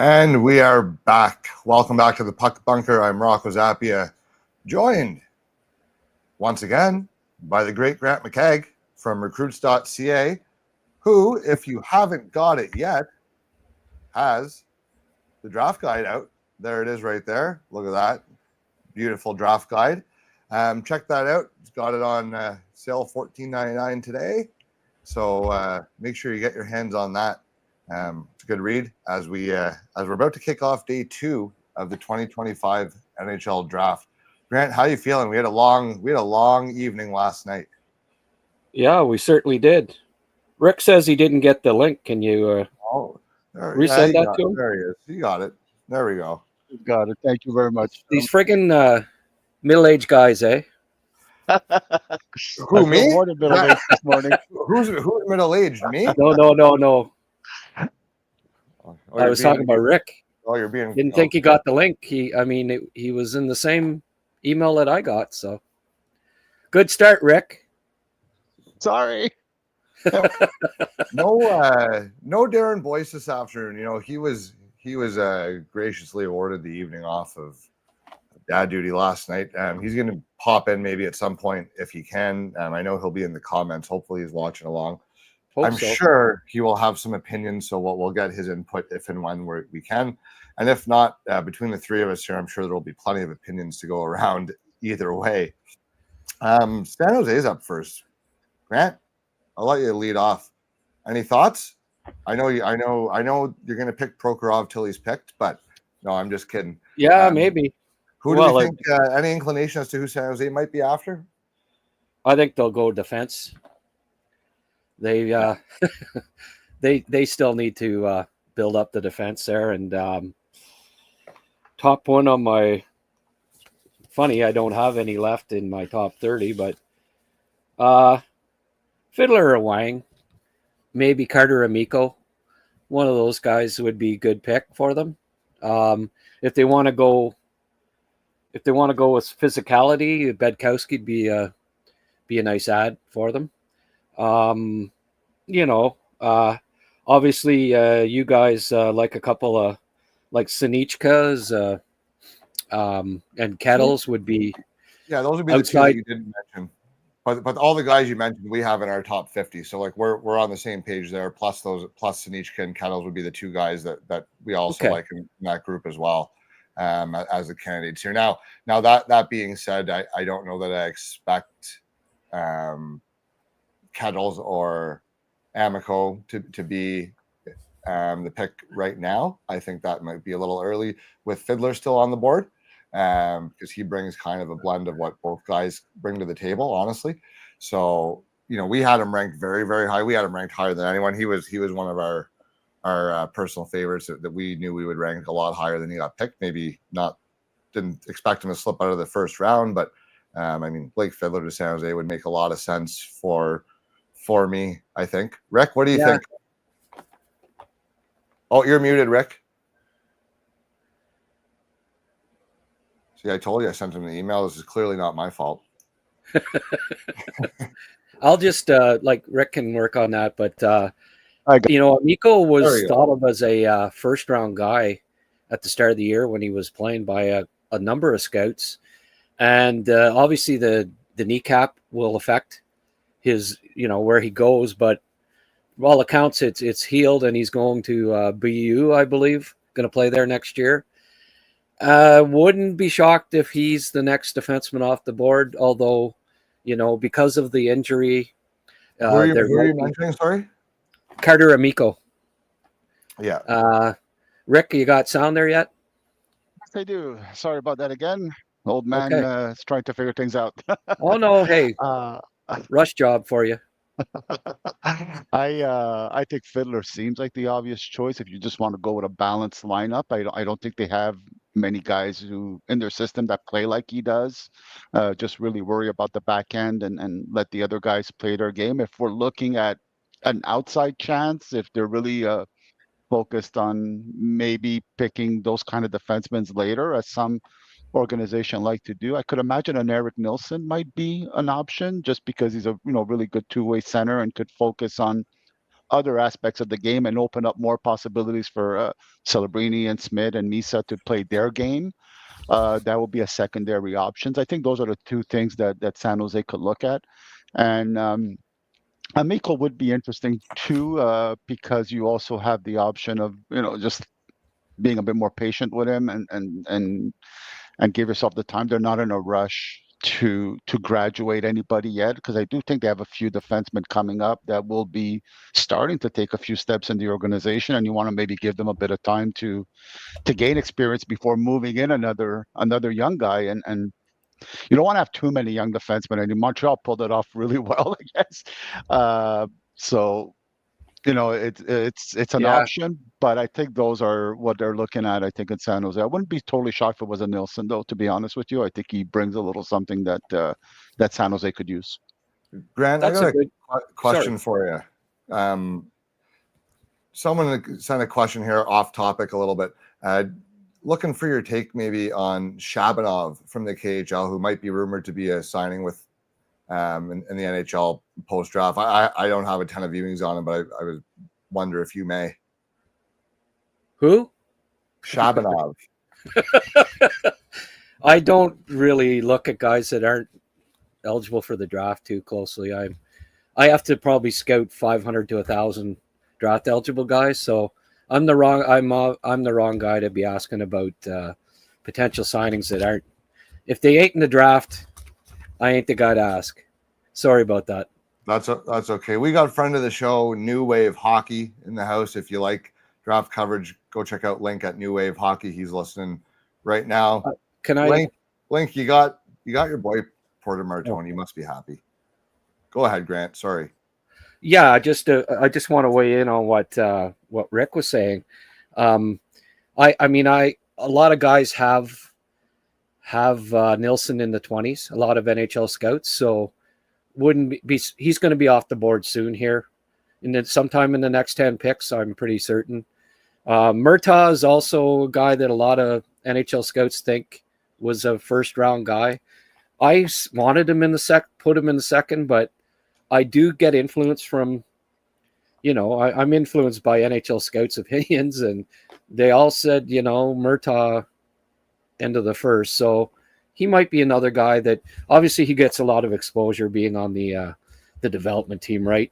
And we are back. Welcome back to the Puck Bunker. I'm Rocco Zappia, joined once again by the great Grant McCagg from recruits.ca, who, if you haven't got it yet, has the draft guide out. There it is right there. Look at that. Beautiful draft guide. Check that out. It's got it on sale $14.99 today. So make sure you get your hands on that. It's a good read as we're about to kick off day 2 of the 2025 NHL Draft. Grant, how you feeling? We had a long evening last night. Yeah, we certainly did. Rick says he didn't get the link. Can you resend that to him? There he is. You got it. There we go. You got it. Thank you very much. These friggin' middle-aged guys, eh? Who, me? More than middle-aged this morning. Who's middle-aged? Me? No. Oh, I was talking about Rick. Oh, you're being. Didn't think he got the link. He was in the same email that I got. So, good start, Rick. Sorry. No Darren Boyce this afternoon. You know, he was graciously awarded the evening off of dad duty last night. He's going to pop in maybe at some point if he can. I know he'll be in the comments. Hopefully, he's watching along. I'm sure he will have some opinions, so we'll get his input if and when we can. And if not, between the three of us here, I'm sure there will be plenty of opinions to go around either way. San Jose's up first. Grant, I'll let you lead off. Any thoughts? I know you're going to pick Prokhorov till he's picked, but no, I'm just kidding. Yeah, maybe. Who do you think? Any inclination as to who San Jose might be after? I think they'll go defense. They they still need to build up the defense there, and top one on my. Funny, I don't have any left in my top 30, but Fiddler or Wang, maybe Carter Amico, one of those guys would be a good pick for them. If they want to go with physicality, Bedkowski would be a nice add for them. Obviously, you guys like a couple of like Sinichkas and Kettles would be. Yeah, those would be outside. The two that you didn't mention. But all the guys you mentioned, we have in our top 50. So like we're on the same page there. Plus Sinichka and Kettles would be the two guys that we also like in that group as well. As the candidates here. Now that being said, I don't know that I expect Kettles or Amico to be the pick right now. I think that might be a little early with Fiddler still on the board because he brings kind of a blend of what both guys bring to the table, honestly. So, we had him ranked very, very high. We had him ranked higher than anyone. He was one of our personal favorites that we knew we would rank a lot higher than he got picked. Maybe didn't expect him to slip out of the first round, but Blake Fiddler to San Jose would make a lot of sense for me, I think. Rick, what do you think? Oh, you're muted, Rick. See, I told you I sent him an email. This is clearly not my fault. I'll just Rick can work on that, but Amico was thought of as a first-round guy at the start of the year when he was playing by a number of scouts, and obviously the kneecap will affect his where he goes, but all accounts it's healed, and he's going to BU, I believe, going to play there next year. Wouldn't be shocked if he's the next defenseman off the board, although because of the injury. Who are you mentioning? Sorry. Carter Amico. Yeah. Rick, you got sound there yet? Yes, I do. Sorry about that again. Old man is trying to figure things out. Oh no, hey, rush job for you. I think Fiddler seems like the obvious choice if you just want to go with a balanced lineup. I don't think they have many guys who in their system that play like he does. Just really worry about the back end and let the other guys play their game. If we're looking at an outside chance, if they're really focused on maybe picking those kind of defensemen later, as some organization like to do, I could imagine an Eric Nilsson might be an option just because he's a really good two-way center and could focus on other aspects of the game and open up more possibilities for Celebrini and Smith and Misa to play their game, that will be a secondary options. I think those are the two things that San Jose could look at. And Amico would be interesting too, because you also have the option of, just being a bit more patient with him and give yourself the time. They're not in a rush to graduate anybody yet, because I do think they have a few defensemen coming up that will be starting to take a few steps in the organization, and you want to maybe give them a bit of time to gain experience before moving in another young guy. And you don't want to have too many young defensemen. And Montreal pulled it off really well, I guess. So it's an option, but I think those are what they're looking at. I think in San Jose, I wouldn't be totally shocked if it was a Nilsson, though. To be honest with you, I think he brings a little something that San Jose could use. Grant, I got a question for you. Someone sent a question here off topic a little bit. Looking for your take maybe on Shabanov from the KHL, who might be rumored to be a signing with in the NHL post-draft. I don't have a ton of viewings on him, but I would wonder if you may. Who? Shabanov. I don't really look at guys that aren't eligible for the draft too closely. I have to probably scout 500 to 1,000 draft eligible guys, so I'm the wrong guy to be asking about potential signings that aren't. If they ain't in the draft, I ain't the guy to ask. Sorry about that. That's okay. We got a friend of the show, New Wave Hockey, in the house. If you like draft coverage, go check out Link at New Wave Hockey. He's listening right now. Link? You got your boy Porter Martone. You must be happy. Go ahead, Grant. Sorry. Yeah, I just want to weigh in on what Rick was saying. I mean, a lot of guys have Nilsson in the 20s. A lot of NHL scouts, so he's going to be off the board soon here, and then sometime in the next 10 picks, I'm pretty certain. Murtaugh is also a guy that a lot of NHL scouts think was a first round guy. I wanted him put him in the second, but I do get influence from, I'm influenced by NHL scouts' opinions, and they all said, Murtaugh end of the first. So he might be another guy that obviously he gets a lot of exposure being on the development team, right?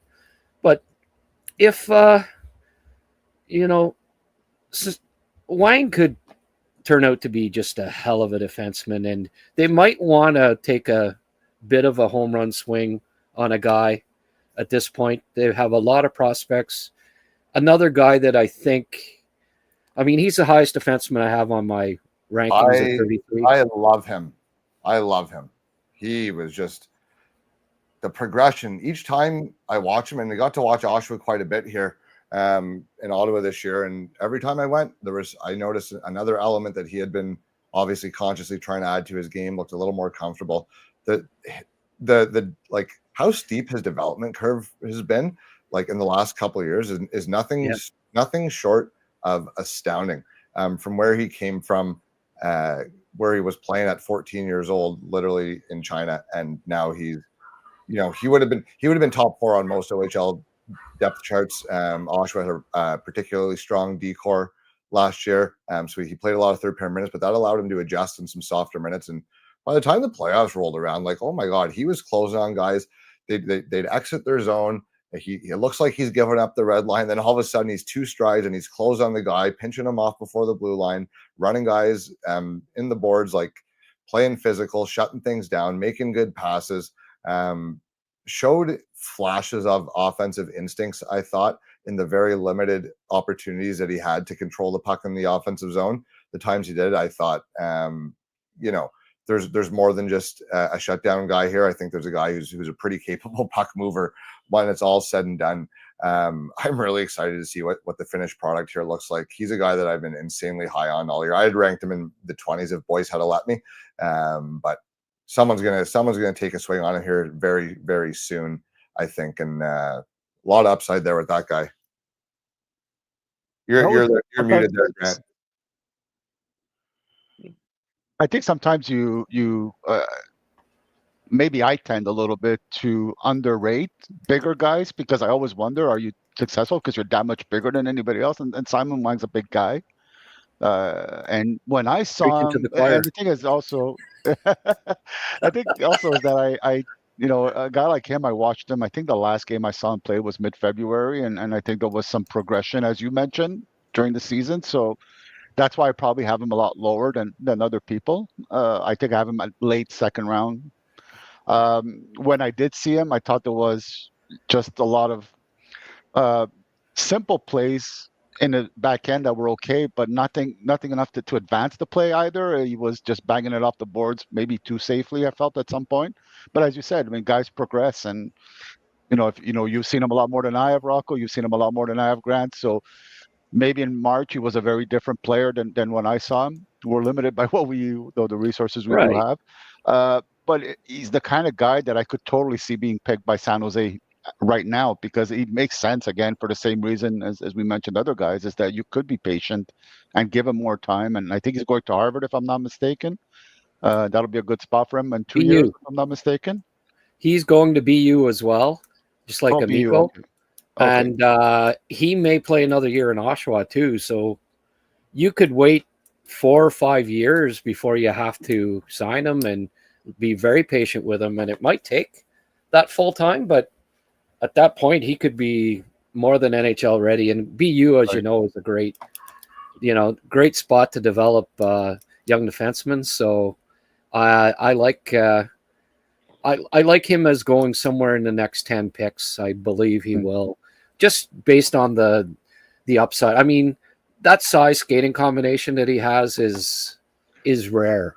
But if, Wang could turn out to be just a hell of a defenseman, and they might want to take a bit of a home run swing on a guy at this point. They have a lot of prospects. Another guy that I think, he's the highest defenseman I have on my rankings at 33. I love him. He was just the progression. Each time I watch him, and I got to watch Oshawa quite a bit here in Ottawa this year, and every time I went, I noticed another element that he had been obviously consciously trying to add to his game, looked a little more comfortable. The like how steep his development curve has been, like in the last couple of years, is nothing short of astounding. From where he came from, where he was playing at 14 years old, literally in China, and now he's, he would have been top 4 on most OHL depth charts. Oshawa had a particularly strong D-core last year, so he played a lot of third pair minutes, but that allowed him to adjust in some softer minutes. And by the time the playoffs rolled around, like, oh my God, he was closing on guys. They'd exit their zone. It looks like he's giving up the red line. Then all of a sudden he's 2 strides and he's closed on the guy, pinching him off before the blue line, running guys in the boards, like playing physical, shutting things down, making good passes. Showed flashes of offensive instincts, I thought, in the very limited opportunities that he had to control the puck in the offensive zone. The times he did, I thought, there's more than just a shutdown guy here. I think there's a guy who's a pretty capable puck mover when it's all said and done. I'm really excited to see what the finished product here looks like. He's a guy that I've been insanely high on all year. I had ranked him in the 20s if boys had to let me, but someone's gonna take a swing on it here very, very soon, I think, and a lot of upside there with that guy. You're muted there, Grant. I think sometimes you maybe I tend a little bit to underrate bigger guys, because I always wonder, are you successful because you're that much bigger than anybody else. And Simon Wang's a big guy. And when I saw him, and the thing is also, I think also is that I a guy like him, I watched him. I think the last game I saw him play was mid-February, and I think there was some progression, as you mentioned, during the season. So that's why I probably have him a lot lower than other people. I think I have him at late second round. When I did see him, I thought there was just a lot of simple plays in the back end that were okay, but nothing enough to advance the play either. He was just banging it off the boards, maybe too safely, I felt at some point. But as you said, I mean, guys progress, and if you've seen him a lot more than I have, Rocco. You've seen him a lot more than I have, Grant. So maybe in March he was a very different player than when I saw him. We're limited by the resources we do have. But he's the kind of guy that I could totally see being picked by San Jose right now, because it makes sense, again, for the same reason as we mentioned other guys, is that you could be patient and give him more time. And I think he's going to Harvard, if I'm not mistaken. That'll be a good spot for him in 2 years, if I'm not mistaken. He's going to BU as well, just like Amico. Okay. And he may play another year in Oshawa too. So you could wait 4 or 5 years before you have to sign him, and be very patient with him. And it might take that full time, but at that point he could be more than NHL ready. And BU, as you know, is a great spot to develop young defensemen. So I like him as going somewhere in the next 10 picks. I believe he will, just based on the upside. I mean, that size skating combination that he has is rare,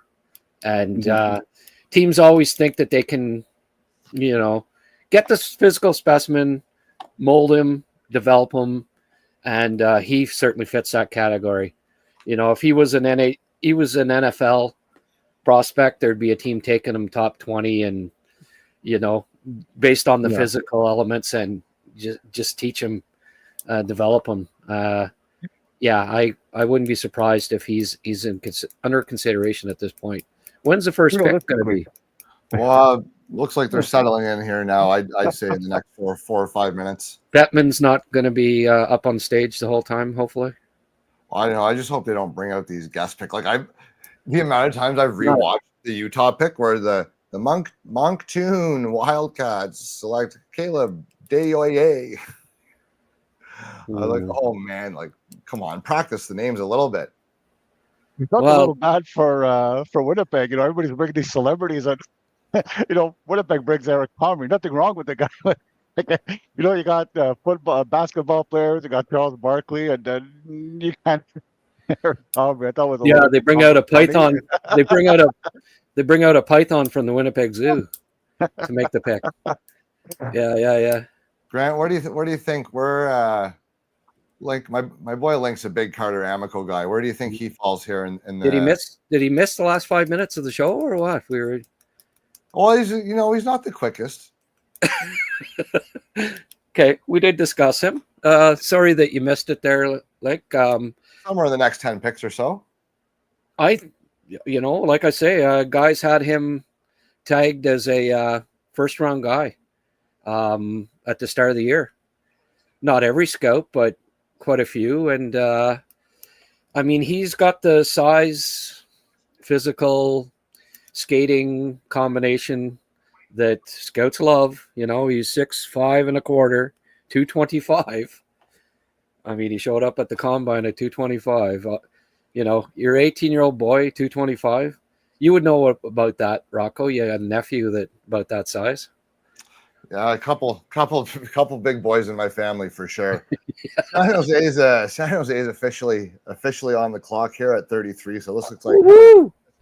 and teams always think that they can, get this physical specimen, mold him, develop him, and he certainly fits that category. If he was an NFL prospect, there'd be a team taking him top 20, and based on the physical elements, and just teach him, develop him. I wouldn't be surprised if he's under consideration at this point. When's the first pick going to be? Well, looks like they're settling in here now. I'd say in the next 4 or 5 minutes. Bettman's not going to be up on stage the whole time, hopefully. Well, I don't know. I just hope they don't bring out these guest picks. Like the amount of times I've rewatched the Utah pick where the Moncton Wildcats select Caleb Deoye. I was like, oh man, like, come on, practice the names a little bit. You felt a little bad for Winnipeg. Everybody's bringing these celebrities, and Winnipeg brings Eric Comrie. Nothing wrong with the guy. You got football, basketball players. You got Charles Barkley, and then you got Eric Comrie. I thought it was they bring out a python. They bring out a python from the Winnipeg Zoo to make the pick. Yeah. Grant, where do you think we're? Like my boy Link's a big Carter Amico guy. Where do you think he falls here? In the... Did he miss the last 5 minutes of the show, or what? Well, he's not the quickest. Okay, we did discuss him. Sorry that you missed it there, Link. Somewhere in the next 10 picks or so. Like I say, guys had him tagged as a first round guy at the start of the year. Not every scout, but quite a few. And he's got the size, physical, skating combination that scouts love. He's 6'5" and a quarter, 225. He showed up at the combine at 225. Your 18-year-old boy, 225. You would know about that, Rocco. You had a nephew about that size. Yeah, a couple big boys in my family for sure. San Jose is officially on the clock here at 33. So this looks like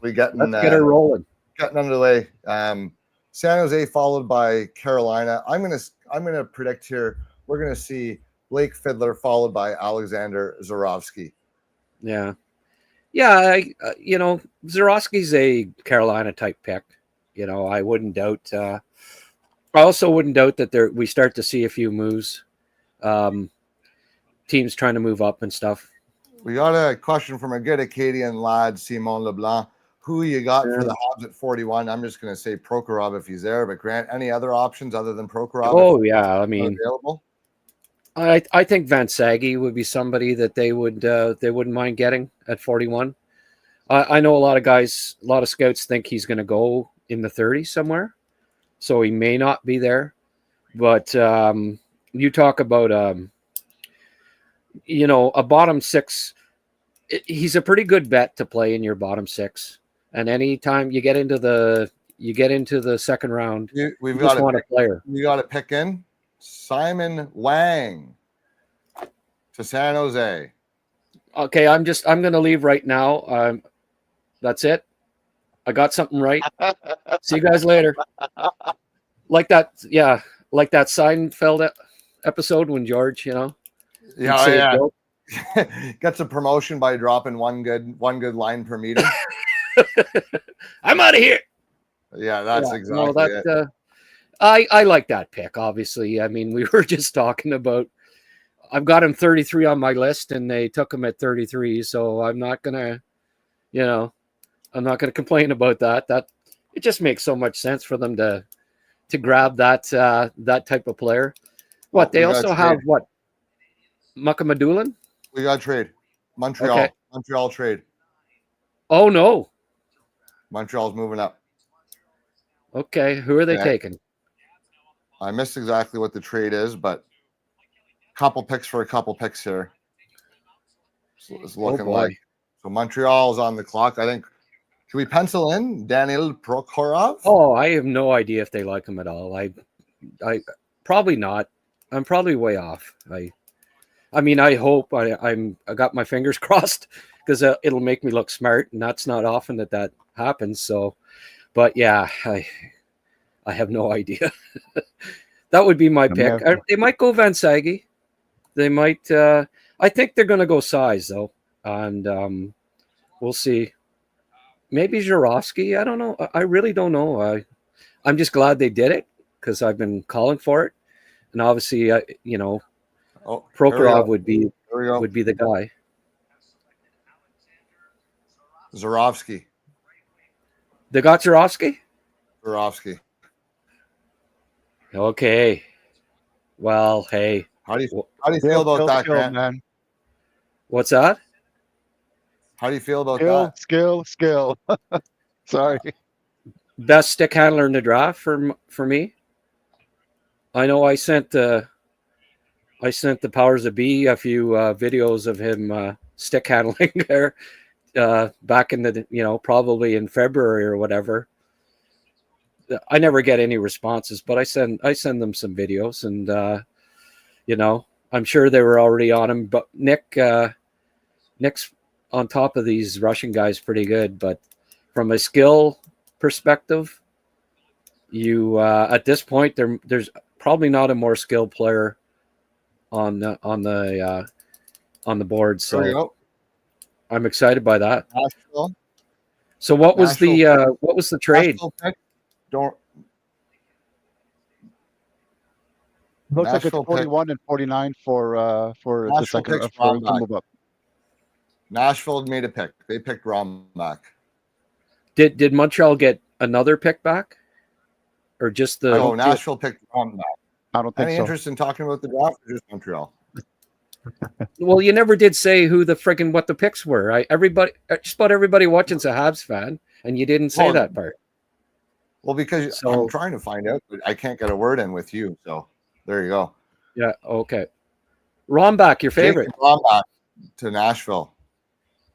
let's get it rolling. Getting underway. San Jose followed by Carolina. I'm gonna predict here. We're gonna see Blake Fiddler followed by Alexander Zurovsky. Yeah. Zurovsky's a Carolina type pick. I wouldn't doubt. I also wouldn't doubt that we start to see a few moves, teams trying to move up and stuff. We got a question from a good Acadian lad, Simon LeBlanc. Who you got for the Habs at 41? I'm just going to say Prokhorov if he's there. But Grant, any other options other than Prokhorov? Oh yeah, available. I think Van Sagi would be somebody that they wouldn't mind getting at 41. I know a lot of guys, a lot of scouts think he's going to go in the 30s somewhere, so he may not be there. But you talk about a bottom six. He's a pretty good bet to play in your bottom six. And anytime you get into the second round, we've just got want a player. You got to pick in Simon Wang to San Jose. Okay, I'm going to leave right now. That's it. I got something right. See you guys later. Like that Seinfeld episode when George, Yeah. Gets a promotion by dropping one good line per meeting. I'm out of here. Yeah, that's exactly it. I like that pick, obviously. I mean, we were just talking about I've got him 33 on my list and they took him at 33, so I'm not gonna complain about that. That it just makes so much sense for them to grab that type of player. What they also have what? Mukamadulin? We got trade. Montreal. Okay. Montreal trade. Oh no. Montreal's moving up. Okay. Who are they taking? I missed exactly what the trade is, but couple picks for a couple picks here. So it's looking like. So Montreal is on the clock. I think. Can we pencil in Daniil Prokhorov? Oh, I have no idea if they like him at all. I probably not. I'm probably way off. I mean, I hope I got my fingers crossed because it'll make me look smart, and that's not often that happens. So, but yeah, I have no idea. That would be my pick. They might go Van Sagi. They might. I think they're going to go size though, and we'll see. Maybe Zhuravsky. I don't know. I really don't know. I'm just glad they did it because I've been calling for it, and obviously, Prokhorov would be the guy. Zhuravsky. They got Zhuravsky? Zhuravsky. Okay. Well, hey. How do you feel about that, Grant? Man. What's that? How do you feel about that? Skill. Sorry. Best stick handler in the draft for me. I know I sent the powers that be a few videos of him stick handling there back in the probably in February or whatever. I never get any responses, but I send them some videos, and I'm sure they were already on him. But Nick's on top of these Russian guys pretty good, but from a skill perspective, you at this point there's probably not a more skilled player on the board. So I'm excited by that. Nashville. So what was the trade? Looks like it's 41 and 49 for the second to move up. Nashville made a pick. They picked Rombach. Did Montreal get another pick back, or just the? Oh, Nashville picked Rombach. I don't think Any interest in talking about the draft, or just Montreal? Well, you never did say who what the picks were. Just about everybody watching's a Habs fan, and you didn't say that part. Well, because I'm trying to find out, but I can't get a word in with you. So there you go. Yeah. Okay. Rombach, your favorite. Rombach to Nashville.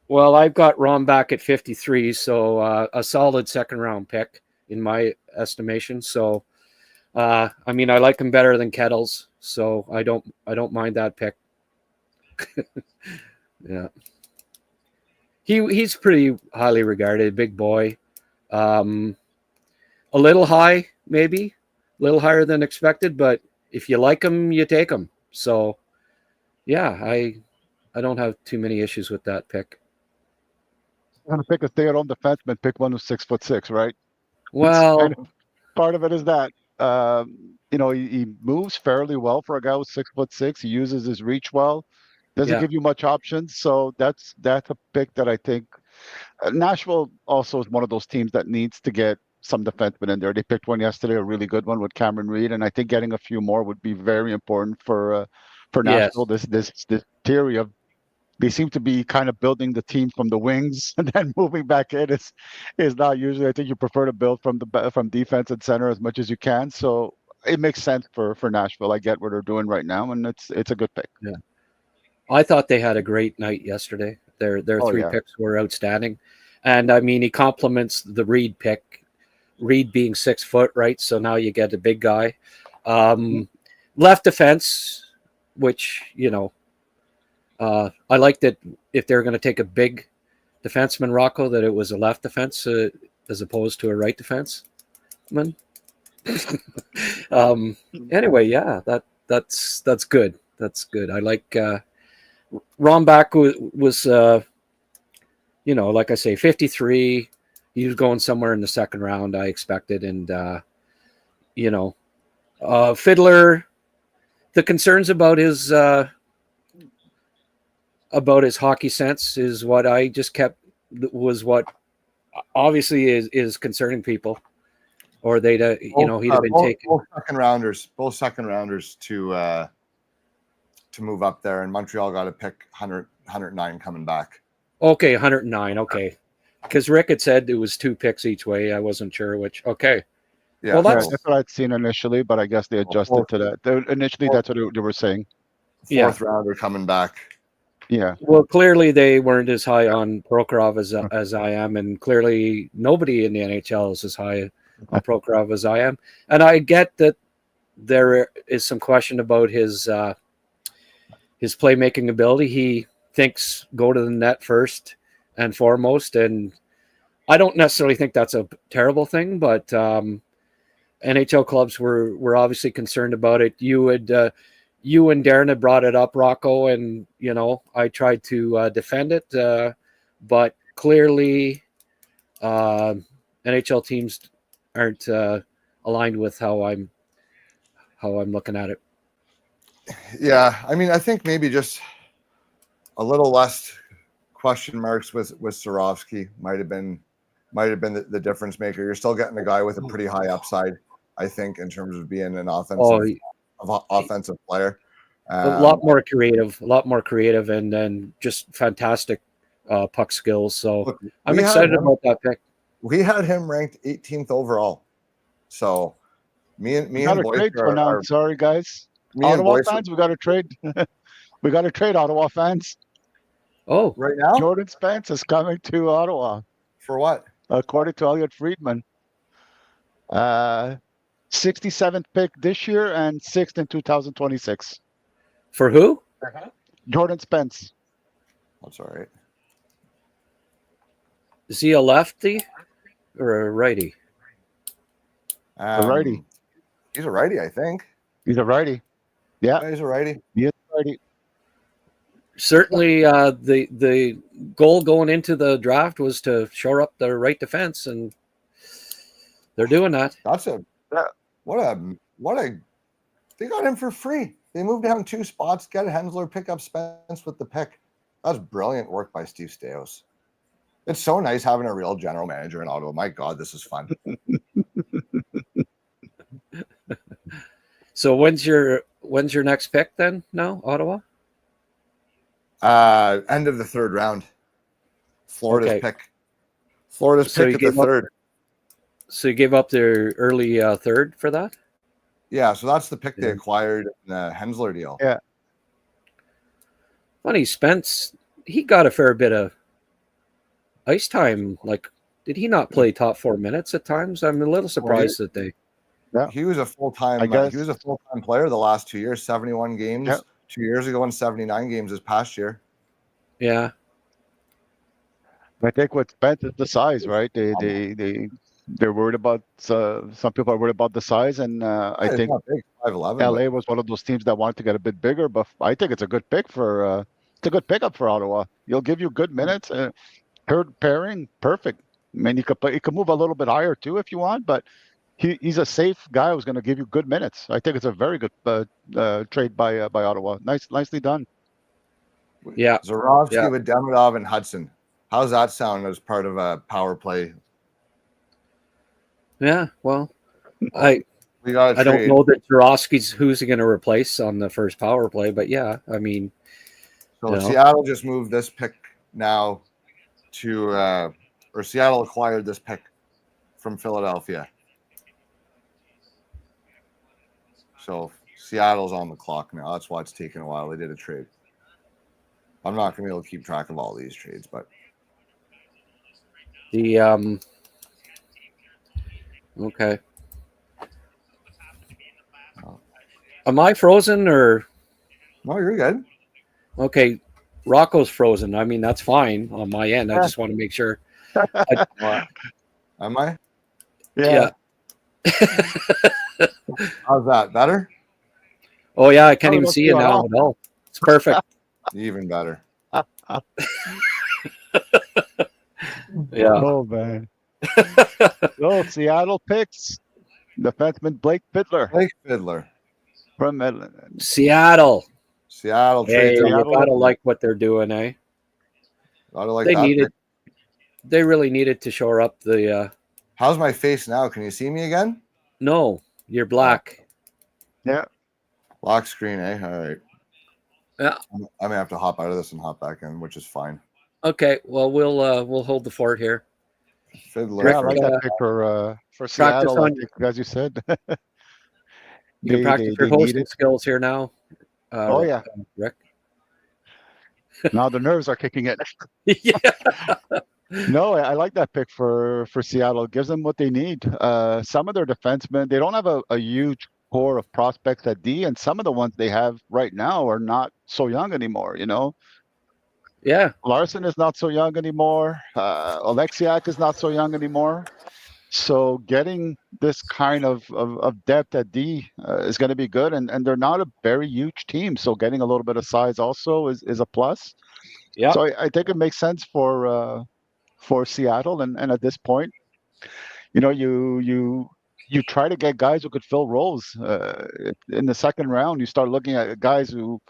Well, I've got Rombach at 53, so a solid second round pick in my estimation. So, I mean, I like him better than Kettles, so I don't mind that pick. Yeah, he's pretty highly regarded, big boy. A little high, maybe a little higher than expected, but if you like him, you take him. So, yeah, I don't have too many issues with that pick. I'm going to pick a stay-at-home defenseman, pick one who's 6'6", right? Well, part of it is that he moves fairly well for a guy who's 6'6". He uses his reach well. Doesn't give you much options, so that's a pick that I think Nashville also is one of those teams that needs to get some defensemen in there. They picked one yesterday, a really good one with Cameron Reed, and I think getting a few more would be very important for for Nashville. This theory of they seem to be kind of building the team from the wings and then moving back in is not usually. I think you prefer to build from defense and center as much as you can. So it makes sense for Nashville. I get what they're doing right now, and it's a good pick. Yeah, I thought they had a great night yesterday. Their three picks were outstanding, and I mean he complements the Reed pick. Reed being 6 foot, right? So now you get a big guy. Left defense, which I liked it if they're going to take a big defenseman, Rocco, that it was a left defense as opposed to a right defenseman. Anyway, yeah, that's good. That's good. I like Rombach was like I say, 53. He was going somewhere in the second round, I expected, and Fiddler. The concerns about his hockey sense is what I just kept was what obviously is concerning people, or they'd he'd have been taken both second rounders to move up there, and Montreal got a pick 109 coming back. Okay, 109. Okay, because Rick had said it was 2 picks each way. I wasn't sure which. Okay. Yeah, well, that's what I'd seen initially, but I guess they adjusted to that. Initially, that's what they were saying. Fourth rounder coming back. Yeah. Well, clearly they weren't as high on Prokhorov as I am, and clearly nobody in the NHL is as high on Prokhorov as I am. And I get that there is some question about his playmaking ability. He thinks go to the net first and foremost, and I don't necessarily think that's a terrible thing, but NHL clubs were obviously concerned about it. You and Darren had brought it up, Rocco, and I tried to defend it, but clearly NHL teams aren't aligned with how I'm looking at it. Yeah, I mean, I think maybe just a little less question marks with Swarovski might have been the difference maker. You're still getting a guy with a pretty high upside, I think, in terms of being an offensive player. A lot more creative, and then just fantastic puck skills. So look, I'm excited about that pick. We had him ranked 18th overall. So me and Boyce are sorry, guys. Ottawa fans, we got to trade. We got to trade Ottawa fans. Oh, right now, Jordan Spence is coming to Ottawa. For what? According to Elliot Friedman. 67th pick this year and 6th in 2026. For who? Jordan Spence. That's all right. Is he a lefty or a righty? A righty. He's a righty, I think. He's a righty. Yeah, he's a righty. He is a righty. Certainly, the goal going into the draft was to shore up the right defense, and they're doing that. They got him for free. They moved down 2 spots, get Hensler, pick up Spence with the pick. That's brilliant work by Steve Stais. It's so nice having a real general manager in Ottawa. My God, this is fun. So when's your next pick then? Now, Ottawa? End of the 3rd round. Florida's pick. Florida's pick at the 3rd. So you gave up their early 3rd for that? Yeah, so that's the pick they acquired in the Hensler deal. Yeah. Funny, Spence, he got a fair bit of ice time. Like, did he not play top 4 minutes at times? I'm a little surprised that they. Yeah. He was a full-time. He was a full-time player the last 2 years. 71 games 2 years ago, and 79 games this past year. Yeah. I think what Spence is the size, right? They're worried about. Some people are worried about the size, and I think 5'11", LA was one of those teams that wanted to get a bit bigger. But I think it's a good pick for. It's a good pickup for Ottawa. He'll give you good minutes. Third pairing, perfect. I mean, he could move a little bit higher too if you want, but he's a safe guy who's going to give you good minutes. I think it's a very good trade by Ottawa. Nicely done. Yeah, Zarovsky with Demidov and Hudson. How's that sound as part of a power play? Yeah, well, we We got. I don't know that Jarosky's who's he going to replace on the first power play, but yeah, I mean, so Seattle just moved this pick now to, or Seattle acquired this pick from Philadelphia. So Seattle's on the clock now. That's why it's taking a while. They did a trade. I'm not going to be able to keep track of all these trades, but the okay. Am I frozen or? No, you're good. Okay, Rocco's frozen. I mean, that's fine on my end. I just want to make sure. Am I? Yeah. How's that? Better? Oh yeah, I can't even see you now. No, it's perfect. Even better. Yeah. Oh man. So Seattle picks defenseman Blake Fiddler. Blake Fiddler From Midland. Seattle. Hey, you gotta like what they're doing, eh? Gotta like they that needed. They really needed to shore up the. How's my face now? Can you see me again? No, you're black. Yeah. Lock screen, eh? All right. Yeah. I may have to hop out of this and hop back in, which is fine. Okay. Well, we'll hold the fort here. Fiddler. Yeah, I like that pick for Seattle, on, as you said. You can practice your hosting skills here now. Oh yeah, Rick. Now the nerves are kicking in. Yeah. No, I like that pick for Seattle. It gives them what they need. Some of their defensemen, they don't have a huge core of prospects at D, and some of the ones they have right now are not so young anymore. You know. Yeah. Larson is not so young anymore. Alexiak is not so young anymore. So getting this kind of depth at D is going to be good, and they're not a very huge team. So getting a little bit of size also is a plus. Yeah. So I think it makes sense for Seattle, and at this point, you know, you try to get guys who could fill roles. In the second round, you start looking at guys who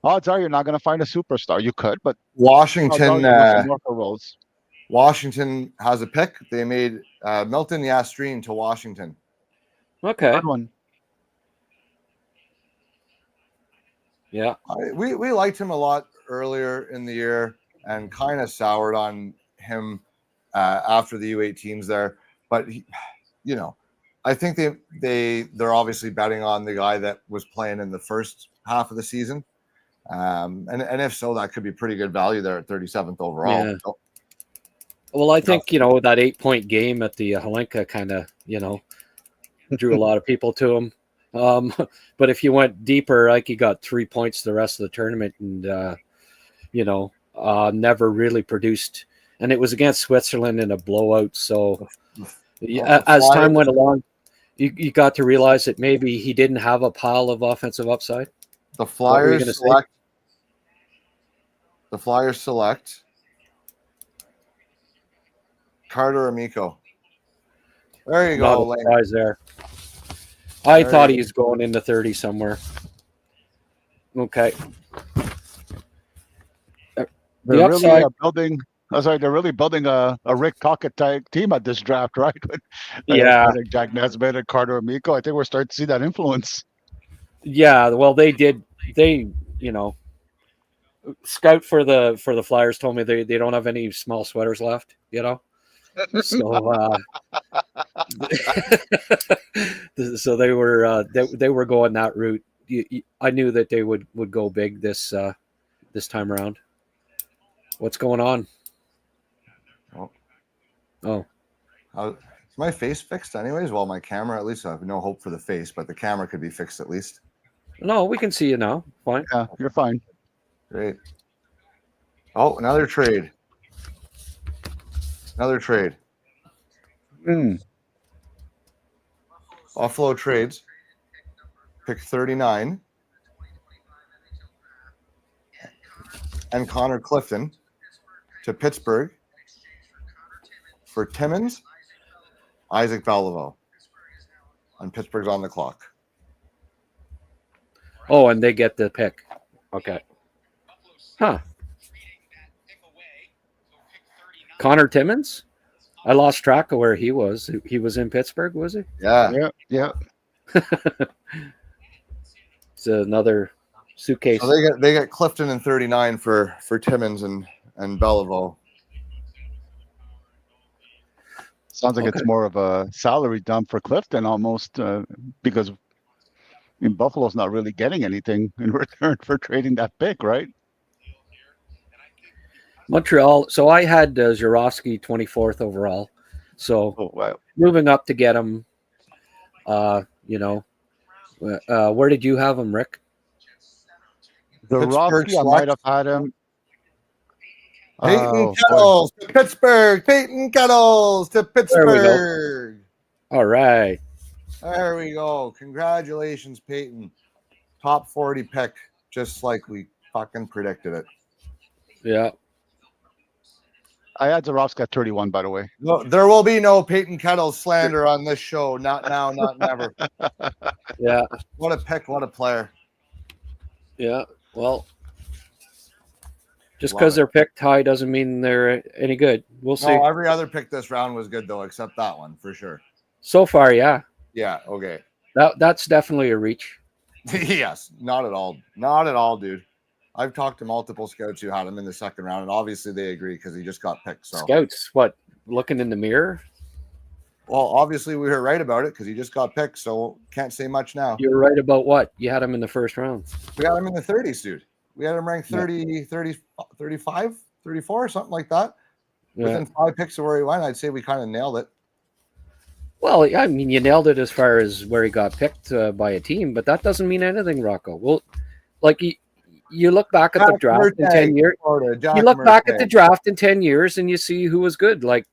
odds are you're not going to find a superstar. You could, but Washington roles. Washington has a pick. They made Milton Yastreen to Washington. Okay. Good one. Yeah. We liked him a lot earlier in the year and kind of soured on him after the U8 teams there. But, I think they're obviously betting on the guy that was playing in the first half of the season. And if so, that could be pretty good value there at 37th overall. Yeah. Well, I think, that 8-point game at the Helenka kind of, drew a lot of people to him. But if you went deeper, like he got 3 points the rest of the tournament and, never really produced. And it was against Switzerland in a blowout. So as time went along, you got to realize that maybe he didn't have a pile of offensive upside. The Flyers select Carter Amico. There you go, Lane. Guys there. I thought he was going into 30 somewhere. Okay. They're really building a Rick Tocchet type team at this draft, right? Yeah. I think Jack Nesbitt and Carter Amico. I think we're starting to see that influence. Yeah, well, they did. They, scout for the Flyers told me they don't have any small sweaters left. So, so they were going that route. I knew that they would go big this time around. What's going on? Oh. Is my face fixed anyways? Well, my camera, at least I have no hope for the face, but the camera could be fixed at least. No, we can see you now. Fine. Yeah, you're fine. Great. Oh, another trade. Buffalo trades. Pick 39. And Connor Clifton to Pittsburgh for Timmins, Isaac Beliveau. And Pittsburgh's on the clock. Oh, and they get the pick. Okay. Huh. Connor Timmins? I lost track of where he was. He was in Pittsburgh, was he? Yeah. Yeah. It's another suitcase. So they get Clifton and 39 for Timmins and Belleville. Sounds like it's more of a salary dump for Clifton almost, because Buffalo's not really getting anything in return for trading that pick, right? Montreal. So I had Zurofsky 24th overall. So moving up to get him, where did you have him, Rick? Zurofsky, I might have had him. Peyton Kettles to Pittsburgh. Peyton Kettles to Pittsburgh. All right. There we go. Congratulations, Peyton. Top 40 pick, just like we fucking predicted it. Yeah. I had Zurofsky at 31, by the way. No, there will be no Peyton Kettles slander on this show. Not now, not never. Yeah. What a pick. What a player. Yeah. Well, just because they're picked high doesn't mean they're any good. We'll see. No, every other pick this round was good, though, except that one, for sure. So far, yeah. Yeah, okay. That's definitely a reach. Yes, not at all. Not at all, dude. I've talked to multiple scouts who had him in the second round, and obviously they agree because he just got picked. So. Scouts, what? Looking in the mirror? Well, obviously we were right about it because he just got picked, so can't say much now. You're right about what? You had him in the first round. We had him in the 30s, dude. We had him ranked 30, 30, 35, 34, something like that. Yeah. Within 5 picks of where he went, I'd say we kind of nailed it. Well, I mean, you nailed it as far as where he got picked by a team, but that doesn't mean anything, Rocco. Well, like you look back at the draft in 10 years. You look back at the draft in 10 years and you see who was good. Like,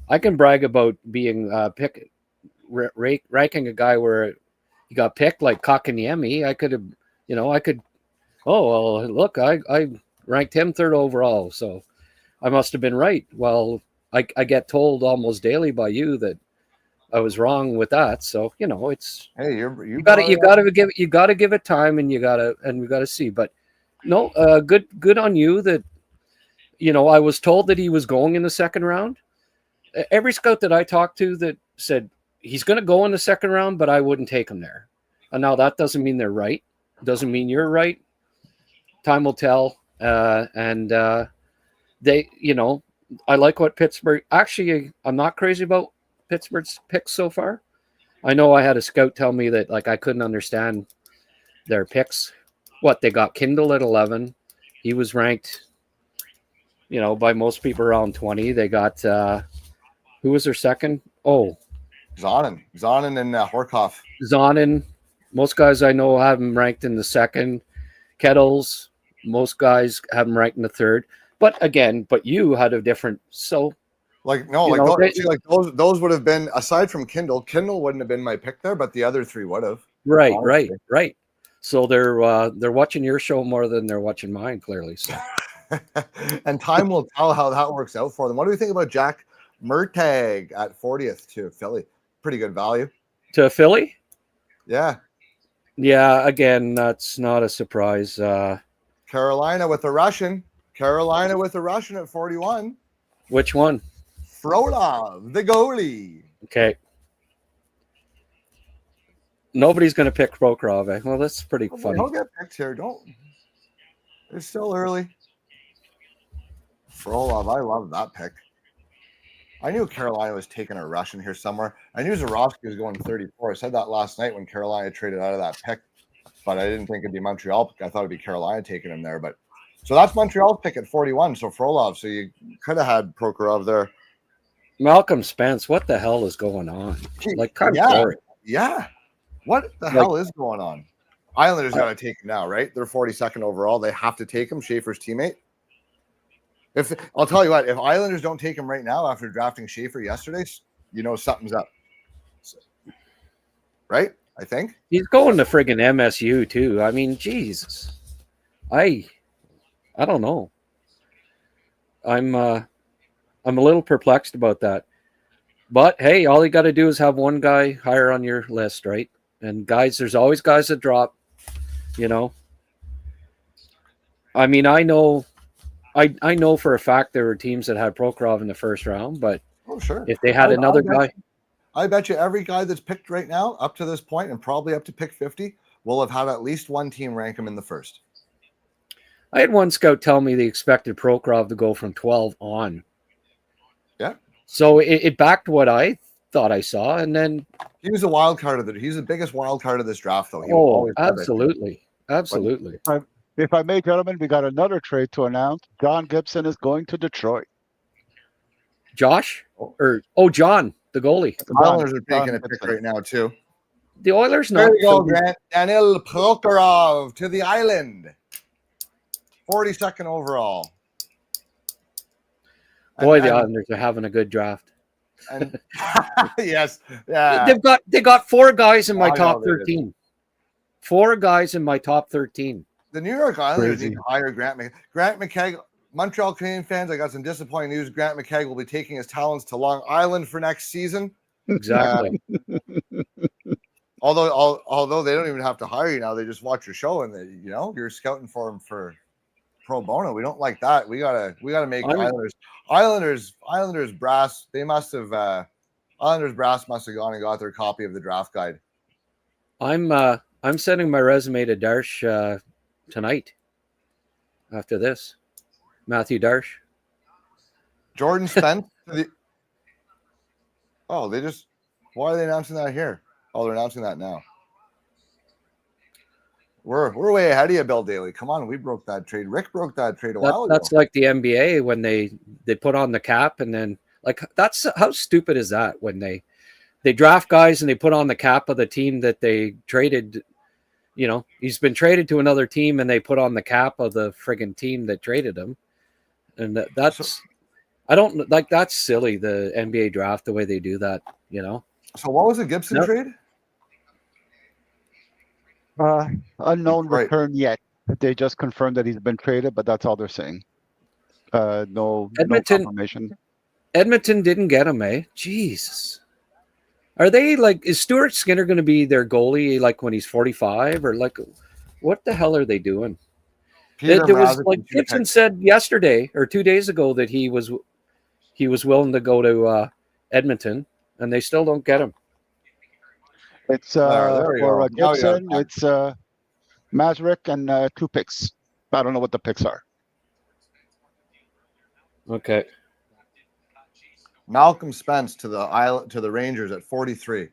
I can brag about being ranking a guy where he got picked, like Kotkaniemi. I could, oh, well, look, I ranked him 3rd overall, so I must have been right. Well, I get told almost daily by you that I was wrong with that. So, it's you gotta give it time, and we gotta see. But no, good on you that I was told that he was going in the second round. Every scout that I talked to that said he's going to go in the second round, but I wouldn't take him there. And now that doesn't mean they're right. Doesn't mean you're right. Time will tell. They, I like what Pittsburgh. Actually, I'm not crazy about Pittsburgh's picks so far. I know I had a scout tell me that I couldn't understand their picks. What they got Kindle at 11. He was ranked, by most people around 20. They got who was their second? Oh, Zonin and Horkoff. Zonin. Most guys I know have him ranked in the second. Kettles. Most guys have him ranked in the third. But you had a different. So, those would have been, aside from Kindle wouldn't have been my pick there, but the other 3 would have. Right. So they're watching your show more than they're watching mine, clearly. So, and time will tell how that works out for them. What do we think about Jack Murtagh at 40th to Philly? Pretty good value. To Philly? Yeah. Yeah. Again, that's not a surprise. Carolina with a Russian at 41. Which one? Frolov, the goalie. Okay. Nobody's going to pick Prokhorov. Eh? Well, that's pretty funny. Don't get picked here. It's still early. Frolov, I love that pick. I knew Carolina was taking a Russian here somewhere. I knew Zurofsky was going 34. I said that last night when Carolina traded out of that pick, but I didn't think it'd be Montreal. I thought it'd be Carolina taking him there. But so that's Montreal's pick at 41. So Frolov. So you could have had Prokhorov there. Malcolm Spence, what the hell is going on? Yeah. What the hell is going on? Islanders got to take him now, right? They're 42nd overall. They have to take him. Schaefer's teammate. I'll tell you what, if Islanders don't take him right now after drafting Schaefer yesterday, something's up. Right? I think. He's going to friggin' MSU too. I mean, Jesus. I don't know. I'm a little perplexed about that. But hey, all you got to do is have one guy higher on your list, right? And guys, there's always guys that drop, I mean, I know for a fact there were teams that had Prokhorov in the first round, but sure. If they had another guy, I bet you every guy that's picked right now up to this point and probably up to pick 50 will have had at least one team rank him in the first. I had one scout tell me they expected Prokhorov to go from 12 on. Yeah. So it backed what I thought I saw, and then he was a wild card he's the biggest wild card of this draft, though. Absolutely. If I may, gentlemen, we got another trade to announce. John Gibson is going to Detroit. Josh? John, the goalie. The Islanders are taking a pick right now, too. The Oilers not. There you go, Grant. Daniil Prokhorov to the Island. 42nd overall. Boy, the Islanders are having a good draft. And yes, yeah. They got 4 guys in my top 13. 4 guys in my top 13. The New York Islanders need to hire Grant McCagg. Montreal Canadian fans, I got some disappointing news. Grant McCagg will be taking his talents to Long Island for next season. Exactly. Although they don't even have to hire you now, they just watch your show and you're scouting for him for pro bono. We don't like that. We gotta make Islanders brass. They must have Islanders brass must have gone and got their copy of the draft guide. I'm sending my resume to Darsh tonight. After this, Matthew Darsh, Jordan Spence. Why are they announcing that here? Oh, they're announcing that now. We're way ahead of you, Bill Daly. Come on, we broke that trade. Rick broke that trade a while ago. That's like the NBA when they put on the cap and then that's how stupid is that when they draft guys and they put on the cap of the team that they traded. He's been traded to another team and they put on the cap of the friggin' team that traded him. And that's silly, the NBA draft, the way they do that, So what was the Gibson trade? Unknown return yet. They just confirmed that he's been traded, but that's all they're saying. No confirmation. Edmonton didn't get him, eh? Jesus. Are they is Stuart Skinner going to be their goalie when he's 45 or what the hell are they doing? There was Gibson said yesterday or 2 days ago that he was willing to go to Edmonton and they still don't get him. It's for Gibson. It's Mazurek and 2 picks. I don't know what the picks are. Okay. Malcolm Spence to the Rangers at 43.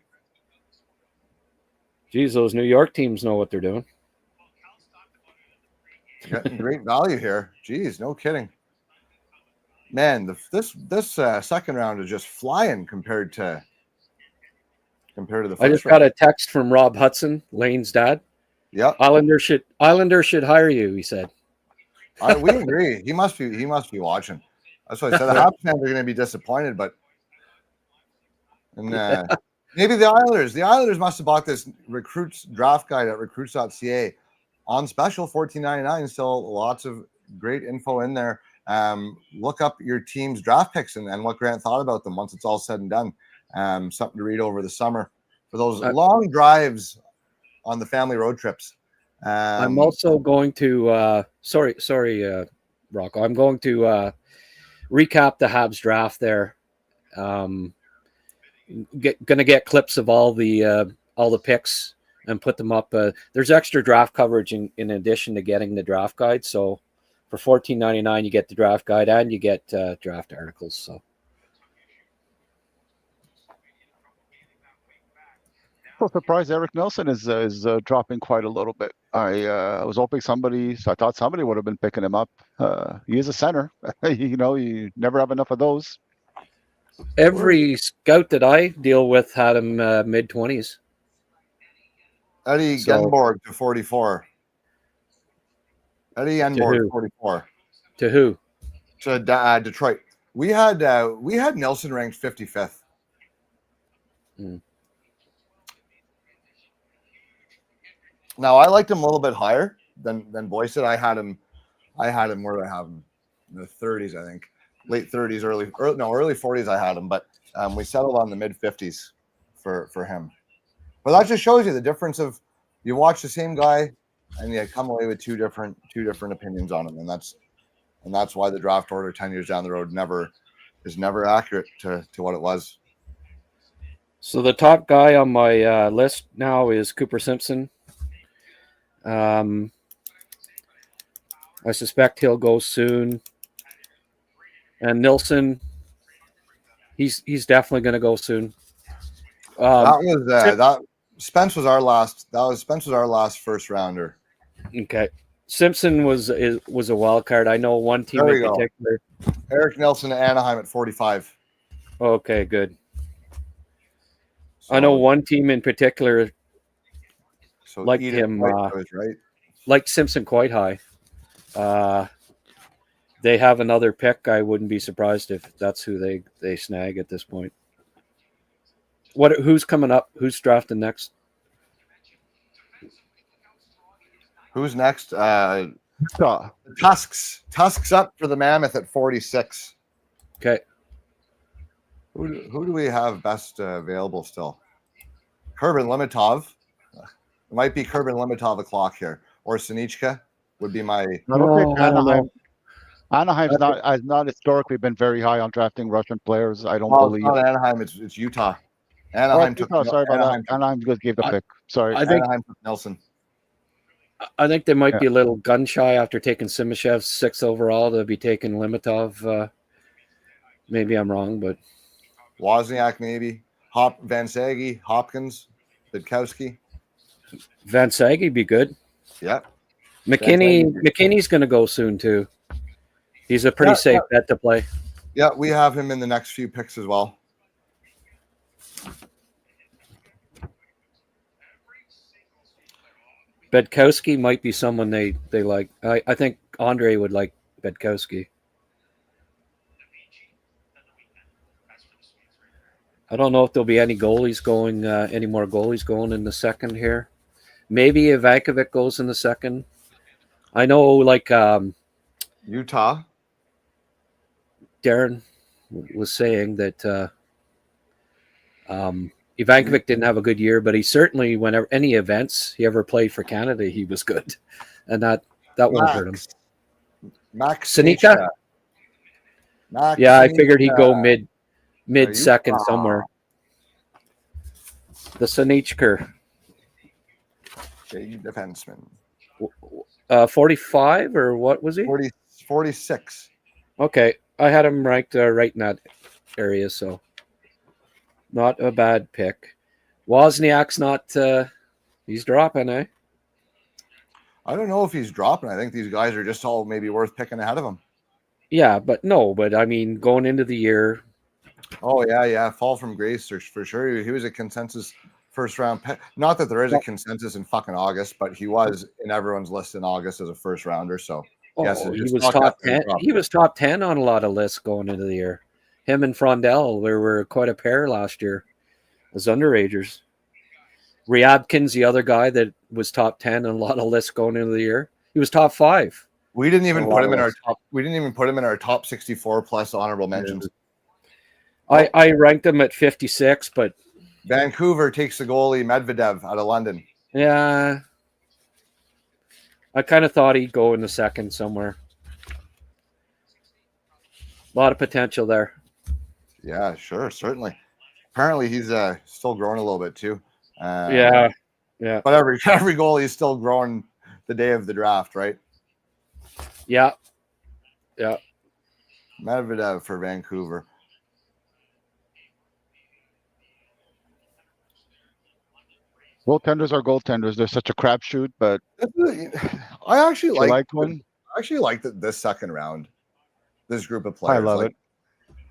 Geez, those New York teams know what they're doing. Getting great value here. Geez, no kidding. Man, this second round is just flying compared to the first. I just got a text from Rob Hudson, Lane's dad. Yeah, Islanders should hire you, he said. We agree. He must be watching. That's what I said. The Habs fans are going to be disappointed, but maybe the Islanders must have bought this recruits draft guide at recruits.ca on special, $14.99. Still lots of great info in there. Look up your team's draft picks and what Grant thought about them once it's all said and done. Something to read over the summer for those long drives on the family road trips. I'm also going to sorry, Rocco. I'm going to recap the Habs draft there. Gonna get clips of all the picks and put them up. There's extra draft coverage in addition to getting the draft guide. So for $14.99, you get the draft guide and you get draft articles. So. I'm surprised Eric Nelson is dropping quite a little bit. I was hoping I thought somebody would have been picking him up. He is a center. You never have enough of those. Every scout that I deal with had him mid-20s. Eddie Genborg to 44. Eddie Genborg 44. To who? To Detroit. We had Nelson ranked 55th. Now I liked him a little bit higher than Boyce did. I had him. Where did I have him? In the 30s, I think. Late 30s, early 40s. I had him, but we settled on the mid 50s for him. But that just shows you the difference of you watch the same guy and you come away with two different opinions on him, and that's why the draft order 10 years down the road is never accurate to what it was. So the top guy on my list now is Cooper Simpson. I suspect he'll go soon. And Nilsson, he's definitely going to go soon. Spence was our last first rounder. Okay. Simpson was a wild card. I know one team in particular. Eric Nelson to Anaheim at 45. Okay, good. So, I know one team in particular liked him. Right? Liked Simpson quite high. They have another pick. I wouldn't be surprised if that's who they snag at this point. Who's coming up? Who's drafting next? Who's next? Tusks up for the Mammoth at 46. Okay. Who do we have best available still? Kerbin Limitov. It might be Kerbin Limitov o'clock here, or Sinichka would be my. I don't think Anaheim's has not historically been very high on drafting Russian players. I don't believe. It's not Anaheim. It's Utah. Anaheim took. Sorry about that. Anaheim just gave the pick. Sorry. I think Anaheim took Nelson. I think they might be a little gun shy after taking Simashev 6th overall to be taking Limitov. Maybe I'm wrong, but Wozniak maybe. Van Sage, Hopkins, Bidkowski. Van Sage be good. Yeah. McKinney's going to go soon too. He's a pretty safe bet to play. Yeah, we have him in the next few picks as well. Bidkowski might be someone they like. I think Andre would like Bidkowski. I don't know if there'll be any more goalies going in the second here. Maybe Ivankovic goes in the second. I know, like Utah. Darren was saying that Ivankovic didn't have a good year, but he certainly, whenever any events he ever played for Canada, he was good, and that won't hurt him. Max Senica. I figured he'd go mid second somewhere. The Sanichker. Big defenseman. 45 or what was he? 46. Okay, I had him ranked right in that area, so not a bad pick. Wozniak's not. He's dropping, eh? I don't know if he's dropping. I think these guys are just all maybe worth picking ahead of him. Yeah, but I mean, going into the year. Oh yeah, fall from grace for sure. He was a consensus first round pick. Not that there is a consensus in fucking August, but he was in everyone's list in August as a first rounder. So yes, he was top 10. He was top 10 on a lot of lists going into the year. Him and Frondell were quite a pair last year as underagers. Ryabkin's the other guy that was top 10 on a lot of lists going into the year. He was top 5. We didn't even put him in our top. We didn't even put him in our top 64 plus honorable mentions. I ranked him at 56, but Vancouver takes the goalie Medvedev out of London. Yeah, I kind of thought he'd go in the second somewhere. A lot of potential there. Yeah, sure, certainly. Apparently, he's still growing a little bit too. Yeah. But every goalie is still growing the day of the draft, right? Yeah. Medvedev for Vancouver. Goaltenders are goaltenders. They're such a crapshoot, but I actually like one. I actually like this second round. This group of players. I love it.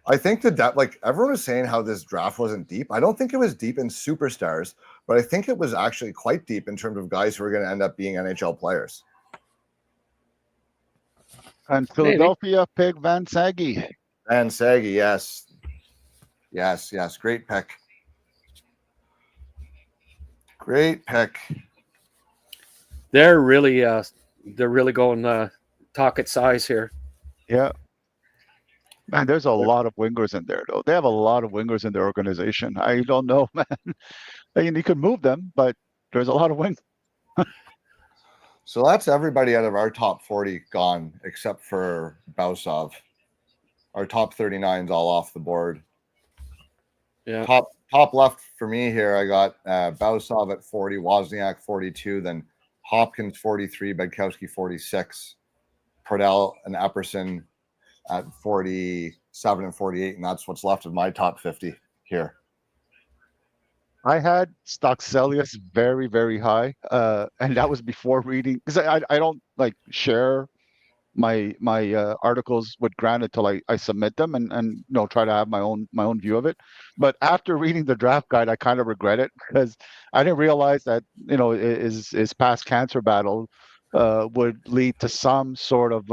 I think that like everyone was saying how this draft wasn't deep. I don't think it was deep in superstars, but I think it was actually quite deep in terms of guys who are going to end up being NHL players. And Philadelphia picked Van Sage. Van Sage, yes. Great pick. Great pick. They're really going talk at size here. Yeah. Man, there's a lot of wingers in there, though. They have a lot of wingers in their organization. I don't know, man. I mean, you could move them, but there's a lot of wingers. So that's everybody out of our top 40 gone, except for Bausov. Our top 39's all off the board. Yeah. Top left for me here. I got Bausov at 40, Wozniak 42, then Hopkins 43, Bedkowski 46, Pradell and Epperson at 47 and 48, and that's what's left of my top 50 here. I had Stockselius very, very high, and that was before reading, because I don't like share my articles with Grant until I submit them and try to have my own view of it. But after reading the draft guide, I kind of regret it, because I didn't realize that his past cancer battle would lead to some sort of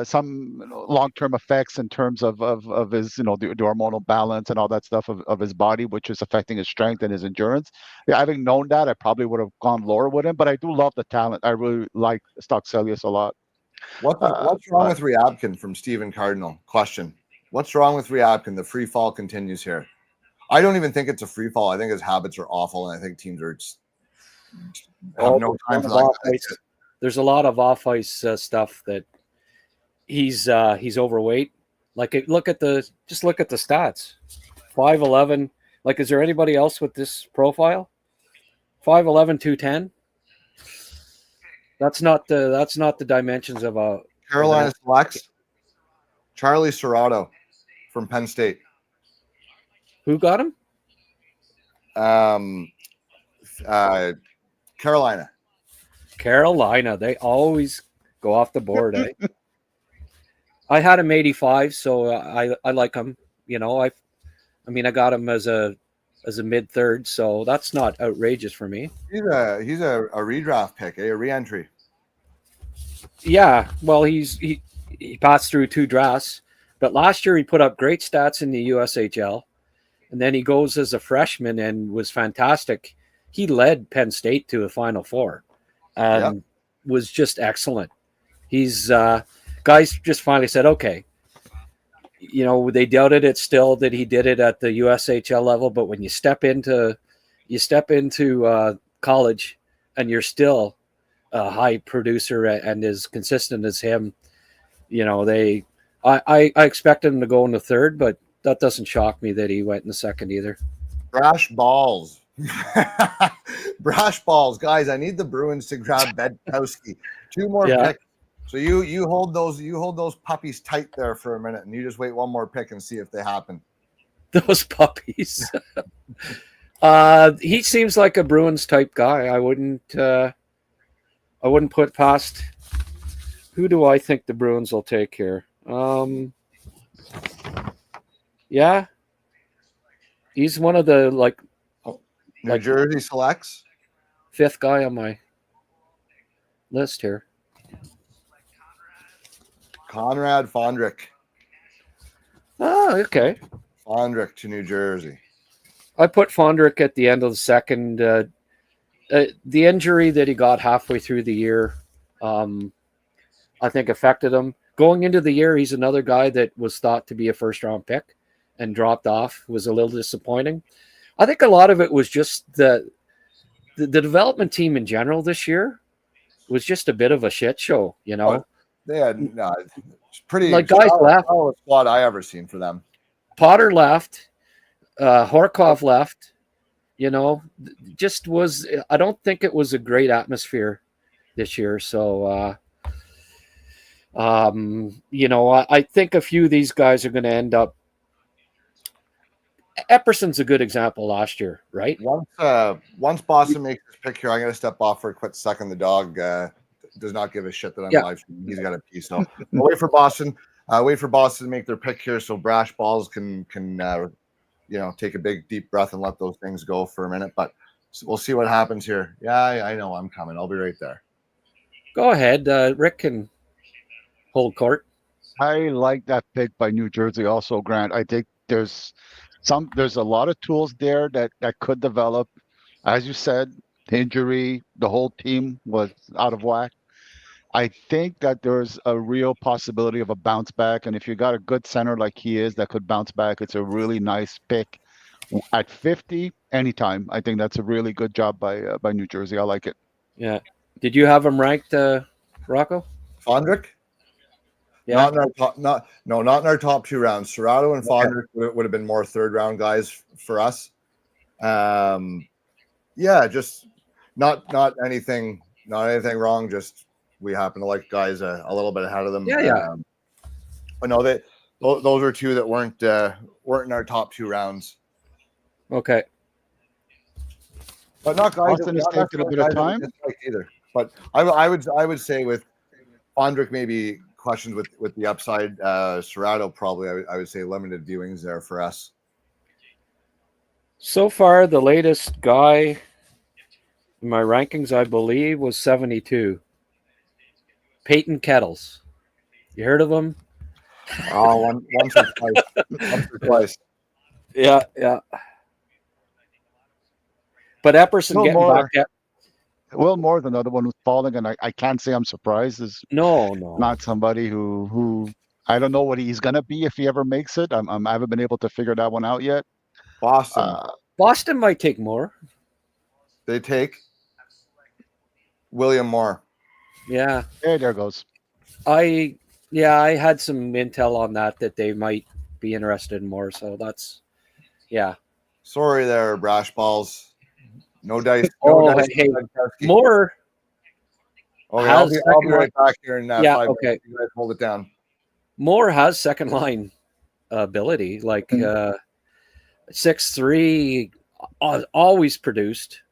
some long-term effects in terms of his the hormonal balance and all that stuff of his body, which is affecting his strength and his endurance. Yeah, having known that, I probably would have gone lower with him, but I do love the talent. I really like Stockselius a lot. What's wrong with Ryabkin from Stephen Cardinal? Question. What's wrong with Ryabkin? The free fall continues here. I don't even think it's a free fall. I think his habits are awful, and I think teams are have no time for that. There's a lot of off-ice stuff that he's overweight. Like, look at the stats. 5'11". Like, is there anybody else with this profile? 5'11", 210. That's not the dimensions of a Carolina Selects. Charlie Serrato from Penn State. Who got him? Carolina. They always go off the board, eh? I had him 85, so I like him. I got him as a mid third, so that's not outrageous for me. He's a redraft pick, a re-entry. Yeah, well, he passed through 2 drafts, but last year he put up great stats in the USHL, and then he goes as a freshman and was fantastic. He led Penn State to a Final Four, and was just excellent. He's guys just finally said, okay, they doubted it still that he did it at the USHL level, but when you step into college and you're still a high producer and as consistent as him, I expected him to go in the third, but that doesn't shock me that he went in the second either. Brash balls. Brash balls, guys. I need the Bruins to grab Bedkowski. 2 more picks. So you hold those puppies tight there for a minute, and you just wait 1 more pick and see if they happen. Those puppies. He seems like a Bruins type guy. I wouldn't put past. Who do I think the Bruins will take here? Yeah, he's one of the New Jersey Selects. 5th guy on my list here. Conrad Fondrick. Oh, okay. Fondrick to New Jersey. I put Fondrick at the end of the second. The injury that he got halfway through the year, I think affected him. Going into the year, he's another guy that was thought to be a first-round pick and dropped off. Was a little disappointing. I think a lot of it was just the development team in general this year was just a bit of a shit show, They had pretty guys left. Squad I ever seen for them. Potter left, Horkov left. Just was. I don't think it was a great atmosphere this year. So, I think a few of these guys are going to end up. Epperson's a good example last year, right? Once Boston makes his pick here, I'm going to step off for a quick second. The dog does not give a shit that I'm live streaming. He's got a pee, so we'll wait for Boston. Wait for Boston to make their pick here, so Brash Balls can take a big deep breath and let those things go for a minute. But we'll see what happens here. Yeah, I know I'm coming. I'll be right there. Go ahead. Rick can hold court. I like that pick by New Jersey also, Grant. I think there's a lot of tools there that could develop. As you said, injury, the whole team was out of whack. I think that there's a real possibility of a bounce back. And if you got a good center like he is that could bounce back, it's a really nice pick. At 50, anytime. I think that's a really good job by New Jersey. I like it. Yeah. Did you have him ranked, Rocco? Fondrick? Not in our top, not in our top 2 rounds. Serrato and Fondrick would have been more 3rd round guys for us. Just not anything wrong. Just we happen to like guys a little bit ahead of them. But no, those are 2 that weren't in our top 2 rounds. Okay. But not guys. Austin has taken a bit of time either. But I would say with Fondrick maybe questions with the upside. Serrato probably I would say limited viewings there for us. So far, the latest guy in my rankings, I believe, was 72. Peyton Kettles. You heard of him? Oh, once or twice. Once or twice. Yeah. But Epperson getting back at. Well, more than the other one who's falling, and I can't say I'm surprised. Is no, not somebody who I don't know what he's gonna be if he ever makes it. I haven't been able to figure that one out yet. Boston might take more. They take William Moore. Yeah. Hey, there goes. I had some intel on that they might be interested in more. So that's, Sorry there, brash balls. No dice. Dice. Hey, Moore. Okay, I'll be right back here in 5 minutes. Okay. You guys hold it down. Moore has second line ability, like 6'3", always produced.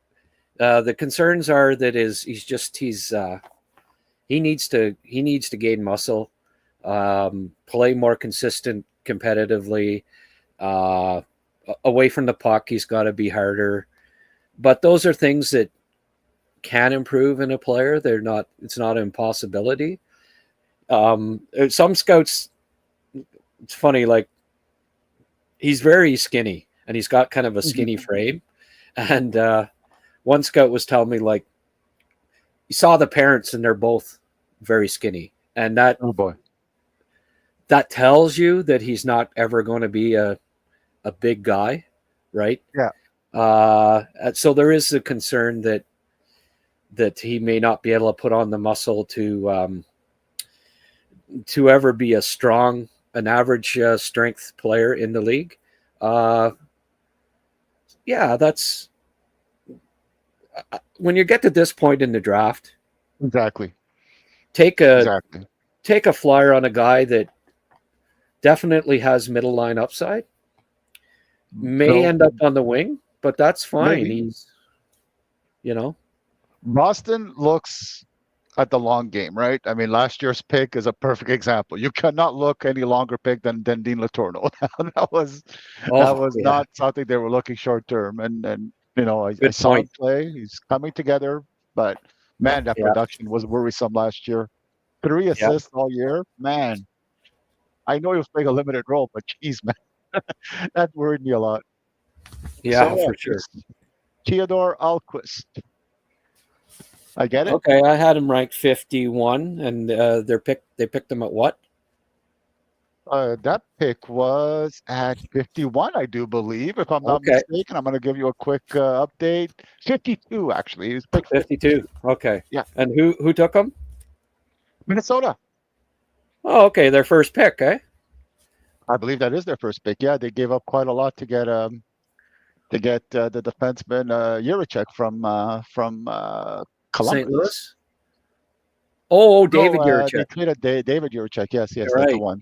The concerns are that he needs to gain muscle, play more consistent competitively, away from the puck. He's got to be harder. But those are things that can improve in a player. It's not an impossibility. Some scouts, it's funny, like he's very skinny and he's got kind of a skinny frame. And one scout was telling me, like, he saw the parents and they're both very skinny. And that tells you that he's not ever going to be a big guy, right? Yeah. So there is a concern that he may not be able to put on the muscle to ever be an average strength player in the league. That's when you get to this point in the draft. Exactly. Take a flyer on a guy that definitely has middle line upside. May end up on the wing, but that's fine. Maybe. He's, Boston looks at the long game, right? I mean, last year's pick is a perfect example. You cannot look any longer pick than Dean Letourneau. that was not something they were looking short term. And I saw him play. He's coming together, but man, that production was worrisome last year. 3 assists all year, man. I know he was playing a limited role, but geez, man, that worried me a lot. Yeah, for sure. Theodore Alquist. I get it. Okay, I had him ranked 51, and they picked him at what? That pick was at 51, I do believe, if I'm not mistaken. I'm going to give you a quick update. 52, actually. He was picked 52. Okay. Yeah. And who took him? Minnesota. Oh, okay. Their first pick, eh? I believe that is their first pick. Yeah, they gave up quite a lot to get the defenseman Jiricek from Columbus. St. Louis? Oh, David Jiricek. They traded David Jiricek. Yes, You're that's right. the one.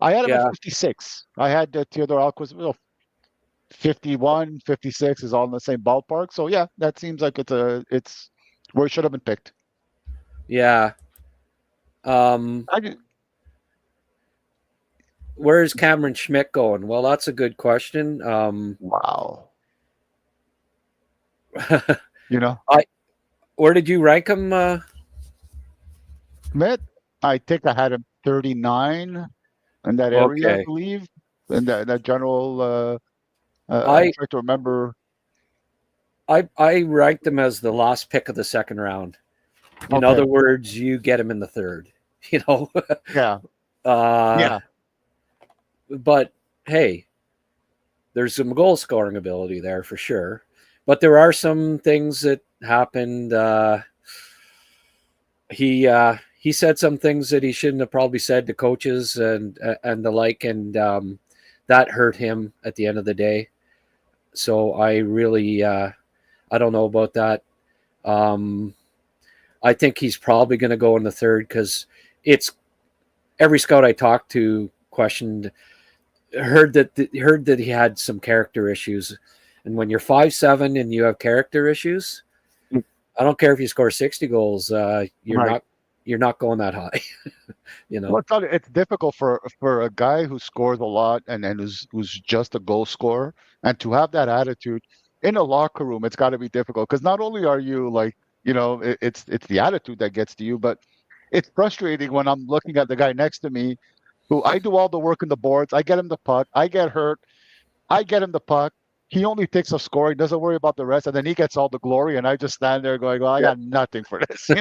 I had him at 56. I had Theodore Alquist. 51, 56 is all in the same ballpark. So yeah, that seems like it's where it should have been picked. Yeah. Where's Cameron Schmidt going? Well, that's a good question. Wow. Where did you rank him? Schmidt, I think I had him 39 in that area, I believe. In that general, I try to remember. I ranked him as the last pick of the second round. In other words, you get him in the third. Yeah. Yeah. But hey, there's some goal scoring ability there for sure. But there are some things that happened. He he said some things that he shouldn't have probably said to coaches and the like, and that hurt him at the end of the day. So I really, I don't know about that. I think he's probably going to go in the third because it's every scout I talked to heard that he had some character issues, and when you're 5'7" and you have character issues, I don't care if you score 60 goals, you're not going that high. Well, it's difficult for a guy who scores a lot and who's just a goal scorer, and to have that attitude in a locker room. It's got to be difficult because not only are you like, it's the attitude that gets to you, but it's frustrating when I'm looking at the guy next to me who I do all the work in the boards. I get him the puck. I get hurt. I get him the puck. He only thinks of scoring, doesn't worry about the rest, and then he gets all the glory, and I just stand there going, "Well, I got nothing for this,"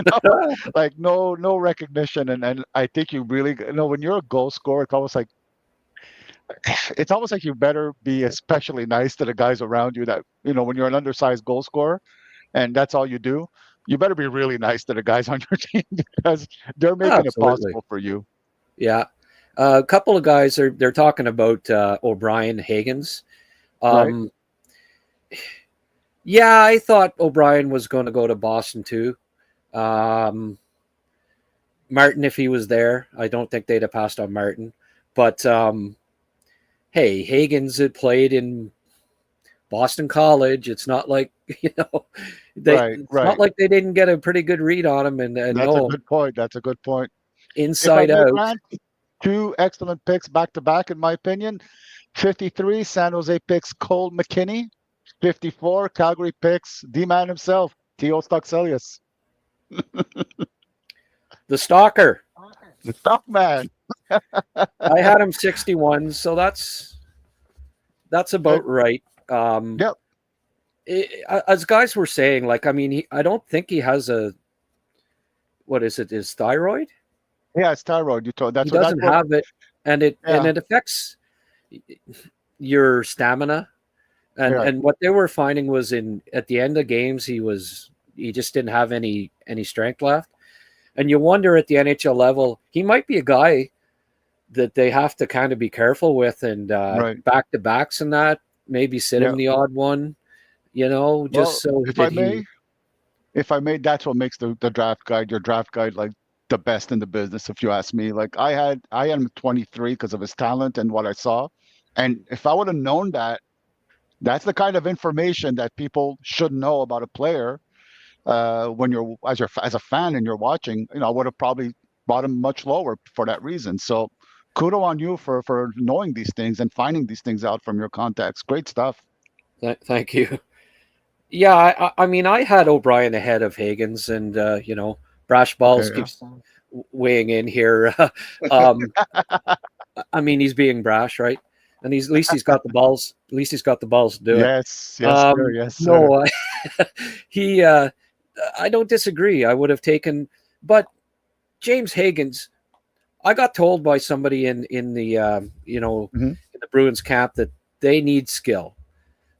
like no recognition. And I think you really, when you're a goal scorer, it's almost like you better be especially nice to the guys around you. That when you're an undersized goal scorer, and that's all you do, you better be really nice to the guys on your team because they're making it possible for you. Yeah, a couple of guys they're talking about O'Brien, Higgins. Right. Yeah, I thought O'Brien was going to go to Boston too. Martin, if he was there, I don't think they'd have passed on Martin. But hey, Higgins had played in Boston College. It's not like it's not like they didn't get a pretty good read on him. And that's a good point. That's a good point. Inside out. Grant, 2 excellent picks back to back, in my opinion. 53, San Jose picks Cole McKinney. 54, Calgary picks D-Man himself, Theo Stockselius. The stalker. The stock man. I had him 61, so that's about right. Yep. As guys were saying, like, I mean, I don't think he has what is it? Is thyroid? Yeah, it's thyroid. You told he doesn't have it, and it affects your stamina. And what they were finding was at the end of games, he just didn't have any strength left. And you wonder at the NHL level, he might be a guy that they have to kind of be careful with, and back to backs and that, maybe sit him the odd one, so if I may, that's what makes your draft guide like the best in the business, if you ask me. Like I am 23 because of his talent and what I saw. And if I would have known that's the kind of information that people should know about a player when you're as a fan and you're watching. I would have probably bought him much lower for that reason. So kudos on you for knowing these things and finding these things out from your contacts. Great stuff. Thank you. Yeah, I mean, I had O'Brien ahead of Higgins, and Brash Balls keeps weighing in here. I mean, he's being brash, right? And at least he's got the balls. At least he's got the balls to do it. Yes, sir. Yes, sir. No, I don't disagree. I would have taken, but James Higgins. I got told by somebody in the in the Bruins camp that they need skill.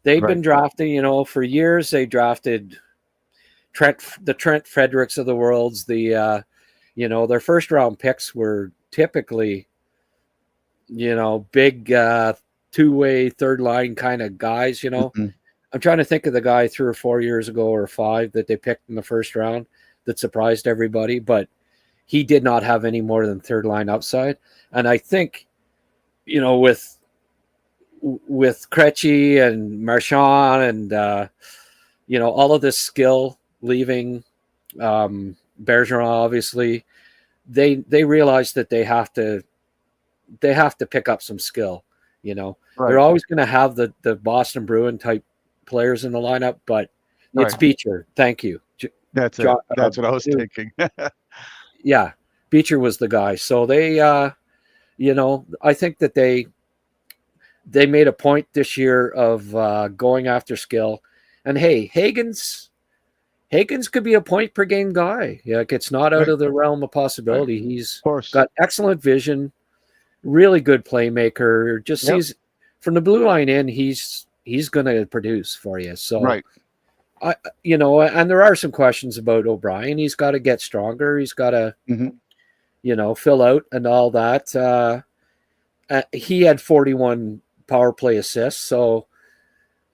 They've been drafting, for years. They drafted the Trent Fredericks of the worlds. Their first round picks were typically, big two-way third line kind of guys. I'm trying to think of the guy 3 or 4 years ago or 5 that they picked in the first round that surprised everybody, but he did not have any more than third line upside. And I think, with Krejci and Marchand and all of this skill leaving, Bergeron obviously, they realized that they have to pick up some skill. They're always going to have the Boston Bruin type players in the lineup, but it's Beecher. Thank you. That's what I was thinking. Yeah, Beecher was the guy. So they, I think that they made a point this year of going after skill. And hey, Higgins could be a point per game guy. Yeah, it's not out of the realm of possibility. He's got excellent vision, really good playmaker. Just sees from the blue line in, he's going to produce for you. So and there are some questions about O'Brien. He's got to get stronger. He's got to fill out and all that. He had 41 power play assists, so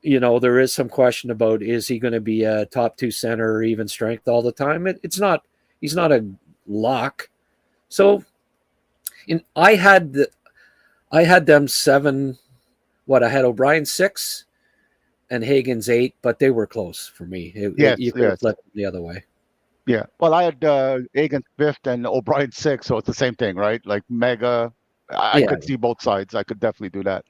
there is some question about, is he going to be a top 2 center or even strength all the time? He's not a lock. So I had them 7. I had O'Brien 6 and Hagen's 8, but they were close for me. You could have flipped the other way. Yeah. Well, I had Hagen 5th and O'Brien 6th, so it's the same thing, right? Like mega. I could see both sides. I could definitely do that.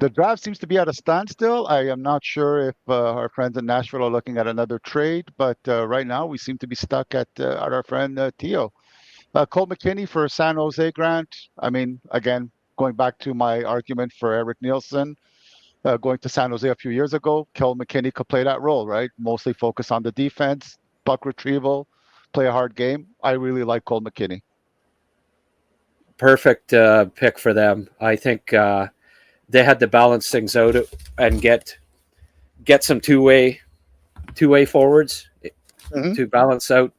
The draft seems to be at a standstill. I am not sure if our friends in Nashville are looking at another trade, but right now we seem to be stuck at our friend Theo. Cole McKinney for San Jose, Grant. I mean, again, going back to my argument for Eric Nielsen, going to San Jose a few years ago, Cole McKinney could play that role, right? Mostly focus on the defense, puck retrieval, play a hard game. I really like Cole McKinney. Perfect pick for them. I think they had to balance things out and get some two-way forwards to balance out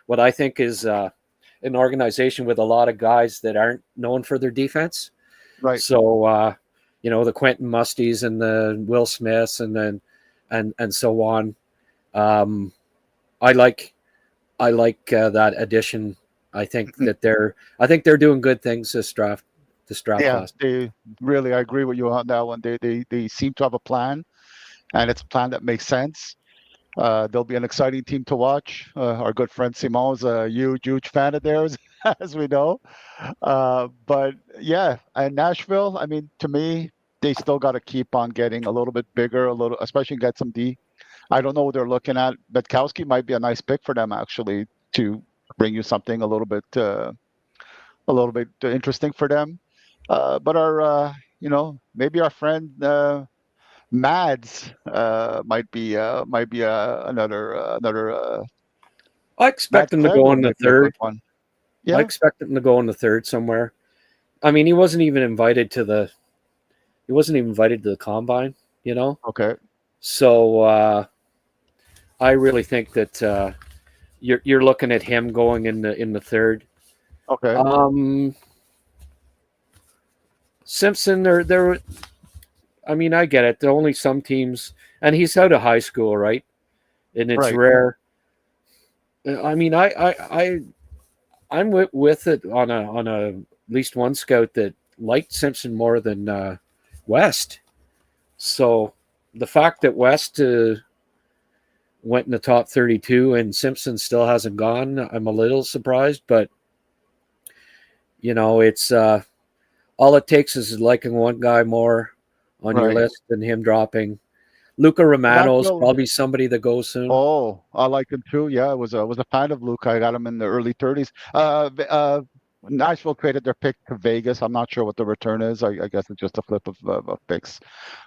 what I think is an organization with a lot of guys that aren't known for their defense. Right. So the Quentin Musties and the Will Smiths and so on. I like that addition. I think that they're doing good things this draft. Class. I agree with you on that one. They seem to have a plan, and it's a plan that makes sense. They'll be an exciting team to watch. Our good friend Simon is a huge fan of theirs, as we know. But yeah, and Nashville, I mean, to me, they still got to keep on getting a little bit bigger, especially get some D. I don't know what they're looking at. Betkowski might be a nice pick for them, actually, to bring you something a little bit interesting for them. But our, maybe our friend Mads might be another. I expect him to go in the third. Yeah, I expect him to go in the third somewhere. I mean, he wasn't even invited to the combine. Okay. So I really think that you're looking at him going in the third. Okay. Simpson, there. I mean, I get it. There are only some teams, and he's out of high school, right? And it's rare. I mean, I'm with it on at least one scout that liked Simpson more than West. So the fact that West went in the top 32 and Simpson still hasn't gone, I'm a little surprised. But it's all it takes is liking one guy more on your list than him dropping. Luca Romano's probably somebody that goes soon. Oh, I like him too. Yeah, I was a fan of Luca. I got him in the early 30s. Nashville traded their pick to Vegas. I'm not sure what the return is. I guess it's just a flip of picks.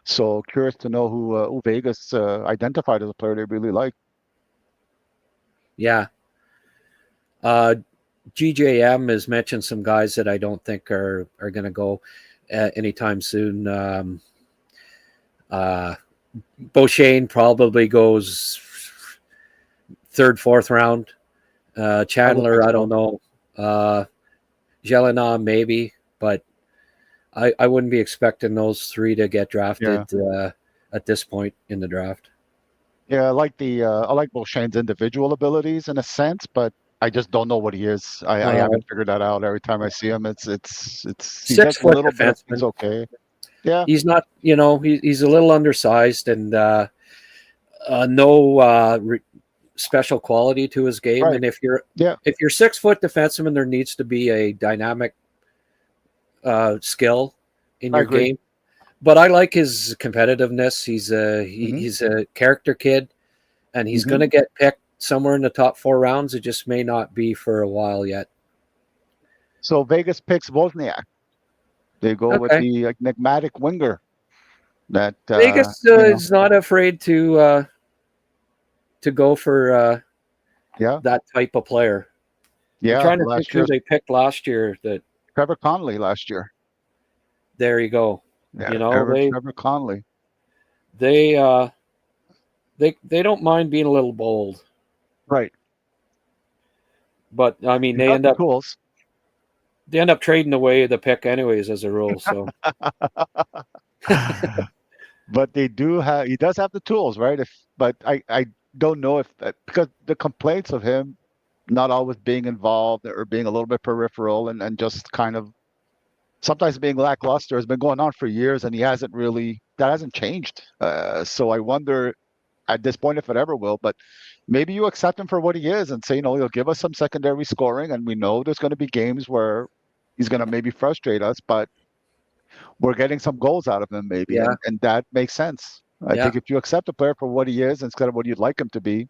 So curious to know who Vegas identified as a player they really like. Yeah. GJM has mentioned some guys that I don't think are going to go anytime soon. Beauchene probably goes third, fourth round. Chandler, I don't know. Jelena, maybe, but I wouldn't be expecting those three to get drafted at this point in the draft. Yeah, I like Beauchene's individual abilities in a sense, but I just don't know what he is. I haven't figured that out. Every time I see him, it's he does a little bit. It's okay. Yeah, he's not. He's a little undersized and no special quality to his game. Right. And if you're 6 foot defenseman, there needs to be a dynamic skill in your game. But I like his competitiveness. He's a character kid, and he's going to get picked somewhere in the top 4 rounds. It just may not be for a while yet. So Vegas picks Wozniak. They go with the enigmatic winger. That Vegas is not afraid to go for that type of player. Yeah, I'm trying to think who they picked last year. That Trevor Connolly last year. There you go. Yeah, Trevor Connolly. They don't mind being a little bold. Right. But I mean, they end up trading away the pick anyways as a rule. So, but he does have the tools, right? But I don't know if because the complaints of him not always being involved or being a little bit peripheral and just kind of sometimes being lackluster has been going on for years, and that hasn't changed. So I wonder at this point if it ever will, but maybe you accept him for what he is and say, he'll give us some secondary scoring, and we know there's going to be games where he's going to maybe frustrate us, but we're getting some goals out of him maybe, and that makes sense. I think if you accept a player for what he is instead of what you'd like him to be,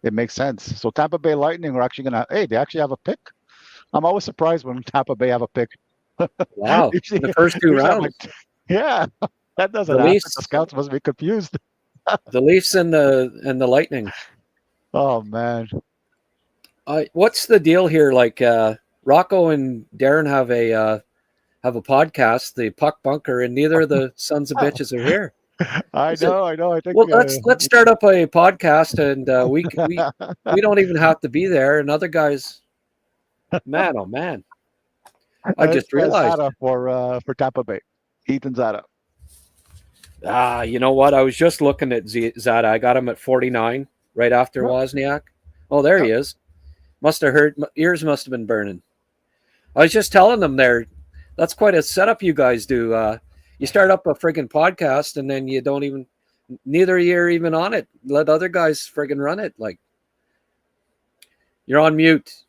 it makes sense. So Tampa Bay Lightning are actually they actually have a pick. I'm always surprised when Tampa Bay have a pick. Wow, usually, the first two rounds. That doesn't happen. The scouts must be confused. The Leafs and the Lightning. Oh man. What's the deal here? Like Rocco and Darren have a podcast, the Puck Bunker, and neither of the sons of bitches are here. I know. I think. Well, let's start up a podcast, and we don't even have to be there. And other guys, man, oh man, I just realized Zada for Tampa Bay, Ethan Zada. You know what? I was just looking at Zada. I got him at 49 right after Wozniak. Oh, there he is. Must have heard. Ears must have been burning. I was just telling them there. That's quite a setup you guys do. You start up a friggin' podcast and then you don't even, neither of you are even on it. Let other guys friggin' run it. Like, you're on mute.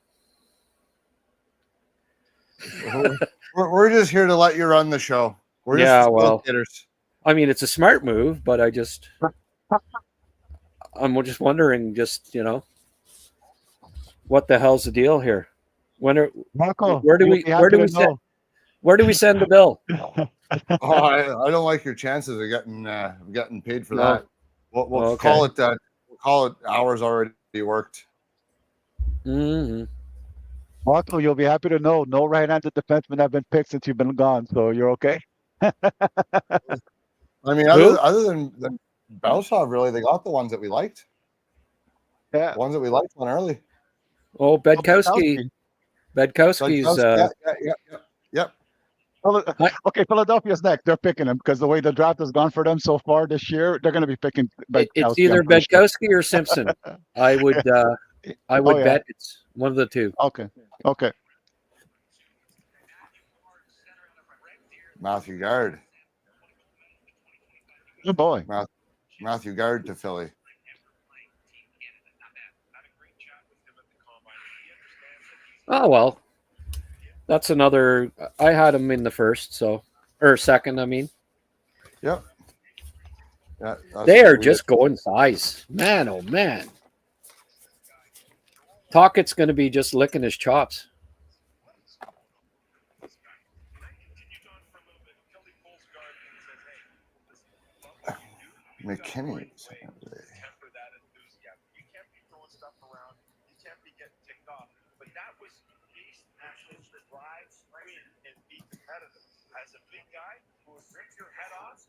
We're just here to let you run the show. We're I mean, it's a smart move, but I'm just wondering, what the hell's the deal here? Marco, where do we send the bill? I don't like your chances of getting paid for that. We'll call it that. We'll call it hours already worked. Mm-hmm. Marco, you'll be happy to know no right-handed defensemen have been picked since you've been gone, so you're okay. I mean, other than Belsov, really, they got the ones that we liked. Yeah, the ones that we liked went early. Oh, Bedkowski. Bedkowski's. Yep. Okay, Philadelphia's next. They're picking him because the way the draft has gone for them so far this year, they're going to be picking Bedkowski. It's either Bedkowski or Simpson. I would bet it's one of the two. Okay. Matthew Guard. Good boy. Matthew Guard to Philly. Oh, well. That's another. I had him in the first, or second, I mean. Yep. Yeah, they are just going size. Man, oh man. Tockett's going to be just licking his chops. McKinney. As a big guy who will rip your head off,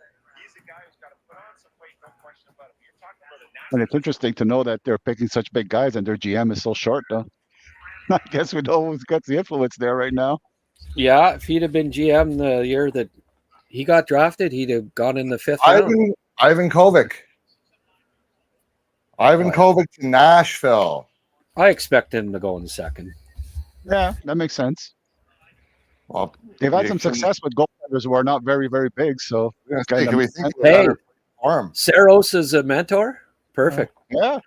he's a guy who's got to put on some weight, no question about it. You're talking about and it's interesting to know that they're picking such big guys and their GM is so short, though. I guess we know who's got the influence there right now. Yeah, if he'd have been GM the year that he got drafted, he'd have gone in the fifth round. Ivan Kovic. Ivan Kovic to Nashville. I expect him to go in the second. Yeah, that makes sense. Well, they've had some success with goaltenders who are not very, very big. So, Saros is a mentor. Perfect. Yeah.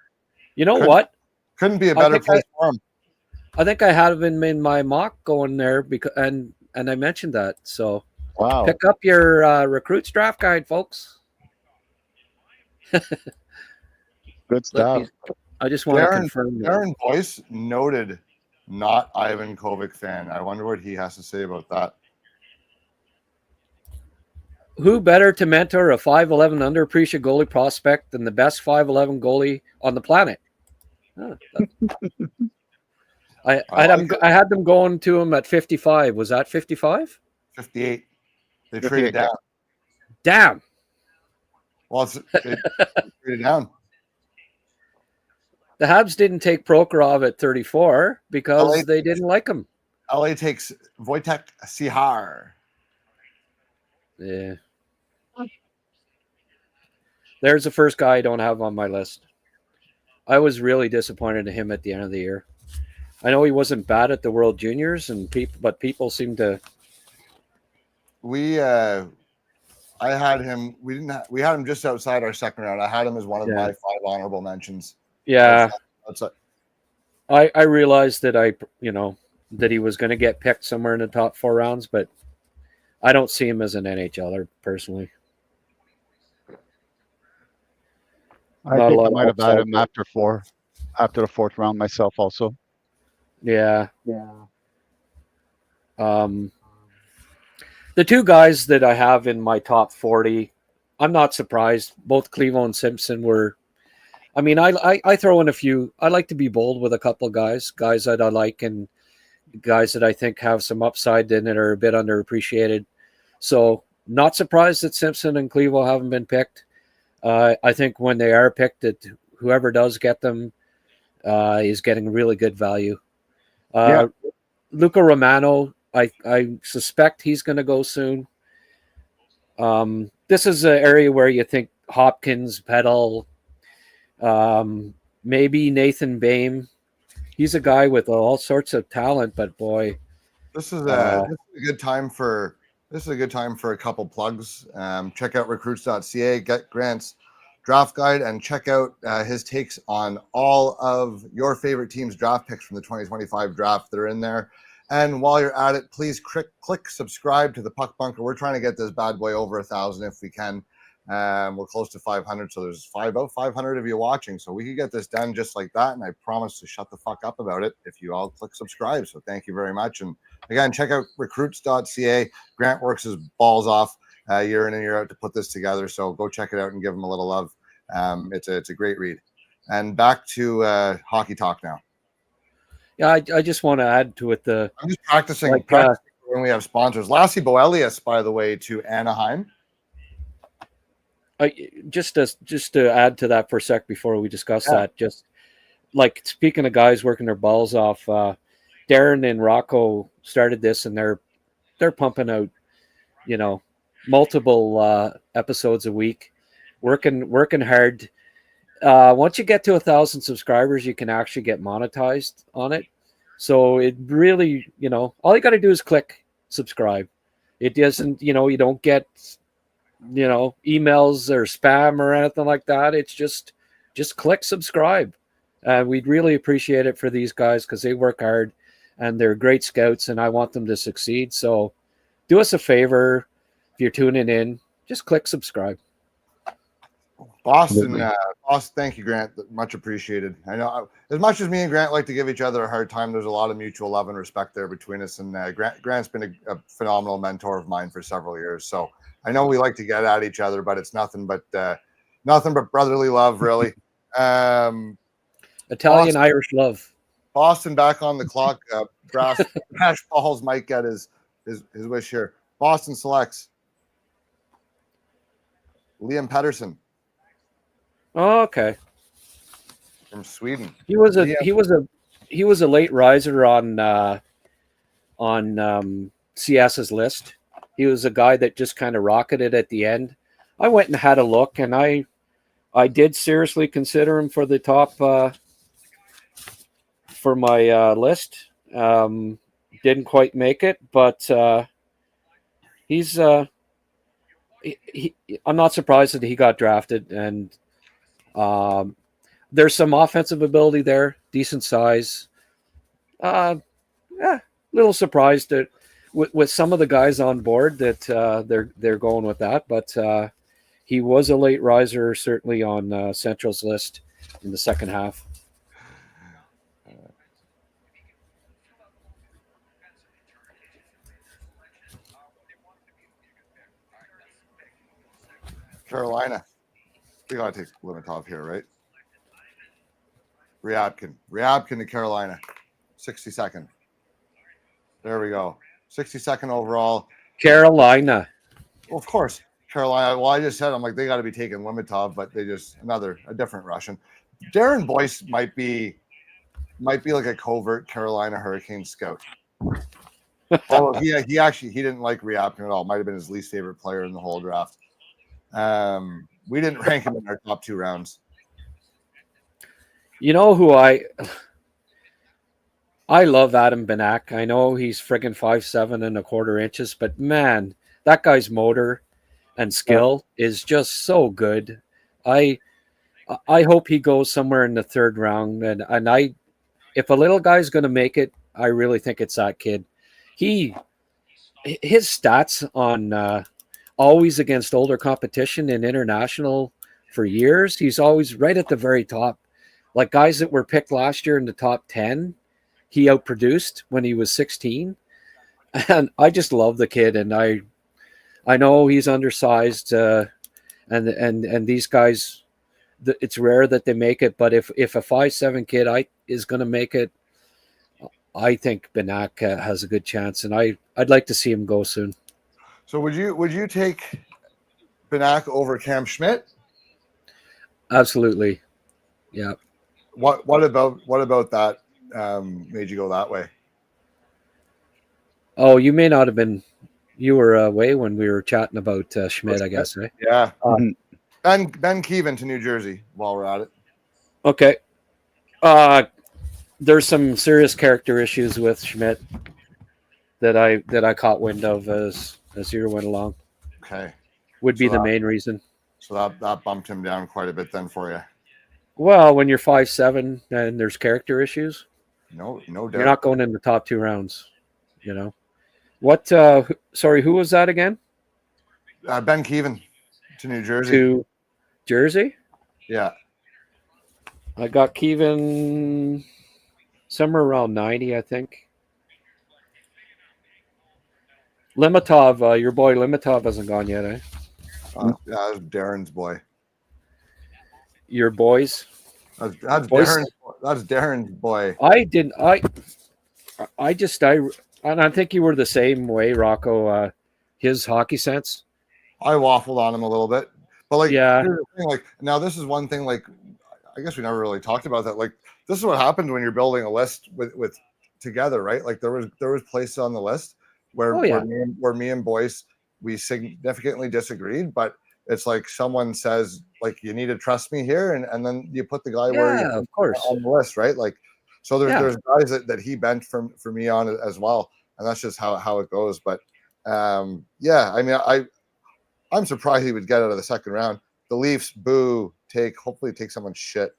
You know what? Couldn't be a better place for him. I think I had him in my mock going there and I mentioned that. So, pick up your recruits draft guide, folks. Good stuff. I just want to confirm. Darren Boyce noted. Not Ivan Kovic fan. I wonder what he has to say about that. Who better to mentor a 5'11" underappreciated goalie prospect than the best 5'11" goalie on the planet? I had them going to him at 55. Was that 55? 58. They traded down. Damn. Well, they traded down. The Habs didn't take Prokhorov at 34 because they didn't like him. LA takes Wojtek Sihar. Yeah. There's the first guy I don't have on my list. I was really disappointed in him at the end of the year. I know he wasn't bad at the World Juniors, but people seem to. I had him. We had him just outside our second round. I had him as one of my 5 honorable mentions. Yeah. I realized that that he was going to get picked somewhere in the top 4 rounds, but I don't see him as an NHLer personally. I think I might have had him after the 4th round myself also. Yeah. The 2 guys that I have in my top 40, I'm not surprised. Both Clevo and Simpson were. I mean, I throw in a few. I like to be bold with a couple of guys that I like and guys that I think have some upside in it or a bit underappreciated. So not surprised that Simpson and Clevo haven't been picked. I think when they are picked, that whoever does get them is getting really good value. Luca Romano, I suspect he's going to go soon. This is an area where you think Hopkins, Peddle, maybe Nathan Bame. He's a guy with all sorts of talent, but boy, this is a good time for a couple plugs. Check out recruits.ca, get Grant's draft guide, and check out his takes on all of your favorite team's draft picks from the 2025 draft that are in there. And while you're at it, please click subscribe to the Puck Bunker. We're trying to get this bad boy over 1,000 if we can. We're close to 500, so there's about 500 of you watching. So we could get this done just like that, and I promise to shut the fuck up about it if you all click subscribe. So thank you very much. And again, check out recruits.ca. Grant works his balls off year in and year out to put this together. So go check it out and give him a little love. It's a great read. And back to hockey talk now. Yeah, I just want to add to it. I'm just practicing when we have sponsors. Lassie Boelius, by the way, to Anaheim. Just to add to that for a sec before we discuss that, just like speaking of guys working their balls off, Darren and Rocco started this, and they're pumping out, multiple episodes a week, working hard. Once you get to 1,000 subscribers, you can actually get monetized on it. So it really, all you got to do is click subscribe. It doesn't, you don't get, emails or spam or anything like that. It's just click subscribe. We'd really appreciate it for these guys because they work hard and they're great scouts, and I want them to succeed. So do us a favor. If you're tuning in, just click subscribe. Boston, thank you, Grant. Much appreciated. I know as much as me and Grant like to give each other a hard time, there's a lot of mutual love and respect there between us. And Grant's been a phenomenal mentor of mine for several years. So I know we like to get at each other, but it's nothing but brotherly love, really. Italian Boston, Irish love. Boston back on the clock. Brash Balls might get his wish here. Boston selects Liam Pettersson. Oh, okay. From Sweden. He was a late riser on CS's list. He was a guy that just kind of rocketed at the end. I went and had a look, and I did seriously consider him for the top for my list. Didn't quite make it, but he's I'm not surprised that he got drafted, and there's some offensive ability there, decent size. Little surprised that with some of the guys on board that they're going with that, but he was a late riser, certainly on Central's list in the second half. Carolina. We got to take Limitov here, right? Ryabkin to Carolina. 62nd. There we go. 62nd overall. Carolina. Well, of course, Carolina. Well, I just said, I'm like, they got to be taking Limitov, but they just, a different Russian. Darren Boyce might be like a covert Carolina Hurricanes scout. Oh, he didn't like reacting at all. Might have been his least favorite player in the whole draft. We didn't rank him in our top 2 rounds. You know who I love Adam Benak. I know he's friggin' 5'7 1/4 inches, but man, that guy's motor and skill is just so good. I hope he goes somewhere in the 3rd round, and if a little guy's going to make it, I really think it's that kid. His stats on always against older competition in international for years, he's always right at the very top. Like guys that were picked last year in the top 10, he outproduced when he was 16. And I just love the kid, and I know he's undersized, and these guys, it's rare that they make it. But if a 5'7" kid is going to make it, I think Benak has a good chance, and I'd like to see him go soon. So would you take Benak over Cam Schmidt? Absolutely, yeah. What about that made you go that way? Oh, you may not have been. You were away when we were chatting about Schmidt, I guess, right? Yeah. Ben Keevan to New Jersey while we're at it. Okay. There's some serious character issues with Schmidt that I caught wind of as the year went along. Okay. Would be the main reason. So that bumped him down quite a bit then for you. Well, when you're 5'7" and there's character issues, no doubt. You're not going in the top 2 rounds, you know. What? Sorry, who was that again? Ben Keevan to New Jersey. To Jersey? Yeah. I got Keevan somewhere around 90, I think. Limitov, your boy Limitov hasn't gone yet, eh? That's Darren's boy. Your boys? That's Darren's boy. And I think you were the same way, Rocco. His hockey sense. I waffled on him a little bit, but yeah. Now this is one thing. Like, I guess we never really talked about that. Like, this is what happens when you're building a list with together, right? Like, there was places on the list where me and Boyce, we significantly disagreed, but it's like someone says, like, you need to trust me here, and then you put the guy of course on the list, right? Like, so there's guys that he bent for me on as well, and that's just how it goes. But I mean, I'm surprised he would get out of the 2nd round. The Leafs, hopefully take someone's shit.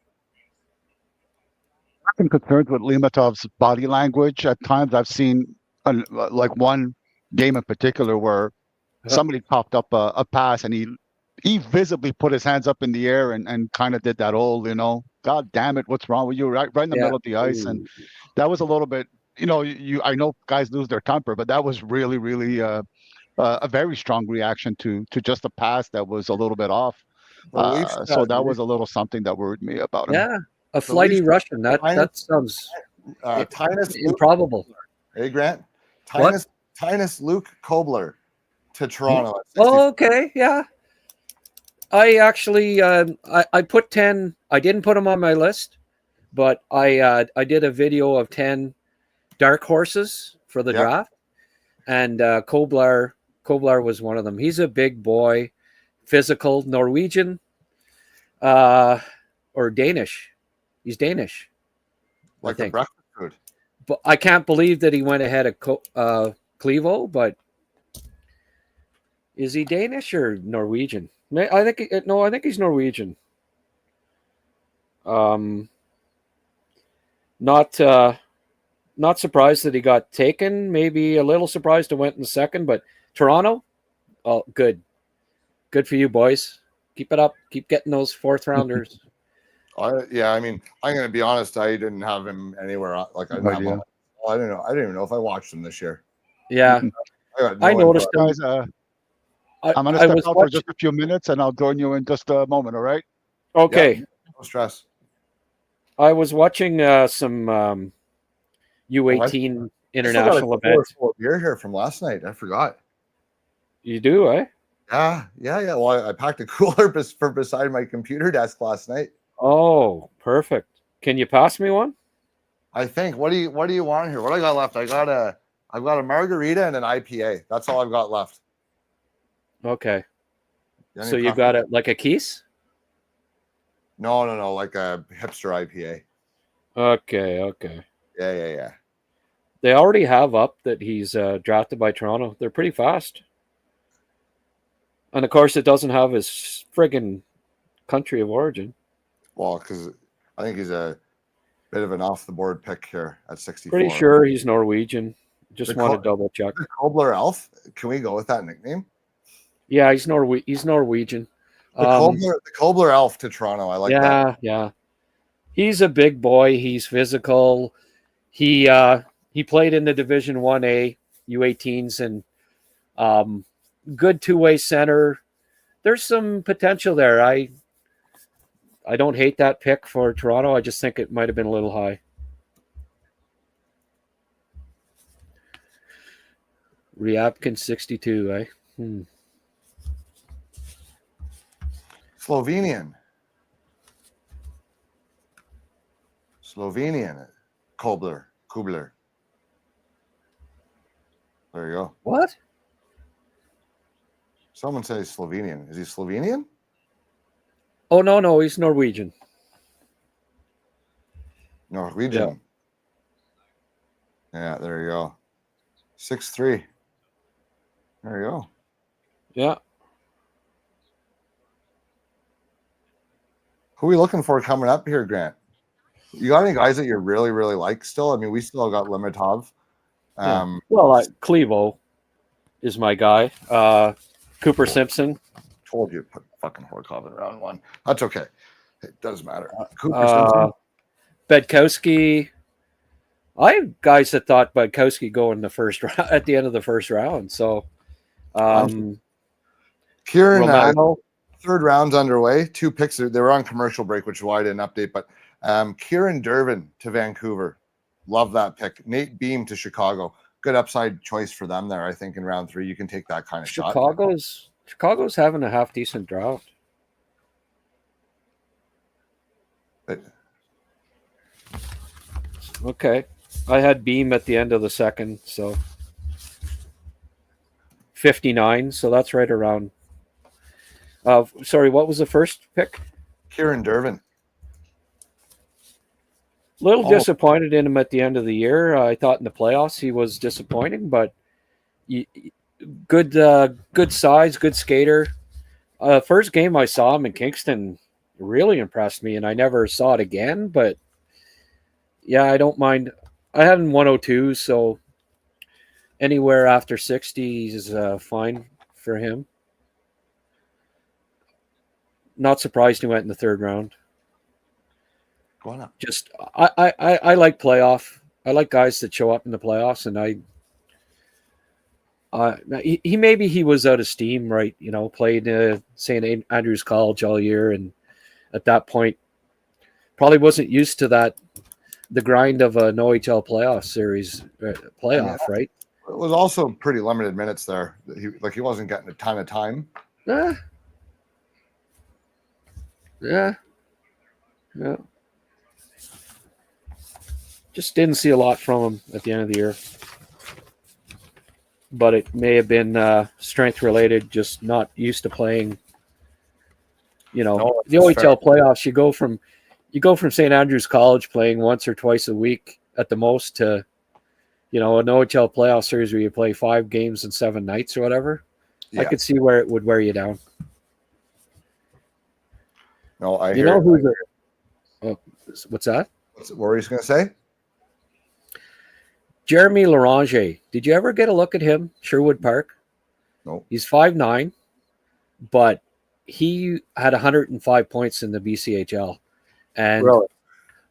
I'm concerned with Limatov's body language. At times, I've seen like one game in particular where somebody popped up a pass and he visibly put his hands up in the air and kind of did that old, God damn it, what's wrong with you? Right in the middle of the ice. And that was a little bit, I know guys lose their temper, but that was really, really a very strong reaction to just a pass that was a little bit off. So that was a little something that worried me about him. Yeah, a flighty Russian. That sounds improbable. Hey, Grant. Tynus Luke Kobler to Toronto. Oh, okay, yeah. I actually I put 10. I didn't put them on my list, but I did a video of 10 dark horses for the draft, and Kobler was one of them. He's a big boy, physical, Norwegian, or Danish. He's Danish, like a breakfast food. But I can't believe that he went ahead of Clevo. But is he Danish or Norwegian? I think he's Norwegian. Not surprised that he got taken. Maybe a little surprised it went in the 2nd. But Toronto, oh, good for you boys. Keep it up. Keep getting those 4th rounders. I mean, I'm going to be honest. I didn't have him anywhere. Like I don't know. I didn't even know if I watched him this year. Yeah, I noticed him. Guys, I'm going to step out for just a few minutes, and I'll join you in just a moment. All right? Okay. Yeah, no stress. I was watching some U18 international events. Beer here from last night. I forgot. You do, eh? Yeah. Well, I packed a cooler for beside my computer desk last night. Oh, perfect. Can you pass me one? I think. What do you want here? What I got left? I've got a margarita and an IPA. That's all I've got left. Okay. Any So you preference? got it like a Keys? No, like a hipster IPA. Okay. Yeah. They already have up that he's drafted by Toronto. They're pretty fast. And of course, it doesn't have his friggin' country of origin. Well, because I think he's a bit of an off-the-board pick here at 64. Pretty sure he's Norwegian. Just want to double check. The Kobler Elf. Can we go with that nickname? Yeah, he's Norwegian. The Kobler Elf to Toronto. I like that. Yeah. He's a big boy. He's physical. He played in the Division 1A U18s and good two-way center. There's some potential there. I don't hate that pick for Toronto. I just think it might have been a little high. Ryabkin 62, eh? Slovenian. Kubler. There you go. What? Someone says Slovenian. Is he Slovenian? Oh, no, he's Norwegian. Norwegian. Yeah, there you go. 6'3". There you go. Yeah. Who are we looking for coming up here, Grant? You got any guys that you really, really like still? I mean, we still got Limitov. Well, Clevo is my guy. Cooper Simpson. Told you to put fucking Horkov in round one. That's okay. It does matter. Cooper Simpson. Bedkowski. I have guys that thought Bedkowski go in the first round at the end of the first round. So, Kieran, Romano. third round's underway. 2 picks. They were on commercial break, which is why I didn't update. But Kieran Dervin to Vancouver. Love that pick. Nate Beam to Chicago. Good upside choice for them there. I think in round 3 you can take that kind of shot. Chicago's having a half decent draft. Okay. I had Beam at the end of the second, so 59, so that's right around. Sorry, what was the first pick? Kieran Dervin. Little disappointed in him at the end of the year. I thought in the playoffs he was disappointing, but good size, good skater. First game I saw him in Kingston really impressed me, and I never saw it again. But yeah, I don't mind. I had him 102, so anywhere after 60 is fine for him. Not surprised he went in the third round. Go on up. Just I like playoff. I like guys that show up in the playoffs, and he maybe he was out of steam, right? You know, played St. Andrews College all year, and at that point, probably wasn't used to the grind of an OHL playoff series, right? It was also pretty limited minutes there. He wasn't getting a ton of time. Yeah. Just didn't see a lot from him at the end of the year. But it may have been strength related, just not used to playing. You know, the OHL playoffs, you go from St. Andrews College playing once or twice a week at the most to, you know, an OHL playoff series where you play 5 games in 7 nights or whatever. Yeah. I could see where it would wear you down. No, I you hear. know who what's that? What were you going to say? Jeremy Larange. Did you ever get a look at him? Sherwood Park? No. He's 5'9", but he had 105 points in the BCHL. And really?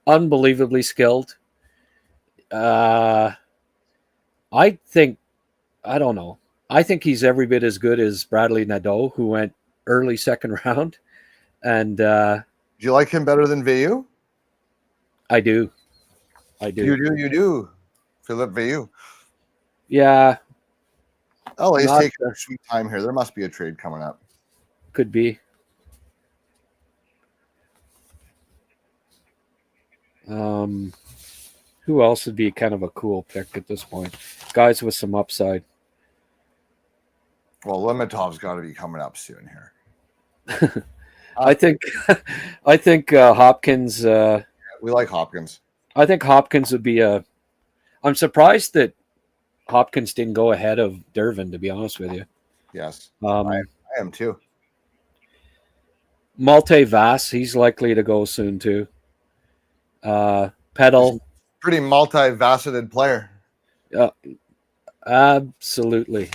Unbelievably skilled. I don't know. I think he's every bit as good as Bradley Nadeau, who went early second round. And do you like him better than Veilleux? I do. You do. Philippe Veilleux. Yeah. LA's taking their sweet time here. There must be a trade coming up. Could be. Who else would be kind of a cool pick at this point? Guys with some upside. Well, Limitov's got to be coming up soon here. I think Hopkins. We like Hopkins. I think Hopkins would be a. I'm surprised that Hopkins didn't go ahead of Dervin, to be honest with you. Yes, I am too. Malte Vass, he's likely to go soon too. Pedal. Pretty multifaceted player. Absolutely.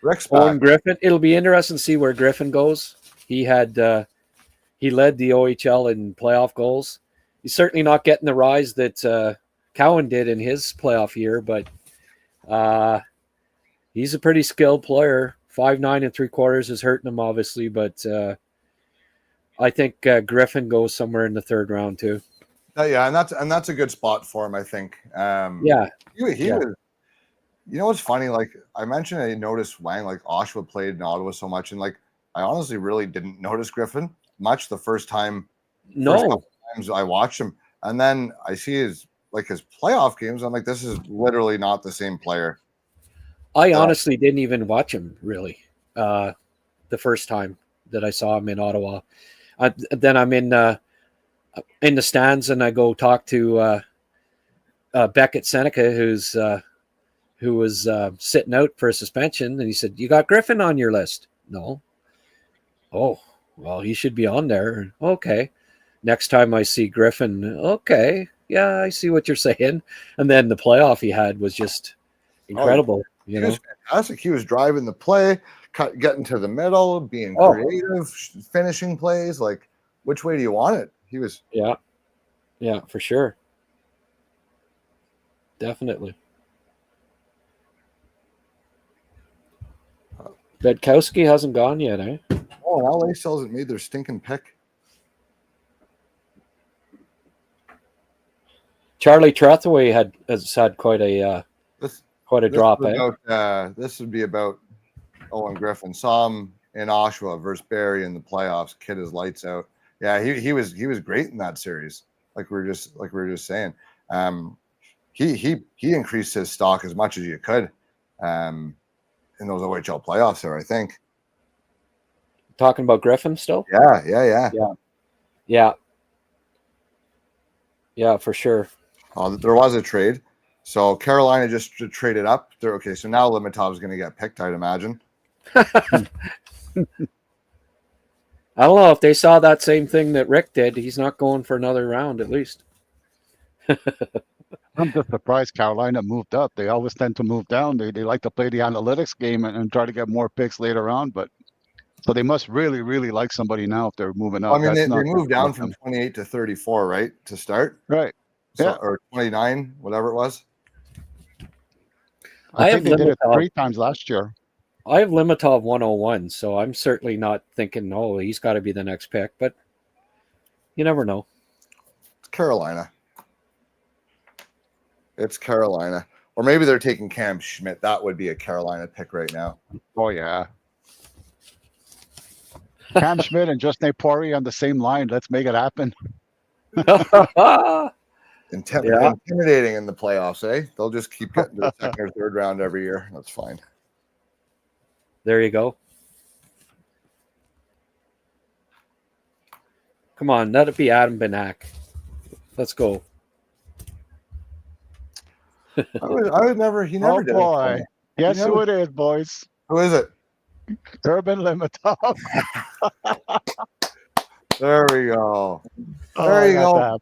Rick's Owen back. Griffin. It'll be interesting to see where Griffin goes. He led the OHL in playoff goals. He's certainly not getting the rise that Cowan did in his playoff year, but he's a pretty skilled player. 5'9"3/4 is hurting him, obviously, but I think Griffin goes somewhere in the third round too. Yeah, and that's a good spot for him, I think. He was. You know what's funny? Like I mentioned, I noticed Wang, like Oshawa played in Ottawa so much, and like I honestly really didn't notice Griffin much the first time. No, first couple times I watched him, and then I see his playoff games. I'm like, this is literally not the same player. I honestly didn't even watch him really the first time that I saw him in Ottawa. Then I'm in the stands and I go talk to Beckett Seneca, who was sitting out for a suspension, and he said, "You got Griffin on your list?" No. Oh, well, he should be on there. Okay. Next time I see Griffin, okay, yeah, I see what you're saying. And then the playoff he had was just incredible. He was fantastic. He was driving the play, getting to the middle, being creative, finishing plays. Like, which way do you want it? He was. Yeah, for sure. Definitely. Bedkowski hasn't gone yet, eh? Oh, LA still hasn't made their stinking pick. Charlie Trethewey has had quite a drop. This would be about Owen Griffin. Saw him in Oshawa versus Barrie in the playoffs. Kid his lights out. Yeah, he was great in that series. Like we were just saying. He increased his stock as much as you could. In those OHL playoffs there, I think. Talking about Griffin still? Yeah, for sure. There was a trade. So Carolina just traded up. They're okay. So now Limitov's going to get picked, I'd imagine. I don't know if they saw that same thing that Rick did. He's not going for another round, at least. I'm just surprised Carolina moved up. They always tend to move down. They like to play the analytics game and try to get more picks later on. But so they must really, really like somebody now if they're moving up. I mean, they moved down from 28 to 34, right, to start? Right. So, or 29, whatever it was. I think they did it 3 times last year. I have Limitov 101, so I'm certainly not thinking, oh, he's got to be the next pick. But you never know. It's Carolina. It's Carolina. Or maybe they're taking Cam Schmidt. That would be a Carolina pick right now. Oh, yeah. Cam Schmidt and Justin Poirier on the same line. Let's make it happen. Intimidating in the playoffs, eh? They'll just keep getting to the second or third round every year. That's fine. There you go. Come on, let it be Adam Benak. Let's go. I would never. He never did. Boy. Guess who it is, boys? Who is it? Urban Limitov. There we go. There you go.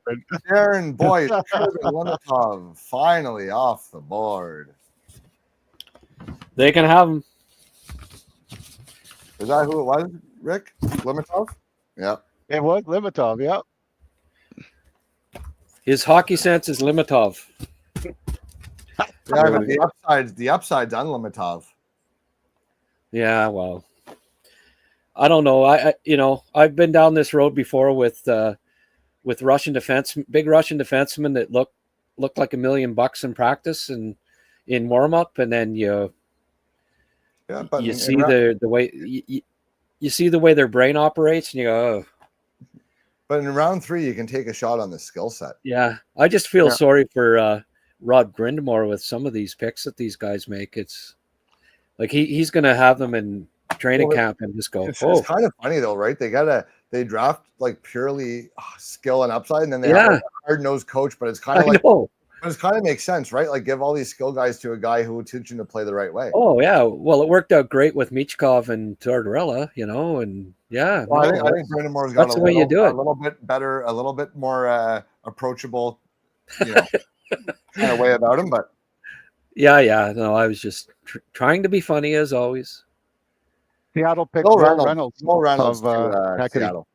Darren Boyce, Urban Limitov, finally off the board. They can have him. Is that who it was, Rick? Limitov? Yeah. It was Limitov, yeah. His hockey sense is Limitov. Yeah, but the upside's on Limitov. Yeah, well, I don't know. I've been down this road before with Russian big Russian defensemen that looked like $1 million in practice and in warm up, and then you see the way you see the way their brain operates, and you go, oh. But in round 3, you can take a shot on the skill set. Yeah, I just feel sorry for Rod Grindamore with some of these picks that these guys make. It's like he's going to have them in training camp and just go. It's kind of funny though, right? They draft like purely skill and upside, and then they have like a hard-nosed coach. But it's kind of like, but it kind of makes sense, right? Like give all these skill guys to a guy who will teach you to play the right way. Oh yeah, well it worked out great with Michkov and Tortorella, and yeah. Well, I think Brendamore's got the way you do it. A little bit better, a little bit more approachable, kind of way about him. But yeah. No, I was just trying to be funny as always. Seattle picked Reynolds of Seattle.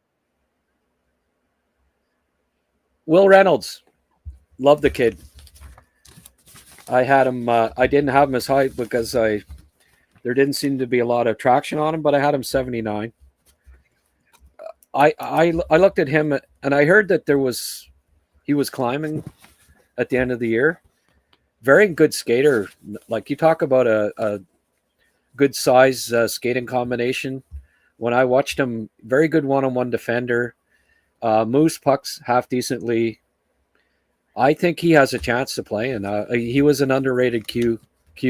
Will Reynolds, love the kid. I had him. I didn't have him as high because there didn't seem to be a lot of traction on him, but I had him 79. I looked at him and I heard that he was climbing at the end of the year. Very good skater. Like you talk about a good size skating combination. When I watched him, very good one-on-one defender. Moves pucks half decently. I think he has a chance to play, and he was an underrated Q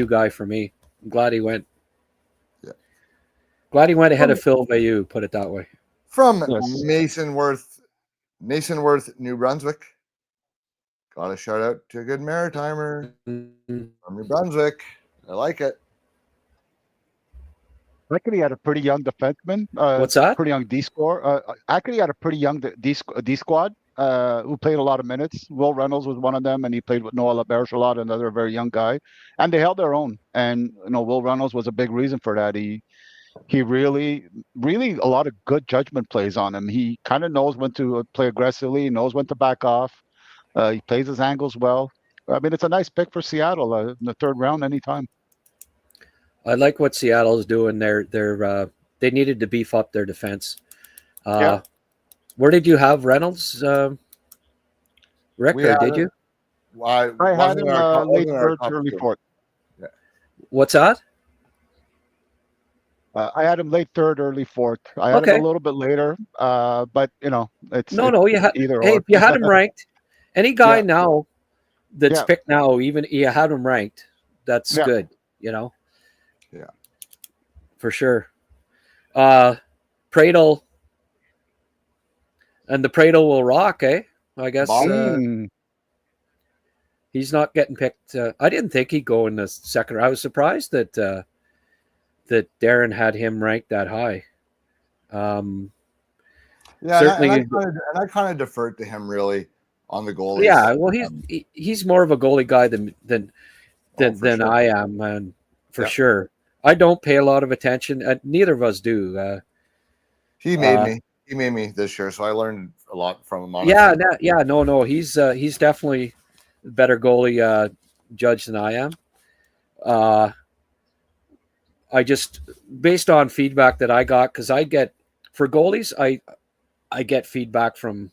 guy for me. I'm glad he went. Yeah. Glad he went ahead of Phil Veilleux, put it that way. From Mason Worth, New Brunswick. Got a shout out to a good Maritimer from New Brunswick. I like it. Actually, had a pretty young defenseman. What's that? Pretty young D score. Actually, had a pretty young D squad who played a lot of minutes. Will Reynolds was one of them, and he played with Noah LaBerge a lot, another very young guy. And they held their own. And Will Reynolds was a big reason for that. He really a lot of good judgment plays on him. He kind of knows when to play aggressively. He knows when to back off. He plays his angles well. I mean, it's a nice pick for Seattle in the 3rd round anytime. I like what Seattle's doing. They needed to beef up their defense. Where did you have Reynolds, Rick? Or did you? I had him late 3rd, early 4th. Yeah. What's that? I had him late 3rd, early 4th. I had him a little bit later, but it's you had either. Hey, or. if you had him ranked, any guy now that's picked now, even you had him ranked, that's good. Yeah, for sure. Pradle, and the Pradle will rock, eh? I guess he's not getting picked. I didn't think he'd go in the 2nd. I was surprised that Darren had him ranked that high. Certainly, and I kind of deferred to him really on the goalies. Yeah, well, he's more of a goalie guy than sure. I am, and for sure. I don't pay a lot of attention. Neither of us do. He made me this year, so I learned a lot from him. Honestly. No. He's definitely a better goalie judge than I am. I just, based on feedback that I got, because I get for goalies, I get feedback from.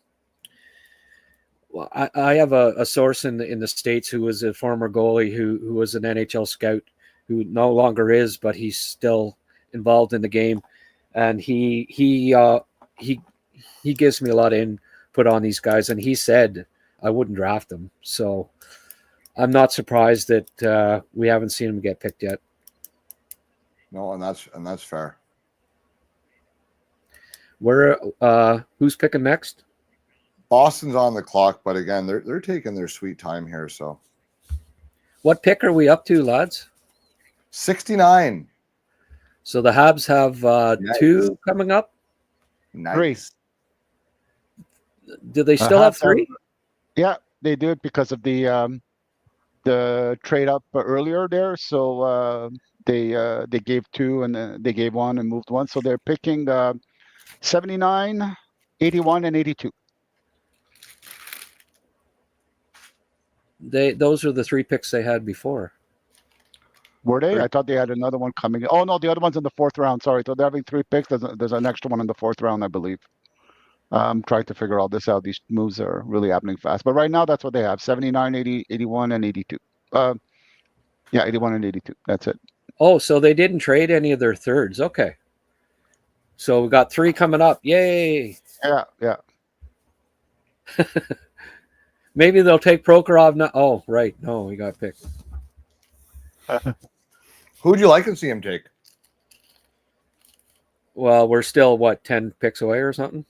Well, I have a source in the States who was a former goalie who was an NHL scout, who no longer is, but he's still involved in the game, and he gives me a lot of input on these guys, and he said I wouldn't draft them, so I'm not surprised that we haven't seen him get picked yet. No, and that's fair. Who's picking next? Boston's on the clock, but again, they're taking their sweet time here. So, what pick are we up to, lads? 69. So the Habs have 2 coming up. Nice. 3. Do they still have 3? Yeah, they do it because of the trade up earlier there. So they gave 2 and then they gave 1 and moved 1. So they're picking 79, 81, and 82. Those are the 3 picks they had before. Were they? I thought they had another one coming. Oh no, the other one's in the 4th round. Sorry, so they're having 3 picks. There's an extra one in the 4th round, I believe. I'm trying to figure all this out. These moves are really happening fast. But right now, that's what they have: 79, 80, 81, and 82. 81 and 82. That's it. Oh, so they didn't trade any of their 3rds. Okay. So we got 3 coming up. Yay! Yeah. Maybe they'll take Prokhorov now. Oh, right. No, he got picked. Who'd you like to see him take? Well, we're still, 10 picks away or something?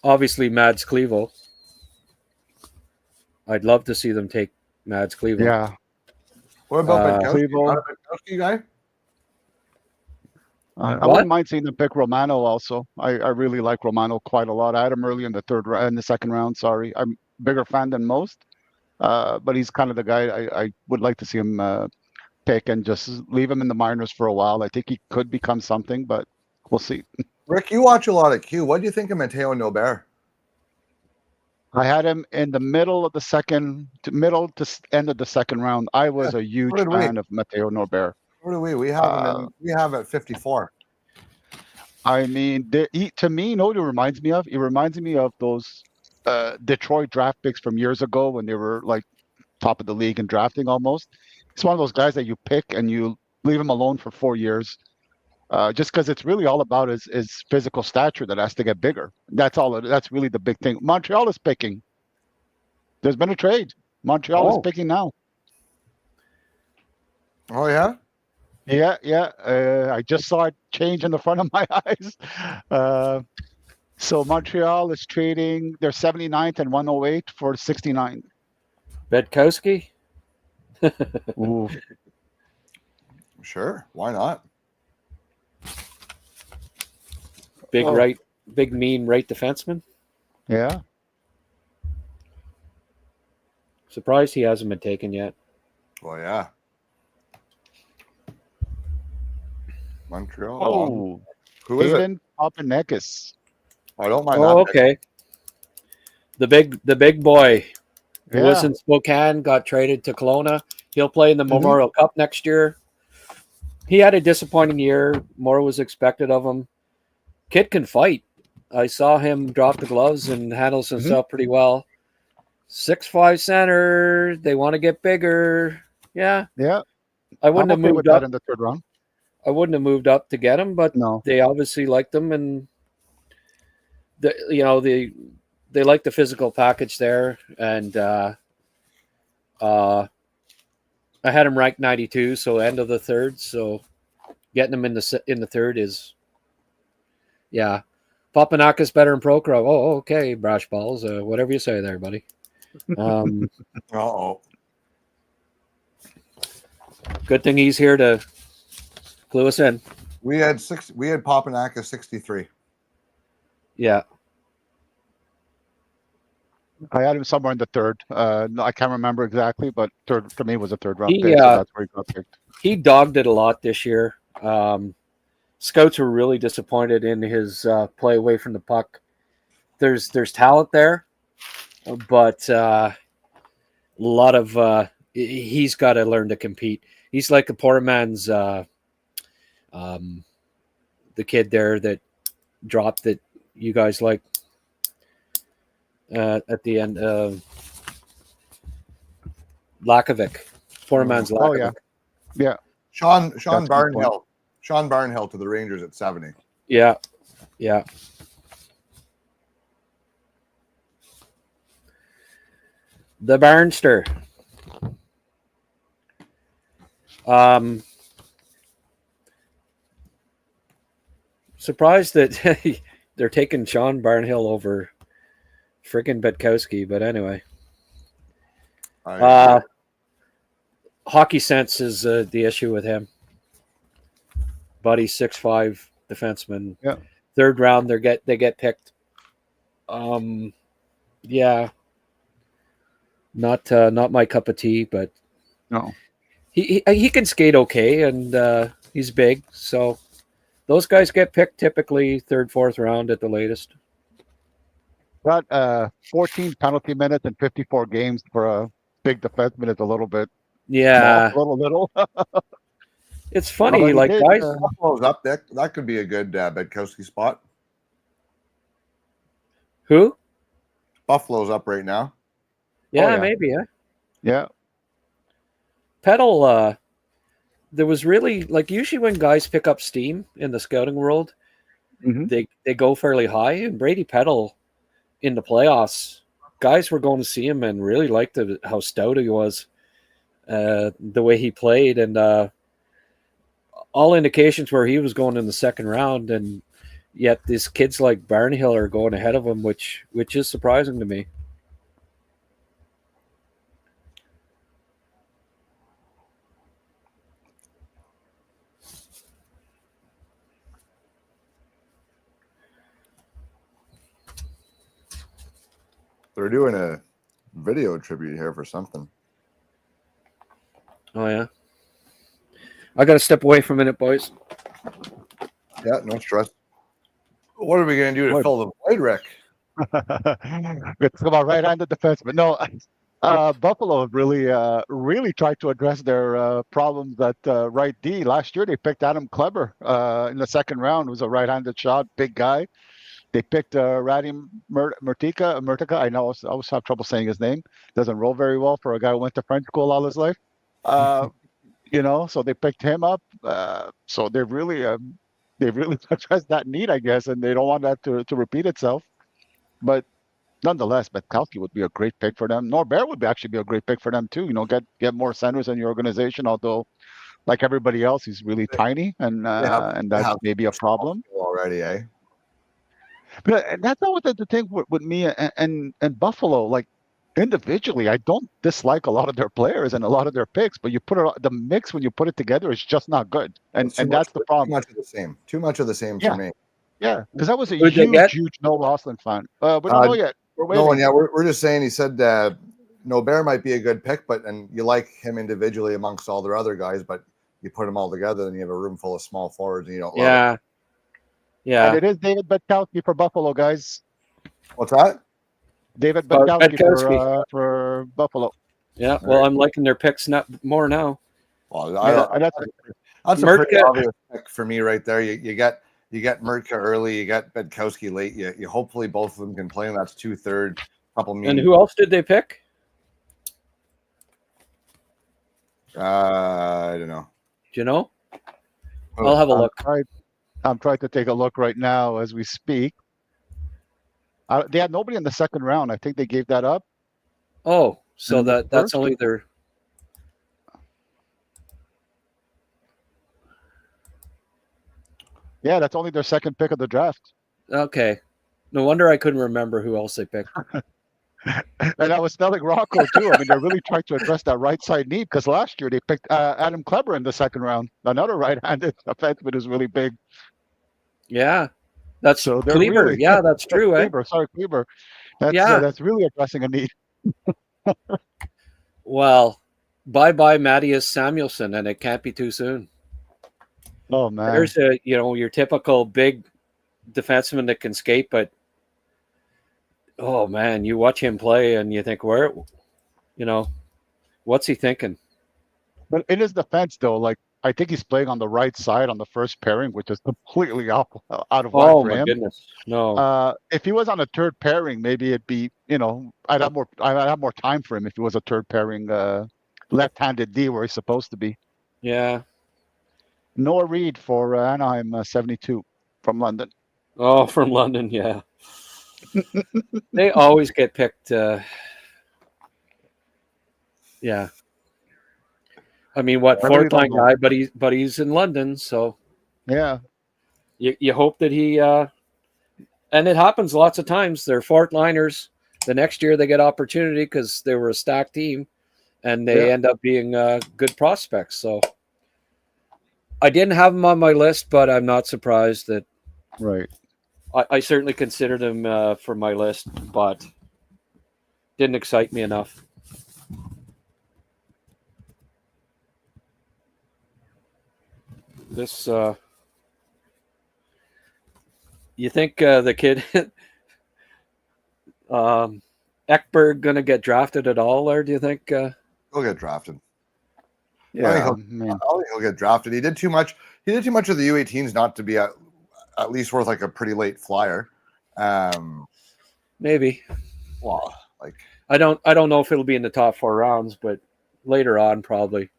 Obviously, Mads Clevo. I'd love to see them take Mads Clevo. Yeah. What about Betkowski? Clevo. Not a Betkowski guy? I wouldn't mind seeing them pick Romano also. I really like Romano quite a lot. I had him early in the second round. Sorry, I'm a bigger fan than most, but he's kind of the guy I would like to see him pick and just leave him in the minors for a while. I think he could become something, but we'll see. Rick, you watch a lot of Q. What do you think of Matteo Nobert? I had him in the middle to end of the second round. I was a huge fan of Matteo Nobert. What do we? We have him. We have at 54. I mean, to me, you know what he reminds me of? He reminds me of those Detroit draft picks from years ago when they were like top of the league in drafting almost. He's one of those guys that you pick and you leave him alone for 4 years, just because it's really all about his physical stature that has to get bigger. That's all. That's really the big thing. Montreal is picking. There's been a trade. Montreal is picking now. Oh, yeah? Yeah. I just saw it change in the front of my eyes. So Montreal is trading their 79th and 108 for 69. Betkowski? Ooh. Sure. Why not? Big mean right defenseman. Yeah. Surprised he hasn't been taken yet. Well, yeah. Montreal. Oh, who is it? Papanekis. I don't mind that. Okay. The big boy who was in Spokane got traded to Kelowna. He'll play in the Memorial Cup next year. He had a disappointing year. More was expected of him. Kid can fight. I saw him drop the gloves and handles himself pretty well. 6'5" center. They want to get bigger. Yeah. I wouldn't have moved up in the third round. I wouldn't have moved up to get him, but No. they obviously liked him, and they like the physical package there. And I had him ranked 92, so end of the third. So getting him in the third is, Papanakis better than Prokhorov. Oh, okay, brash balls, whatever you say there, buddy. Good thing he's here to clue us in. We had Papanakis 63. Yeah. I had him somewhere in the third. No, I can't remember exactly, but third for me was a third round pick, so that's where he got picked. He dogged it a lot this year. Scouts were really disappointed in his play away from the puck. There's talent there, but a lot of he's got to learn to compete. He's like a poor man's the kid there that dropped that you guys like at the end. Lakovic, poor man's Lakovic. Oh yeah. Sean Barnhill. Sean Barnhill to the Rangers at 70. Yeah. The Barnster. Surprised that they're taking Sean Barnhill over freaking Betkowski, but anyway. Hockey sense is the issue with him. Buddy, 6'5" defenseman. Yeah. Third round, they get picked. Not my cup of tea, but no, he can skate okay, and he's big, so those guys get picked typically third, fourth round at the latest. Got 14 penalty minutes and 54 games for a big defenseman is a little bit. Yeah, little. It's funny, like guys. Buffalo's up there. That could be a good Betkowski spot. Who? Buffalo's up right now. Yeah, maybe. Yeah. Pedal. There was really usually when guys pick up steam in the scouting world, they go fairly high. And Brady Peddle in the playoffs, guys were going to see him and really liked how stout he was, the way he played, and all indications were he was going in the second round, and yet these kids like Barnhill are going ahead of him, which is surprising to me. They're doing a video tribute here for something. Oh, yeah. I got to step away for a minute, boys. Yeah, no stress. What are we going to do to fill the void, Rick? It's about right-handed defense, but no. Buffalo really tried to address their problems at right D. Last year, they picked Adam Kleber in the second round. It was a right-handed shot, big guy. They picked Radim Murtica. I know I always have trouble saying his name. Doesn't roll very well for a guy who went to French school all his life. So they picked him up. So they've really addressed that need, I guess, and they don't want that to repeat itself. But nonetheless, Betkowski would be a great pick for them. Norbert would actually be a great pick for them too. Get more centers in your organization. Although, like everybody else, he's really tiny, and that's maybe a problem already, eh? But that's always the thing with me and Buffalo. Like individually, I don't dislike a lot of their players and a lot of their picks, but you put the mix when you put it together, it's just not good, and that's the problem. Too much of the same. Too much of the same for me. Yeah, because I was a huge Noah Roslin fan. We don't know yet. We're waiting. No one. Yeah, we're just saying. He said Norbert might be a good pick, and you like him individually amongst all their other guys, but you put them all together, and you have a room full of small forwards, and you don't. Love it. Yeah. And it is David Betkowski for Buffalo, guys. What's that? David Betkowski for Buffalo. Yeah. Well, I'm liking their picks more now. Well, that's a pretty obvious pick for me right there. You get Murtka early, you got Betkowski late. You hopefully both of them can play, and that's 2/3. And who else did they pick? I don't know. Do you know? I'll have a look. I'm trying to take a look right now as we speak. They had nobody in the second round. I think they gave that up. Oh, so that's only their. Yeah, that's only their second pick of the draft. Okay. No wonder I couldn't remember who else they picked. And I was telling Rocco, too. I mean, they're really trying to address that right side need because last year they picked Adam Kleber in the second round, another right-handed defenseman who's really big. Yeah. That's Kleber. Really, yeah, that's true. Kleber. Sorry, Kleber. That's really addressing a need. Well, bye-bye Mattias Samuelsson, and it can't be too soon. Oh, man. There's your typical big defenseman that can skate, but oh man, you watch him play and you think, what's he thinking? But in his defense, though, like I think he's playing on the right side on the first pairing, which is completely out of whack for him. Oh my goodness, no. If he was on a third pairing, maybe it'd be, I'd have more time for him if he was a third pairing left-handed D where he's supposed to be. Yeah. Noah Reid for Anaheim, 72 from London. Oh, from London, yeah. They always get picked. Yeah. I mean, fourth line guy, but he's in London, so yeah. You hope that he and it happens lots of times. They're fourth liners. The next year they get opportunity because they were a stacked team, and they end up being good prospects. So I didn't have him on my list, but I'm not surprised that. Right. I certainly considered him for my list, but didn't excite me enough. This, you think the kid Ekberg going to get drafted at all, or do you think he'll get drafted? Yeah, I think he'll get drafted. He did too much. He did too much of the U18s not to be at least worth like a pretty late flyer. Maybe. Well, like I don't know if it'll be in the top 4 rounds, but later on probably.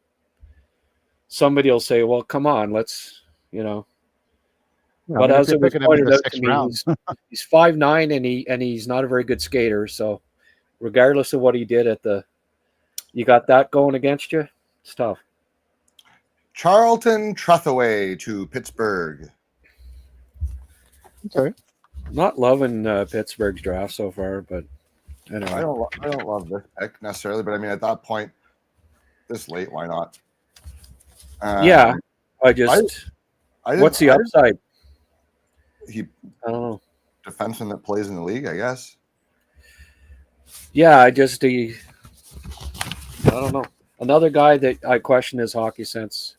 Somebody will say, "Well, come on, let's, But I mean, as if it you're was picking him in pointed the out to sixth me, round, he's 5'9" and he's not a very good skater. So regardless of what he did you got that going against you. It's tough. Charlton Trethaway to Pittsburgh. okay. Not loving Pittsburgh's draft so far, but anyway. I don't love this pick necessarily, but I mean, at that point, this late, why not? Yeah, what's the upside? He I don't know. Defenseman that plays in the league, I guess. Yeah, I don't know. Another guy that I question his hockey sense.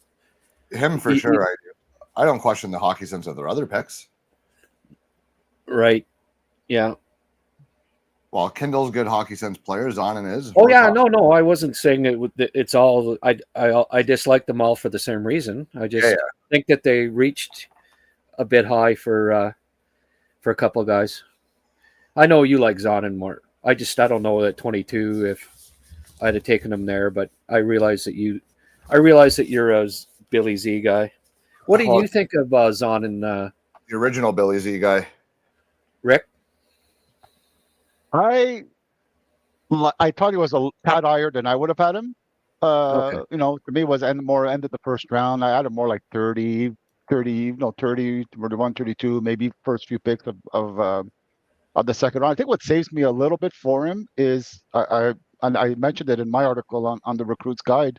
Him for sure. I do. I don't question the hockey sense of their other picks. Right. Yeah. Well, Kindle's good hockey sense player. Zonin is. Oh yeah, no. I wasn't saying it's all. I dislike them all for the same reason. I just think that they reached a bit high for a couple of guys. I know you like Zonin more. I don't know at 22 if I'd have taken him there, but I realize that you're a Billy Z guy. What do you think of Zonin? The original Billy Z guy. Rick? I thought he was a tad higher than I would have had him. Okay. You know, to me, was end of the first round. I had him more like 30, 31, 32, maybe first few picks of the second round. I think what saves me a little bit for him is I mentioned it in my article on the Recruit's Guide.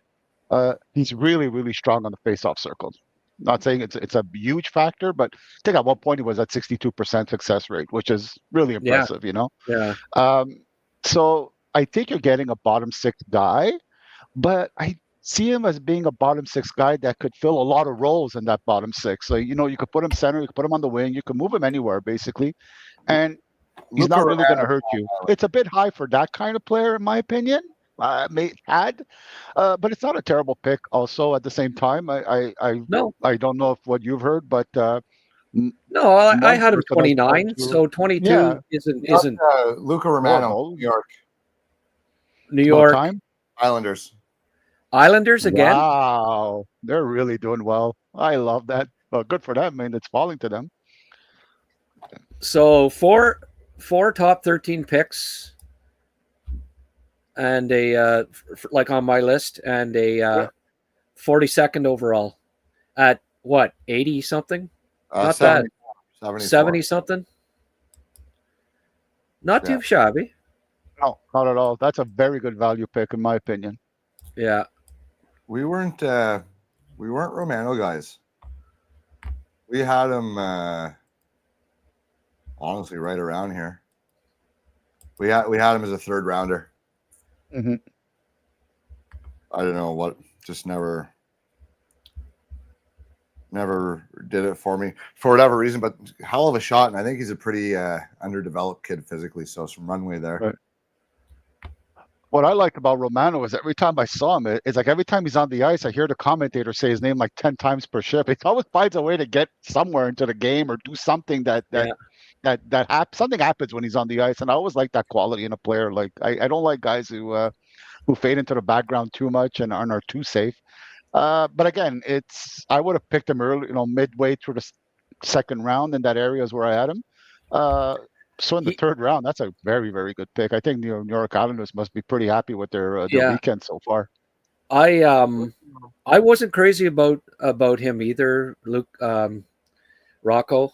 He's really, really strong on the face-off circles. Not saying it's a huge factor, but I think at one point he was at 62% success rate, which is really impressive, you know? Yeah. So I think you're getting a bottom six guy, but I see him as being a bottom six guy that could fill a lot of roles in that bottom six. So, you know, you could put him center, you could put him on the wing, you could move him anywhere, basically. And he's not really going to hurt you. It's a bit high for that kind of player, in my opinion. But it's not a terrible pick. Also, at the same time, I don't know if what you've heard, but no, I had him 29, so 22 isn't Luca Romano, New York time? Islanders again. Wow, they're really doing well. I love that. Well, good for them. I mean, it's falling to them. So four top 13 picks. And like on my list, and a 42nd overall at what, 80 something? Not 70, bad. 70 something. Not too shabby. No, not at all. That's a very good value pick, in my opinion. Yeah. We weren't Romano guys. We had him honestly right around here. We had him as a third rounder. Mm-hmm. I don't know what, just never did it for me for whatever reason, but hell of a shot. And I think he's a pretty underdeveloped kid physically. So some runway there. Right. What I liked about Romano is every time I saw him, it's like every time he's on the ice, I hear the commentator say his name like 10 times per shift. He always finds a way to get somewhere into the game or do something something happens when he's on the ice. And I always like that quality in a player. Like I don't like guys who fade into the background too much and are too safe. But again, I would have picked him early, midway through the second round in that area is where I had him. So in the third round, that's a very, very good pick. I think the New York Islanders must be pretty happy with their weekend so far. I wasn't crazy about him either, Luke Rocco.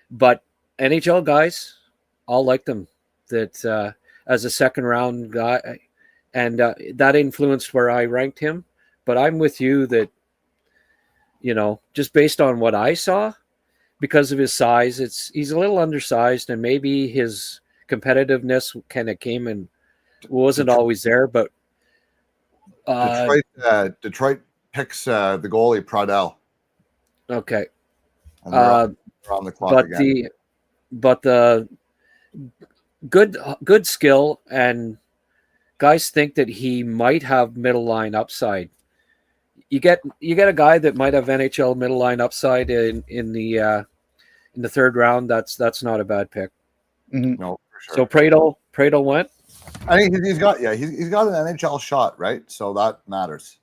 But NHL guys all like them that as a second round guy, and that influenced where I ranked him. But I'm with you that, just based on what I saw, because of his size, he's a little undersized, and maybe his competitiveness kind of came and wasn't always there. But Detroit picks the goalie Pradell. Okay. On the clock but the good skill, and guys think that he might have middle line upside. You get a guy that might have NHL middle line upside in the third round. That's not a bad pick. Mm-hmm. No, for sure. So Pradell went. I think he's got an NHL shot, right? So that matters.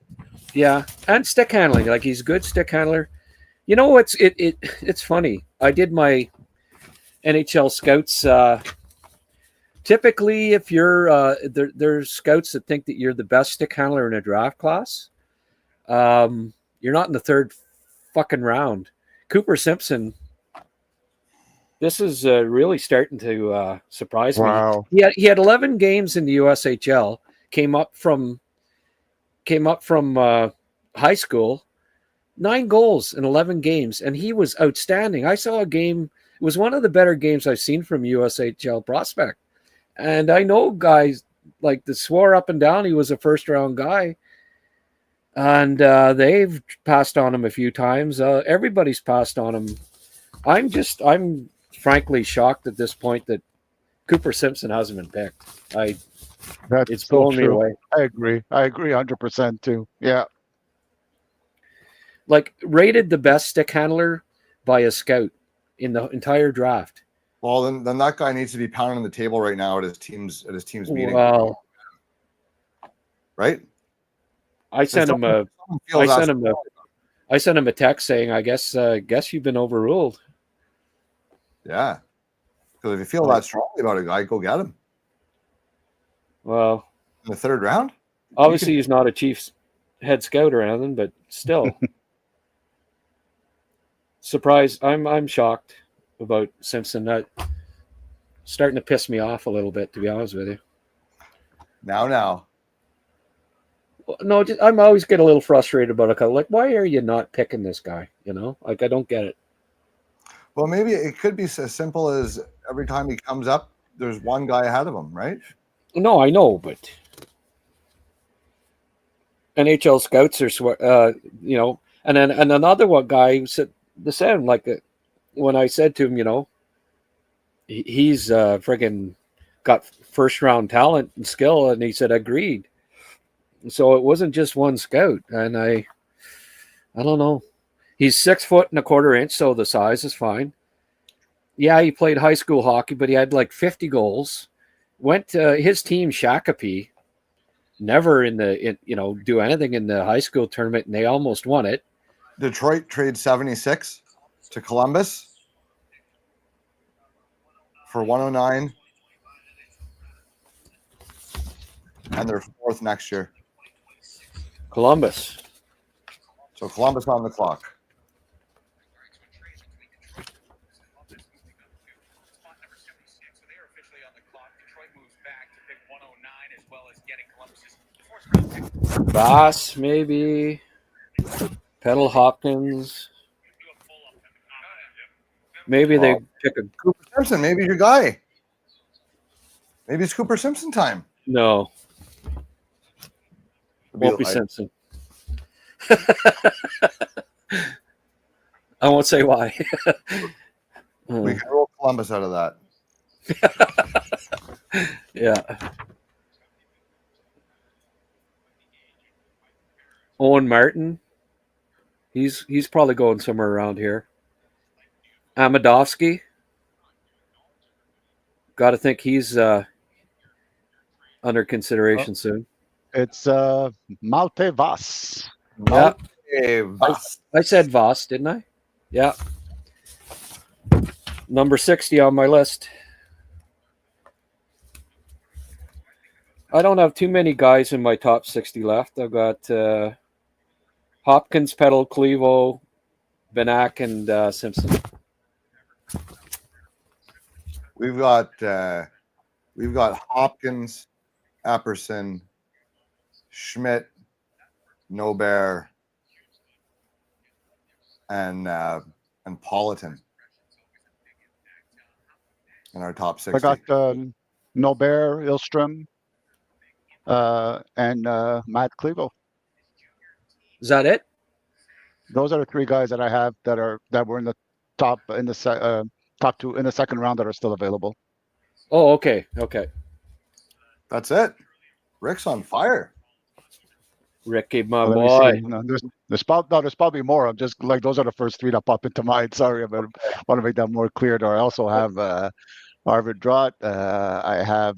Yeah, and stick handling. Like, he's good stick handler. You know, it's funny. I did my NHL scouts. Typically, if you're there's scouts that think that you're the best stick handler in a draft class. You're not in the third fucking round. Cooper Simpson. This is really starting to surprise me. Wow. He had 11 games in the USHL. Came up from high school. 9 goals in 11 games, and he was outstanding. I saw a game. It was one of the better games I've seen from USHL prospect. And I know guys like that swore up and down he was a first-round guy. And they've passed on him a few times. Everybody's passed on him. I'm frankly shocked at this point that Cooper Simpson hasn't been picked. It's blowing me away. I agree 100% too. Yeah. Like rated the best stick handler by a scout in the entire draft. Well, then that guy needs to be pounding the table right now at his team's meeting. Well, right? I sent him a text saying, I guess you've been overruled. Yeah. Because if you feel that strongly about a guy, go get him. Well, in the third round? Obviously he's not a Chiefs head scout or anything, but still. Surprised. I'm shocked about Simpson. That starting to piss me off a little bit, to be honest with you. Now. No, I'm always get a little frustrated about it. Like, why are you not picking this guy? You know, like I don't get it. Well, maybe it could be as simple as every time he comes up, there's one guy ahead of him, right? No, I know, but NHL scouts are, and then another one guy said the same. Like when I said to him, you know, he's friggin' got first round talent and skill, and he said agreed. So it wasn't just one scout, and I don't know. He's 6 foot and a quarter inch, so the size is fine. Yeah, he played high school hockey, but he had like 50 goals. Went to his team, Shakopee, never do anything in the high school tournament, and they almost won it. Detroit trade 76 to Columbus for 109, and they're fourth next year. Columbus. So Columbus on the clock. Voss, maybe. Pedal Hopkins. Maybe they pick a Cooper Simpson. Maybe your guy. Maybe it's Cooper Simpson time. No. Won't be Simpson. I won't say why. We can roll Columbus out of that. Yeah. Owen Martin. He's probably going somewhere around here. Amadovsky. Got to think he's under consideration soon. It's Malte Voss. Yeah. I said Voss, didn't I? Yeah. Number 60 on my list. I don't have too many guys in my top 60 left. I've got Hopkins, Pedal, Clevo, Benak, and Simpson. We've got Hopkins, Epperson, Schmidt, Nobert, and Politan in our top 60. I got Nobert, Ilstrom, and Matt Clevo. Is that it? Those are the 3 guys that I have that were in the top top 2 in the second round that are still available. Oh, okay. That's it. Rick's on fire. Ricky, my boy. There's probably more. I'm just like, those are the first 3 that pop into mind. Sorry, but I want to make that more clear. I also have Arvid Drott. I have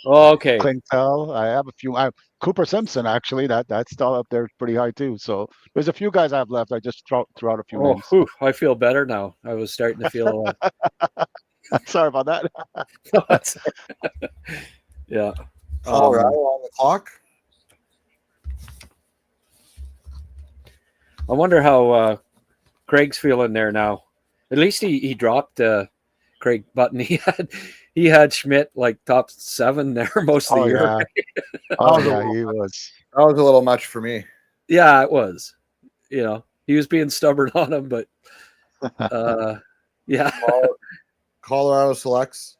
Oh, okay. Clintel. I have a few. Cooper Simpson, actually, that's still up there pretty high too. So there's a few guys I have left. I just threw out a few names. Whew, I feel better now. I was starting to feel. Sorry about that. Yeah. Colorado on the clock. I wonder how Craig's feeling there now. At least he dropped Craig Button. He had Schmidt like top 7 there most of the year. Yeah. Oh yeah, he was. That was a little much for me. Yeah, it was. You know, he was being stubborn on him, but yeah. Colorado selects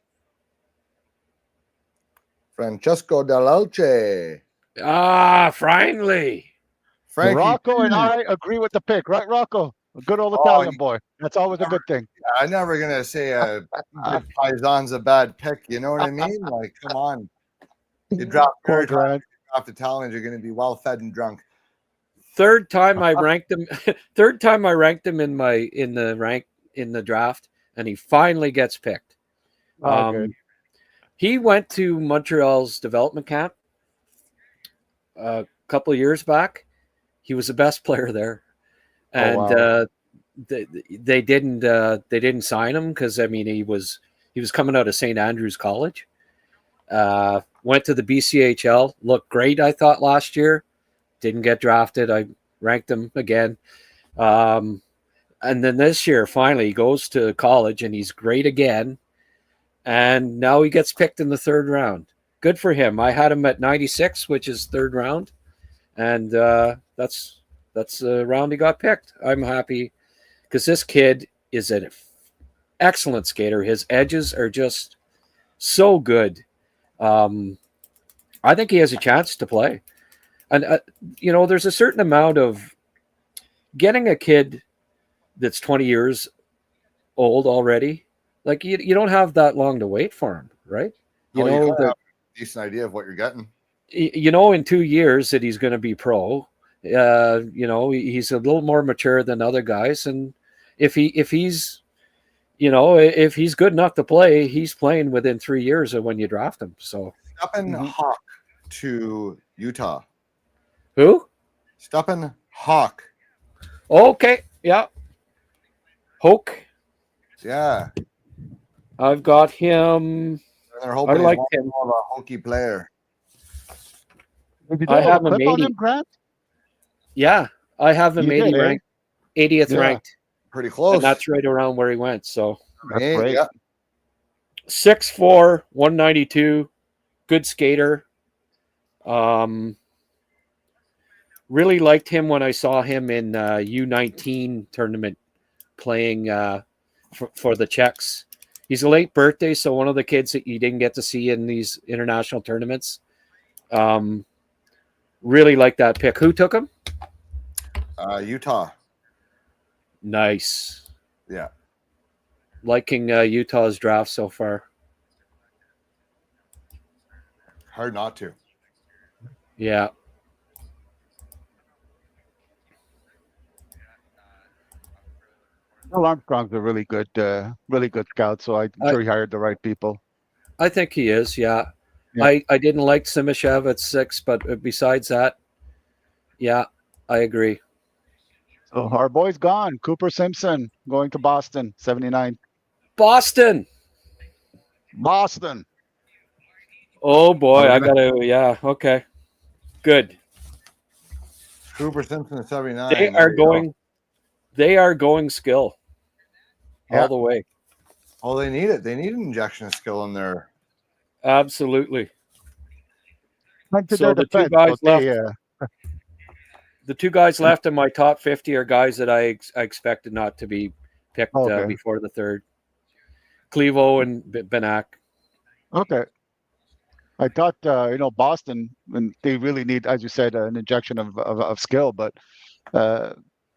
Francesco Dell'Alce. Finally. Frankie. Rocco and I agree with the pick, right, Rocco? A good old Italian boy. That's always a good thing. I'm never gonna say a good Paisan's a bad pick. You know what I mean? Like, come on. You drop Grant. Off the talent, you're going to be well fed and drunk. Third time I ranked him in the draft, and he finally gets picked. He went to Montreal's development camp a couple of years back. He was the best player there, and they didn't sign him because he was coming out of St. Andrews College. Went to the BCHL, looked great, I thought, last year. Didn't get drafted. I ranked him again. And then this year, finally, he goes to college, and he's great again. And now he gets picked in the 3rd round. Good for him. I had him at 96, which is 3rd round. And that's the round he got picked. I'm happy because this kid is an excellent skater. His edges are just so good. I think he has a chance to play. And, there's a certain amount of getting a kid that's 20 years old already. Like, you don't have that long to wait for him, right? You have a decent idea of what you're getting. In 2 years that he's going to be pro. He's a little more mature than other guys. And if he's good enough to play, he's playing within 3 years of when you draft him. So Stepan Hawk to Utah. Who? Stepan Hawk. Okay, yeah. Hoke. Yeah. I've got him. They're hoping I like him. More of a hokey player. I have him 80. Grant? Yeah, I have him 80 ranked, 80th ranked. Pretty close. And that's right around where he went. So that's great. Yeah. 6'4", 192, good skater. Really liked him when I saw him in U19 tournament playing for the Czechs. He's a late birthday, so one of the kids that you didn't get to see in these international tournaments. Really like that pick. Who took him? Utah. Nice. Yeah. Liking Utah's draft so far. Hard not to. Yeah. Well, Armstrong's a really good scout, so I'm sure he hired the right people. I think he is, yeah. I didn't like Simashev at 6, but besides that, yeah, I agree. So our boy's gone. Cooper Simpson going to Boston, 79. Boston. Oh, boy, I got to, yeah, okay. Good. Cooper Simpson at 79. They are going skill all the way. Oh, they need it. They need an injection of skill in there. Absolutely. So the two guys left in my top 50 are guys that I expected not to be picked before the 3rd. Clevo and Benak. Okay. I thought, Boston, and they really need, as you said, an injection of skill, but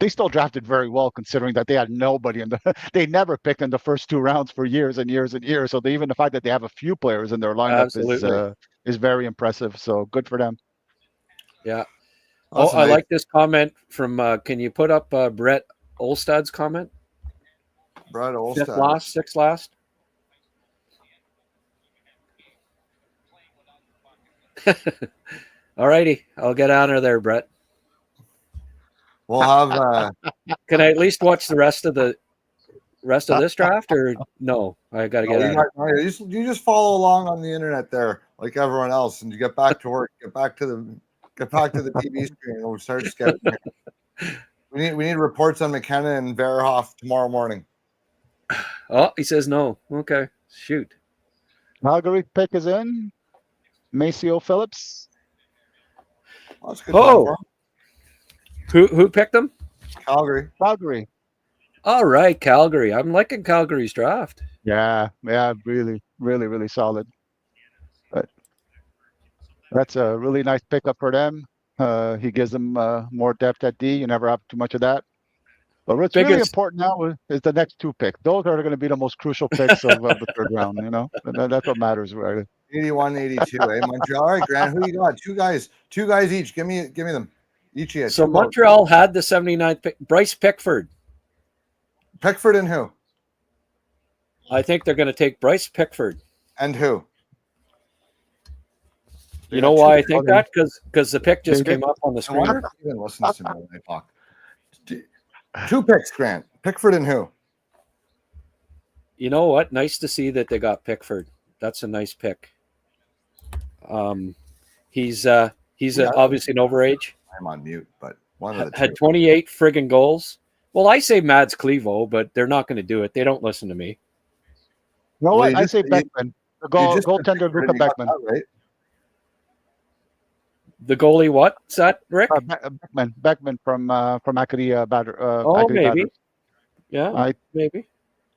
they still drafted very well considering that they had nobody they never picked in the first 2 rounds for years and years and years. So even the fact that they have a few players in their lineup is very impressive. So good for them. Yeah. I like this comment from, can you put up Brett Olstad's comment? Brett Olstad. 5th last, 6th last. All righty, I'll get out of there, Brett. We'll have. Can I at least watch the rest of this draft, or no? I got to get out. You just follow along on the internet there, like everyone else, and you get back to work. Get back to the TV screen, and we'll start scouting. We need reports on McKenna and Verhoff tomorrow morning. Oh, he says no. Okay, shoot. Calgary pick is in. Maceo Phillips. Well, that's a good time for him. Who picked them? Calgary. All right, Calgary. I'm liking Calgary's draft. Yeah, really, really, really solid. But that's a really nice pickup for them. He gives them more depth at D. You never have too much of that. But what's really important now is the next two picks. Those are going to be the most crucial picks of the third round. You know, that's what matters, right? 81, 82. Montreal. All right, Grant. Who you got? Two guys each. Give me them. Each of you. So Montreal had the 79th pick. Bryce Pickford. Pickford and who? I think they're going to take Bryce Pickford. And who? You know why I think that? Because the pick just came up on the screen. Even listens to me when I talk. Two picks, Grant. Pickford and who? You know what? Nice to see that they got Pickford. That's a nice pick. He's obviously an overage. I'm on mute, but one of the two. Had 28 friggin' goals. Well, I say Mads Clevo, but they're not going to do it. They don't listen to me. No, well, I say Beckman. The goaltender Luka Beckman. Right? The goalie, what's that, Rick? Beckman from Acadie maybe. Batters. Yeah, maybe.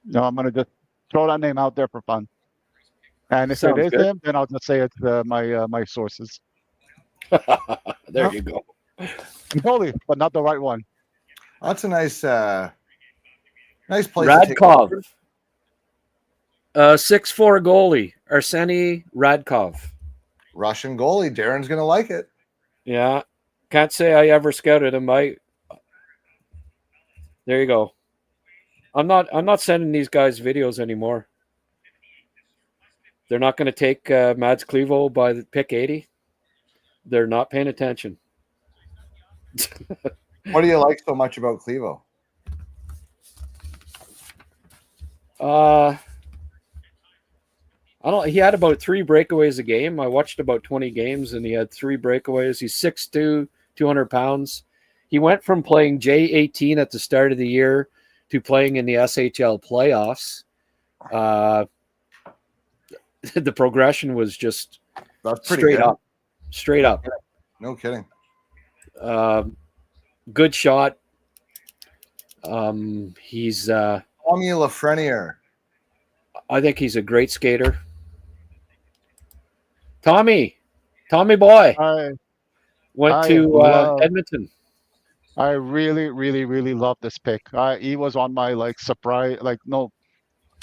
No, I'm going to just throw that name out there for fun. And if it is him, then I'll just say it's my sources. There you go. Goalie, but not the right one. That's a nice place. Radkov. 6'4" goalie, Arseny Radkov. Russian goalie. Darren's gonna like it. Yeah, can't say I ever scouted him. There you go. I'm not sending these guys videos anymore. They're not going to take Mads Clevo by the pick 80. They're not paying attention. What do you like so much about Clevo? I don't. He had about 3 breakaways a game. I watched about 20 games, and he had 3 breakaways. He's 6'2", 200 pounds. He went from playing J18 at the start of the year to playing in the SHL playoffs. The progression was just straight up. No kidding. Good shot. He's Tommy Lafreniere. I think he's a great skater. Tommy boy went to Edmonton. I really, really, really love this pick. He was on my surprise,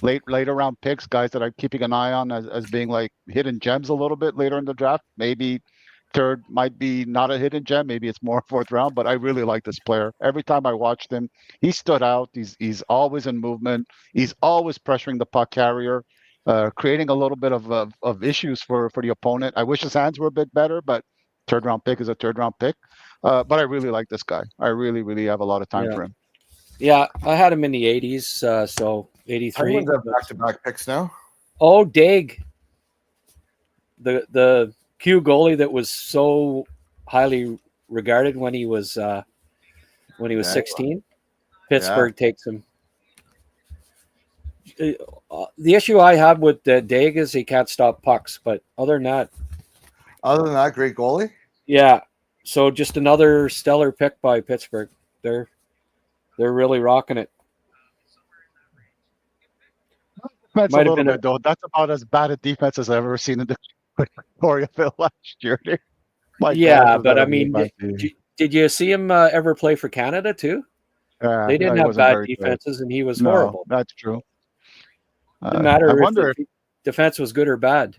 later round picks, guys that I'm keeping an eye on as being hidden gems a little bit later in the draft. Maybe third might be not a hidden gem. Maybe it's more 4th round, but I really like this player. Every time I watched him, he stood out. He's always in movement. He's always pressuring the puck carrier, creating a little bit of issues for the opponent. I wish his hands were a bit better, but 3rd round pick is a 3rd round pick. But I really like this guy. I really, really have a lot of time for him. Yeah, I had him in the 80s, so 83. Everyone's have back-to-back picks now. Oh, Daig. The Q goalie that was so highly regarded when he was 16. Pittsburgh takes him. The issue I have with Daig is he can't stop pucks, but other than that, great goalie. Yeah. So just another stellar pick by Pittsburgh. They're really rocking it. That's a little bit, though. That's about as bad a defense as I've ever seen in the Victoriaville last year. But I mean, did you see him ever play for Canada too? They didn't have bad defenses, and he was horrible. That's true. Didn't matter if the defense was good or bad.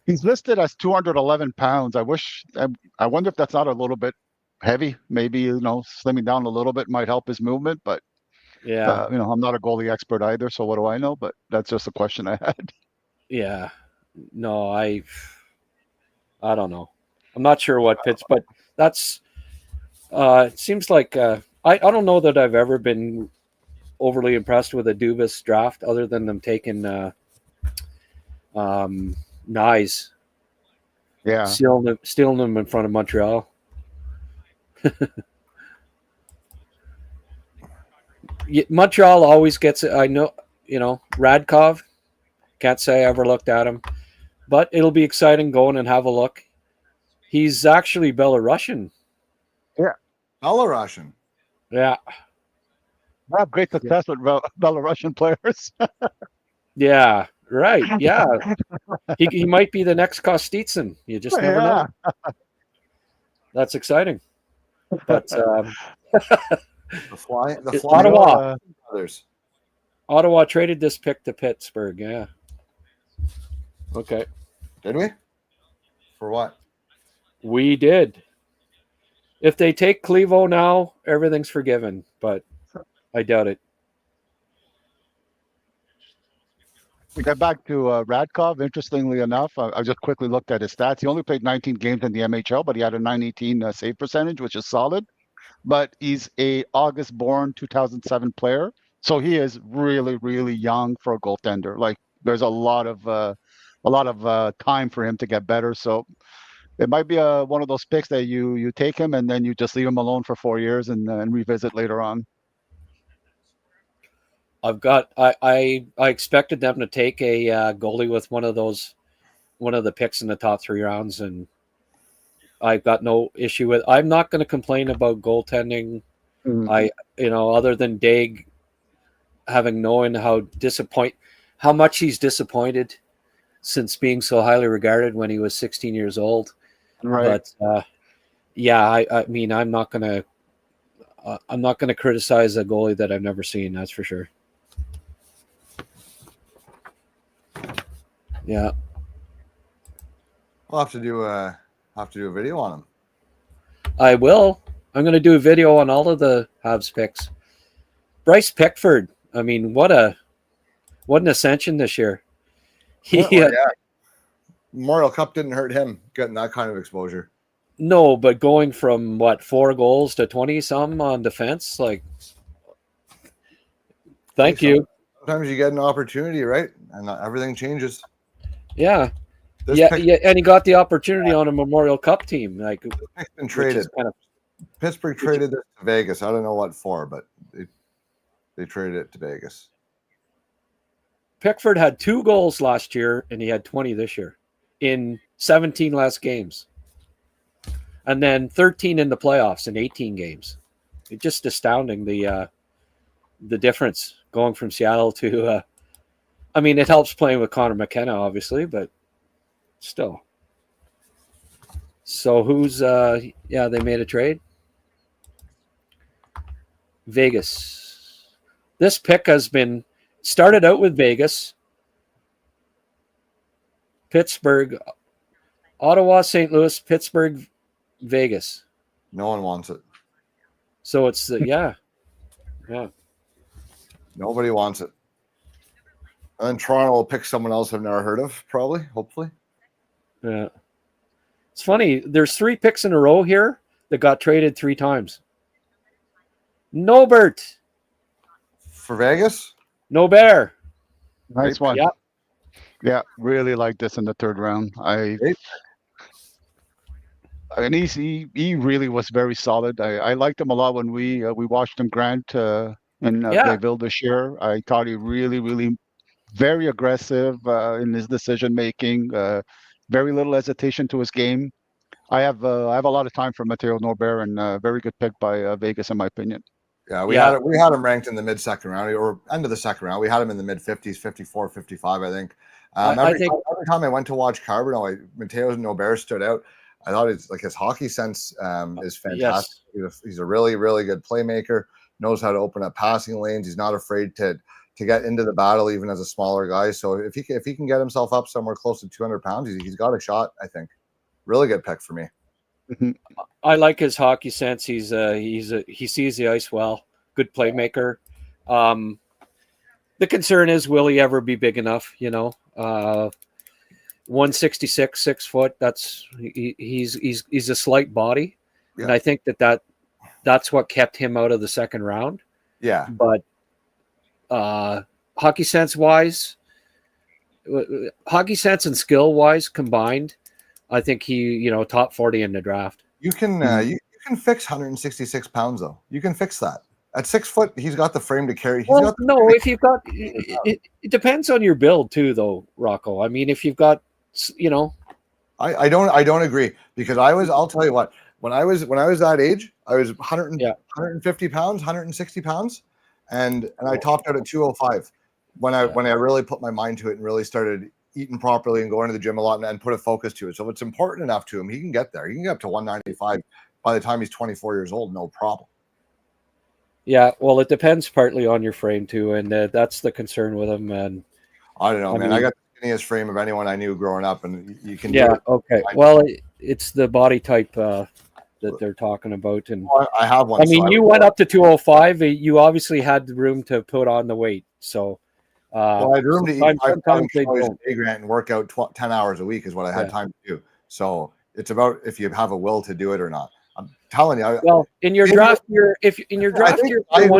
He's listed as 211 pounds. I wonder if that's not a little bit heavy. Maybe, slimming down a little bit might help his movement, but I'm not a goalie expert either, so what do I know? But that's just a question I had. Yeah. No, I don't know. I'm not sure what Pitts, but that's. It seems like I don't know that I've ever been overly impressed with a Dubas draft, other than them taking Nyes, stealing them in front of Montreal. Montreal always gets it. I know, Radkov. Can't say I ever looked at him, but it'll be exciting going and have a look. He's actually Belarusian. Yeah, Belarusian. Yeah. I have great success with Belarusian players. Yeah, right. Yeah. He might be the next Kostitsyn. You just never know. That's exciting. But the Ottawa. Brothers. Ottawa traded this pick to Pittsburgh. Yeah. Okay. Did we? For what? We did. If they take Clevo now, everything's forgiven, but I doubt it. We got back to Radkov. Interestingly enough, I just quickly looked at his stats. He only played 19 games in the MHL, but he had a 918 save percentage, which is solid. But he's a August-born 2007 player, so he is really, really young for a goaltender. Like, there's a lot of time for him to get better. So it might be one of those picks that you take him and then you just leave him alone for 4 years and revisit later on. I expected them to take a goalie with one of the picks in the top 3 rounds, and I've got no issue with. I'm not going to complain about goaltending. Other than Daig knowing how much he's disappointed since being so highly regarded when he was 16 years old. Right. But I mean, I'm not going to criticize a goalie that I've never seen. That's for sure. Yeah. We'll have to do a video on him. I will. I'm going to do a video on all of the Habs picks. Bryce Pickford. I mean, what an ascension this year. Memorial Cup didn't hurt him getting that kind of exposure. No, but going from 4 goals to 20 some on defense, like, thank you. Sometimes you get an opportunity, right? And everything changes. Yeah. And he got the opportunity on a Memorial Cup team. Like, it's been traded. Pittsburgh traded this to Vegas. I don't know what for, but they traded it to Vegas. Pickford had 2 goals last year, and he had 20 this year in 17 less games. And then 13 in the playoffs in 18 games. It's just astounding, the difference going from Seattle to I mean, it helps playing with Connor McKenna, obviously, but still. So who's they made a trade? Vegas. This pick has been started out with Vegas, Pittsburgh, Ottawa, St. Louis, Pittsburgh, Vegas. No one wants it. So it's yeah. Nobody wants it. And then Toronto will pick someone else I've never heard of, probably, hopefully. Yeah. It's funny. There's 3 picks in a row here that got traded 3 times. Nobert. For Vegas? No bear. Nice one. Yeah. Yeah, really like this in the 3rd round. And he really was very solid. I liked him a lot when we watched him, Grant, in Blainville this year. I thought he really, really very aggressive in his decision making. Very little hesitation to his game. I have a lot of time for Matteo Norbert, and very good pick by Vegas, in my opinion. Yeah, we had him ranked in the mid-second round or end of the second round. We had him in the mid-50s, 54, 55, I think. Every time I went to watch Carbonell, Matteo Norbert stood out. I thought his hockey sense is fantastic. Yes. He's a really, really good playmaker, knows how to open up passing lanes. He's not afraid to get into the battle, even as a smaller guy. So if he can get himself up somewhere close to 200 pounds, he's got a shot, I think. Really good pick for me. I like his hockey sense. He sees the ice well. Good playmaker. The concern is, will he ever be big enough? 166, 6 foot. He's a slight body, Yeah. and I think that's what kept him out of the second round. Yeah. But hockey sense and skill wise combined, I think he, top 40 in the draft. You can you can fix 166 pounds though. You can fix that. At 6 foot, he's got the frame to carry. If you've got, it depends on your build too, though, Rocco. I mean, if you've got, I don't agree, because I'll tell you what, when I was that age, I was 150 pounds, 160 pounds, and I topped out at 205 when I really put my mind to it and really started eating properly and going to the gym a lot and put a focus to it. So if it's important enough to him, he can get there. He can get up to 195 by the time he's 24 years old, no problem. Yeah, well, it depends partly on your frame too, and that's the concern with him. And I don't know, man. I got the skinniest frame of anyone I knew growing up, and you can. Yeah. Okay. Well, it's the body type that they're talking about, and I have one. I mean, you went up to 205. You obviously had the room to put on the weight, so. Well, I had room to eat 5 sometimes they calories don't. a day, Grant, and work out 10 hours a week is what I had time to do. So it's about if you have a will to do it or not. I'm telling you. Well, in your draft year, I was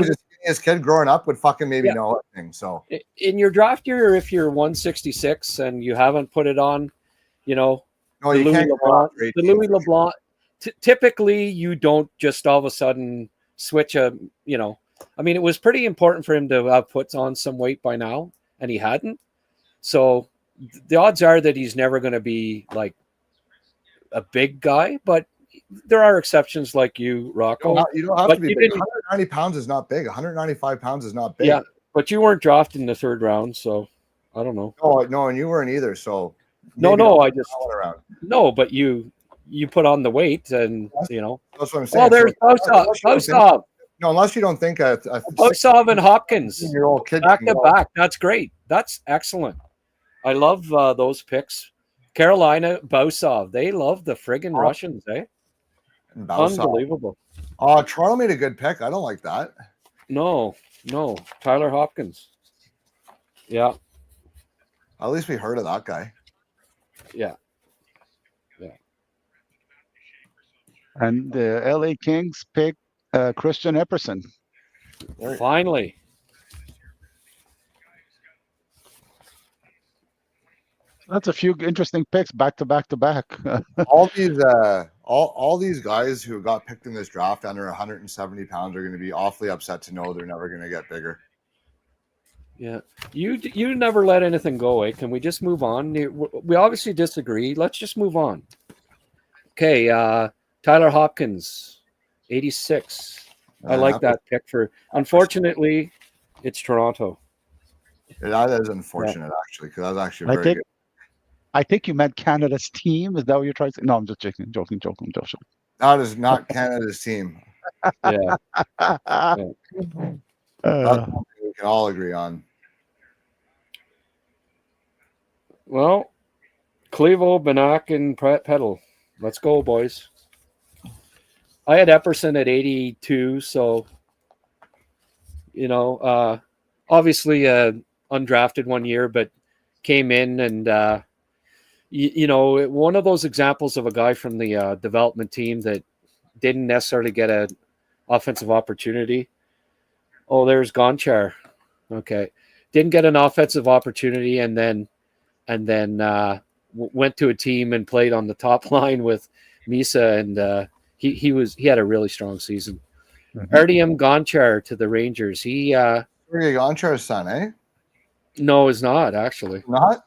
the skinniest kid growing up would fucking maybe know a thing. So in your draft year, if you're 166 and you haven't put it on, no, the Louis LeBlanc. Typically, you don't just all of a sudden switch I mean, it was pretty important for him to have put on some weight by now, and he hadn't. So the odds are that he's never going to be like a big guy, but there are exceptions like you, Rocco. You don't have to be big. 190 pounds is not big. 195 pounds is not big. Yeah, but you weren't drafted in the third round, so I don't know. No, and you weren't either. So but you put on the weight, and that's what I'm saying. Well, there's Bosov. No, unless you don't think a Bosov and Hopkins, year-old kid back to back. That's great. That's excellent. I love those picks. Carolina, Bosov. They love the friggin' Russians, eh? Unbelievable. Oh, Toronto made a good pick. I don't like that. No. Tyler Hopkins. Yeah. At least we heard of that guy. Yeah. And the LA Kings picked Christian Epperson. Finally. That's a few interesting picks back to back. all these guys who got picked in this draft under 170 pounds are going to be awfully upset to know they're never going to get bigger. Yeah. You never let anything go, eh? Can we just move on? We obviously disagree. Let's just move on. Okay, Tyler Hopkins, 86. I like that pick unfortunately, it's Toronto. That is unfortunate, actually, because that was actually very good. I think you meant Canada's team. Is that what you're trying to say? No, I'm just joking. That is not Canada's team. Yeah. We can all agree on. Well, Clevo, Banak, and Petal. Let's go, boys. I had Epperson at 82, so obviously undrafted one year, but came in and one of those examples of a guy from the development team that didn't necessarily get an offensive opportunity. Oh, there's Gonchar. Okay, didn't get an offensive opportunity, and then went to a team and played on the top line with Misa, and he had a really strong season. Artyom Gonchar to the Rangers. Gonchar's son, eh? No, he's not actually. Not?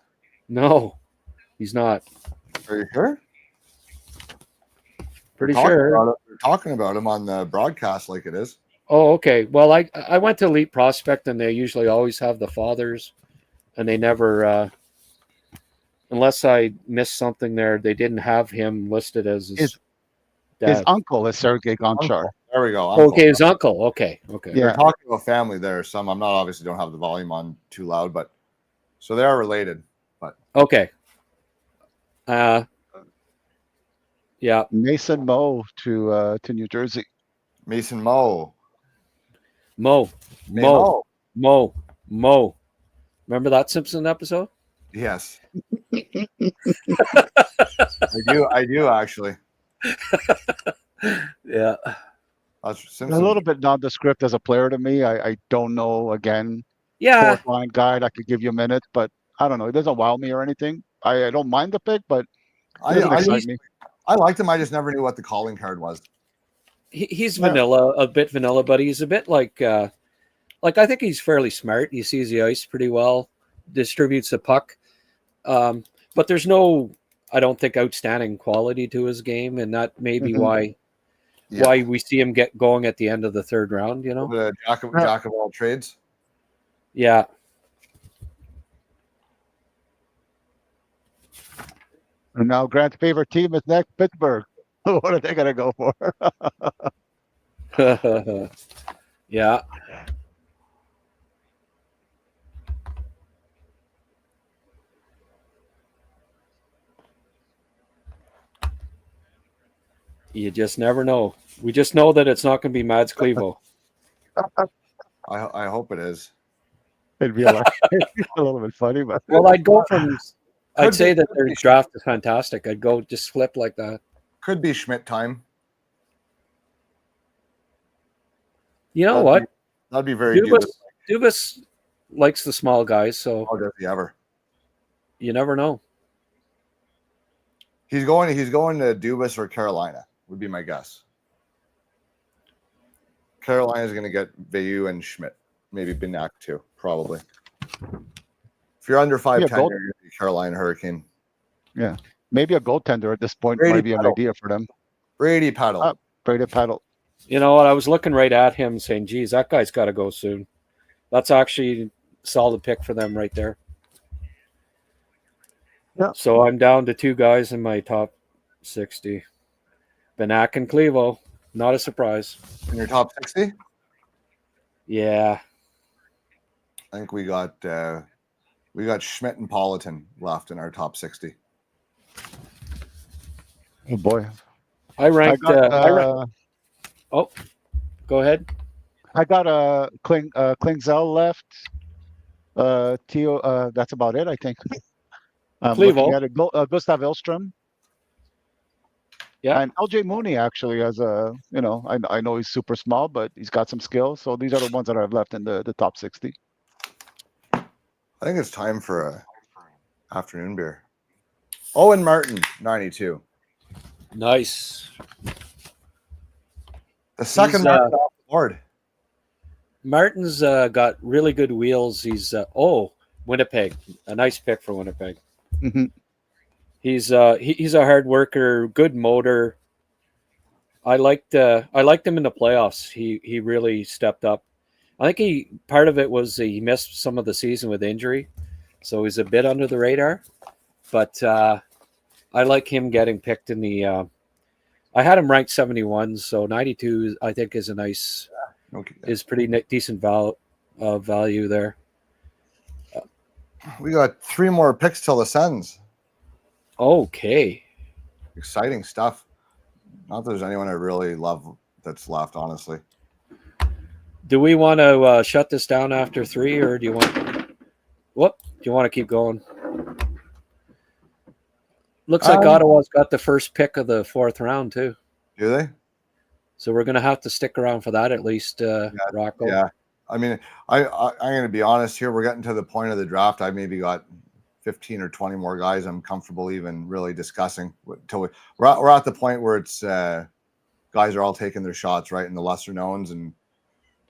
No, he's not. Are you sure? Pretty sure. We're talking about him on the broadcast like it is. Oh, okay. Well, I went to Elite Prospect, and they usually always have the fathers, and they never, unless I missed something there, they didn't have him listed as his dad. His uncle is Sergei Gonchar. There we go. Uncle. Okay, his uncle. Okay. Yeah, we're talking about family there. Some I'm not obviously don't have the volume on too loud, but so they are related. But okay. Yeah. Mason Moe to New Jersey. Mason Moe. Mo. Remember that Simpson episode? Yes. I do actually. Yeah. A little bit nondescript as a player to me. I don't know. Again, Yeah. fourth line guy, I could give you a minute, but I don't know. It doesn't wow me or anything. I don't mind the pick, but it doesn't excite me. I liked him. I just never knew what the calling card was. He's vanilla, a bit vanilla, but he's a bit like I think he's fairly smart. He sees the ice pretty well, distributes the puck. But there's no, I don't think, outstanding quality to his game, and that may be why we see him get going at the end of the third round. You know, jack of all trades. Yeah. And now Grant's favorite team is next, Pittsburgh. What are they gonna go for? Yeah. You just never know. We just know that it's not going to be Mads Clevo. I hope it is. It'd be a little bit funny, but well, I'd say that their draft is fantastic. I'd go just flip like that. Could be Schmidt time. You know what? That'd be very Dubas likes the small guys, so how does he ever? You never know. He's going to Dubas or Carolina, would be my guess. Carolina's going to get Veilleux and Schmidt, maybe Benak too, probably. If you're under 5'10", you're going to be Carolina Hurricane. Yeah, maybe a goaltender at this point might be an idea for them. Brady Paddle. Brady Paddle. You know what? I was looking right at him saying, geez, that guy's got to go soon. That's actually a solid pick for them right there. Yeah. So I'm down to 2 guys in my top 60. Benak and Clevo. Not a surprise. In your top 60? Yeah. I think we got Schmidt and Politan left in our top 60. Oh boy. I ranked oh, go ahead. I got Klingzel left. Theo, that's about it, I think. Clevo. Gustav Ilstrom. Yeah. And LJ Mooney actually has I know he's super small, but he's got some skills. So these are the ones that I've left in the top 60. I think it's time for a afternoon beer. Owen Martin, 92. Nice. The second off the board. Martin's got really good wheels. He's Winnipeg. A nice pick for Winnipeg. Mm-hmm. He's a hard worker, good motor. I liked him in the playoffs. He really stepped up. I think part of it was he missed some of the season with injury, so he's a bit under the radar. But I like him getting picked in the. I had him ranked 71, so 92 I think is a nice, is pretty decent value there. We got 3 more picks till the Sens. Okay. Exciting stuff. Not that there's anyone I really love that's left, honestly. Do we want to shut this down after 3, or do you want? Do you want to keep going? Looks like Ottawa's got the first pick of the 4th round too. Do they? So we're going to have to stick around for that at least, Rocco. Yeah. I mean, I'm going to be honest here. We're getting to the point of the draft. I maybe got 15 or 20 more guys I'm comfortable even really discussing. Until we're at the point where it's guys are all taking their shots, right, in the lesser knowns and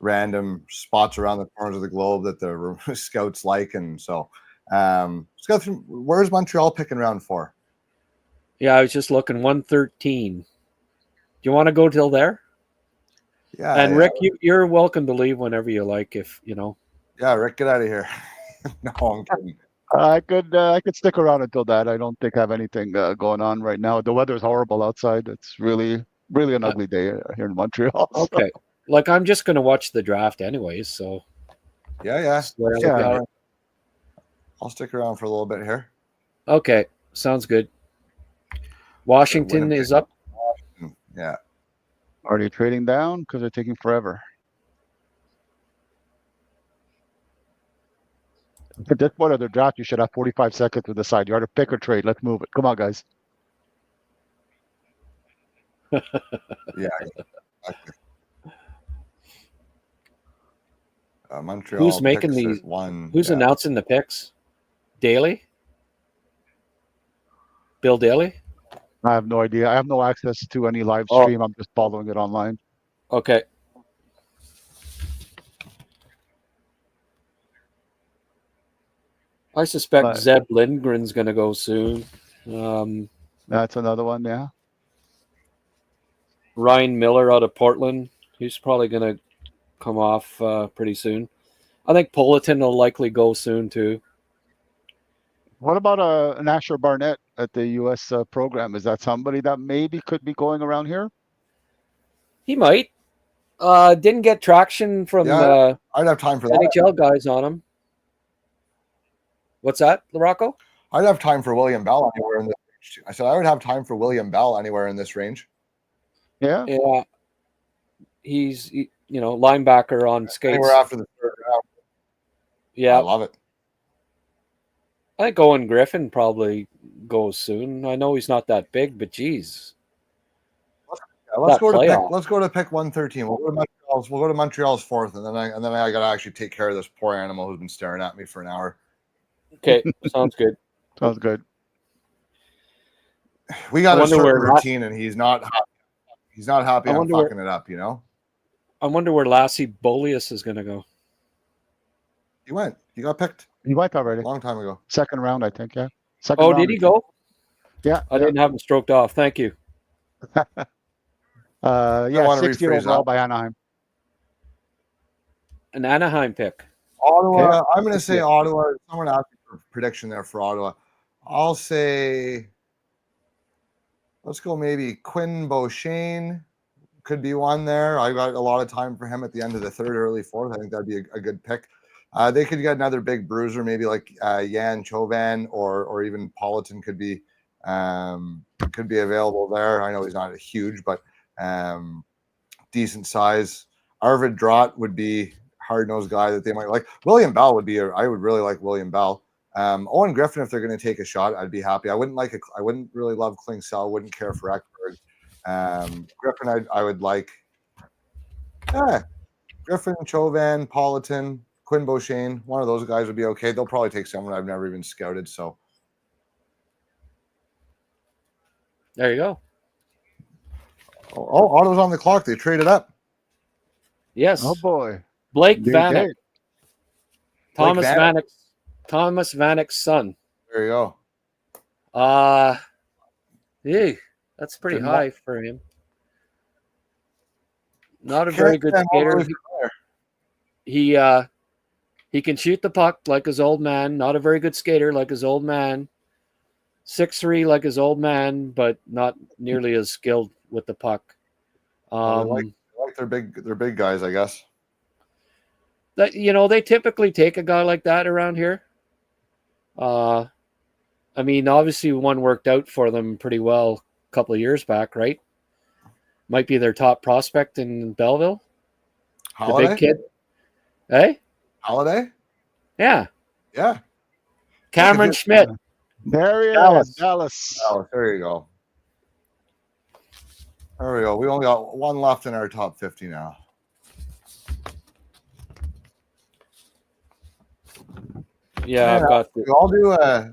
random spots around the corners of the globe that the scouts like. And so let's go through. Where's Montreal picking round 4? Yeah, I was just looking 113. Do you want to go till there? Yeah. And Rick, you're welcome to leave whenever you like, if you know. Yeah, Rick, get out of here. No, I'm kidding. I could stick around until that. I don't think I have anything going on right now. The weather is horrible outside. It's really, really an ugly day here in Montreal. So. Okay. Like, I'm just going to watch the draft anyways, so. Yeah. I'll stick around for a little bit here. Okay. Sounds good. Washington is up. Yeah. Are they trading down? Because they're taking forever. At this point of the draft, you should have 45 seconds to decide. You are to pick or trade. Let's move it. Come on, guys. Yeah. Montreal. Who's making picks these? at one? Who's announcing the picks? Daly? Bill Daly? I have no idea. I have no access to any live stream. I'm just following it online. Okay. I suspect Zeb Lindgren's going to go soon. That's another one, yeah. Ryan Miller out of Portland. He's probably going to come off pretty soon. I think Politan will likely go soon too. What about Asher Barnett at the U.S. program? Is that somebody that maybe could be going around here? He might. Didn't get traction from I'd have time for that. NHL guys on him. What's that, Rocco? I'd have time for William Bell anywhere in this range. I said I would have time for William Bell anywhere in this range. Yeah. Yeah. He's linebacker on skates. Anywhere after the third round. Yeah. I love it. I think Owen Griffin probably goes soon. I know he's not that big, but geez. Let's go to pick 113. We'll go to Montreal's fourth, and then I gotta actually take care of this poor animal who's been staring at me for an hour. Okay, sounds good. Sounds good. We got a certain routine, and he's not happy. He's not happy. I'm fucking it up, I wonder where Lassie Bolius is going to go. He went. He got picked. He went already. A long time ago. Second round, I think. Yeah. Did he go? Yeah. I didn't have him stroked off. Thank you. 60 overall by Anaheim. An Anaheim pick. Ottawa. Okay. I'm going to say Ottawa. Someone asked me for a prediction there for Ottawa. I'll say, let's go maybe Quinn Beauchene. Could be one there. I got a lot of time for him at the end of the third, early fourth. I think that'd be a good pick. They could get another big bruiser, maybe like Jan Chauvin or even Politan could be available there. I know he's not huge, but decent size. Arvid Drott would be hard-nosed guy that they might like. William Bell would be. I would really like William Bell. Owen Griffin, if they're going to take a shot, I'd be happy. I wouldn't really love Klingsell. Wouldn't care for Ekberg. Griffin, I would like. Yeah, Griffin, Chauvin, Politan, Quinn Beauchene. One of those guys would be okay. They'll probably take someone I've never even scouted. So there you go. Oh, Ottawa's on the clock. They traded up. Yes. Oh boy. Blake Vanek. Thomas Vanek's son. There you go. Yeah, that's pretty high for him. Not a very good skater. He can shoot the puck like his old man. Not a very good skater like his old man. 6'3" like his old man, but not nearly as skilled with the puck. I like their big guys, I guess. That they typically take a guy like that around here. I mean, obviously one worked out for them pretty well a couple of years back, right? Might be their top prospect in Belleville. Holiday? The big kid. Hey? Holiday? Yeah. Yeah. Cameron Schmidt. There he is. Dallas. Oh, there you go. There we go. We only got one left in our top 50 now. Yeah, I've got. I'll do a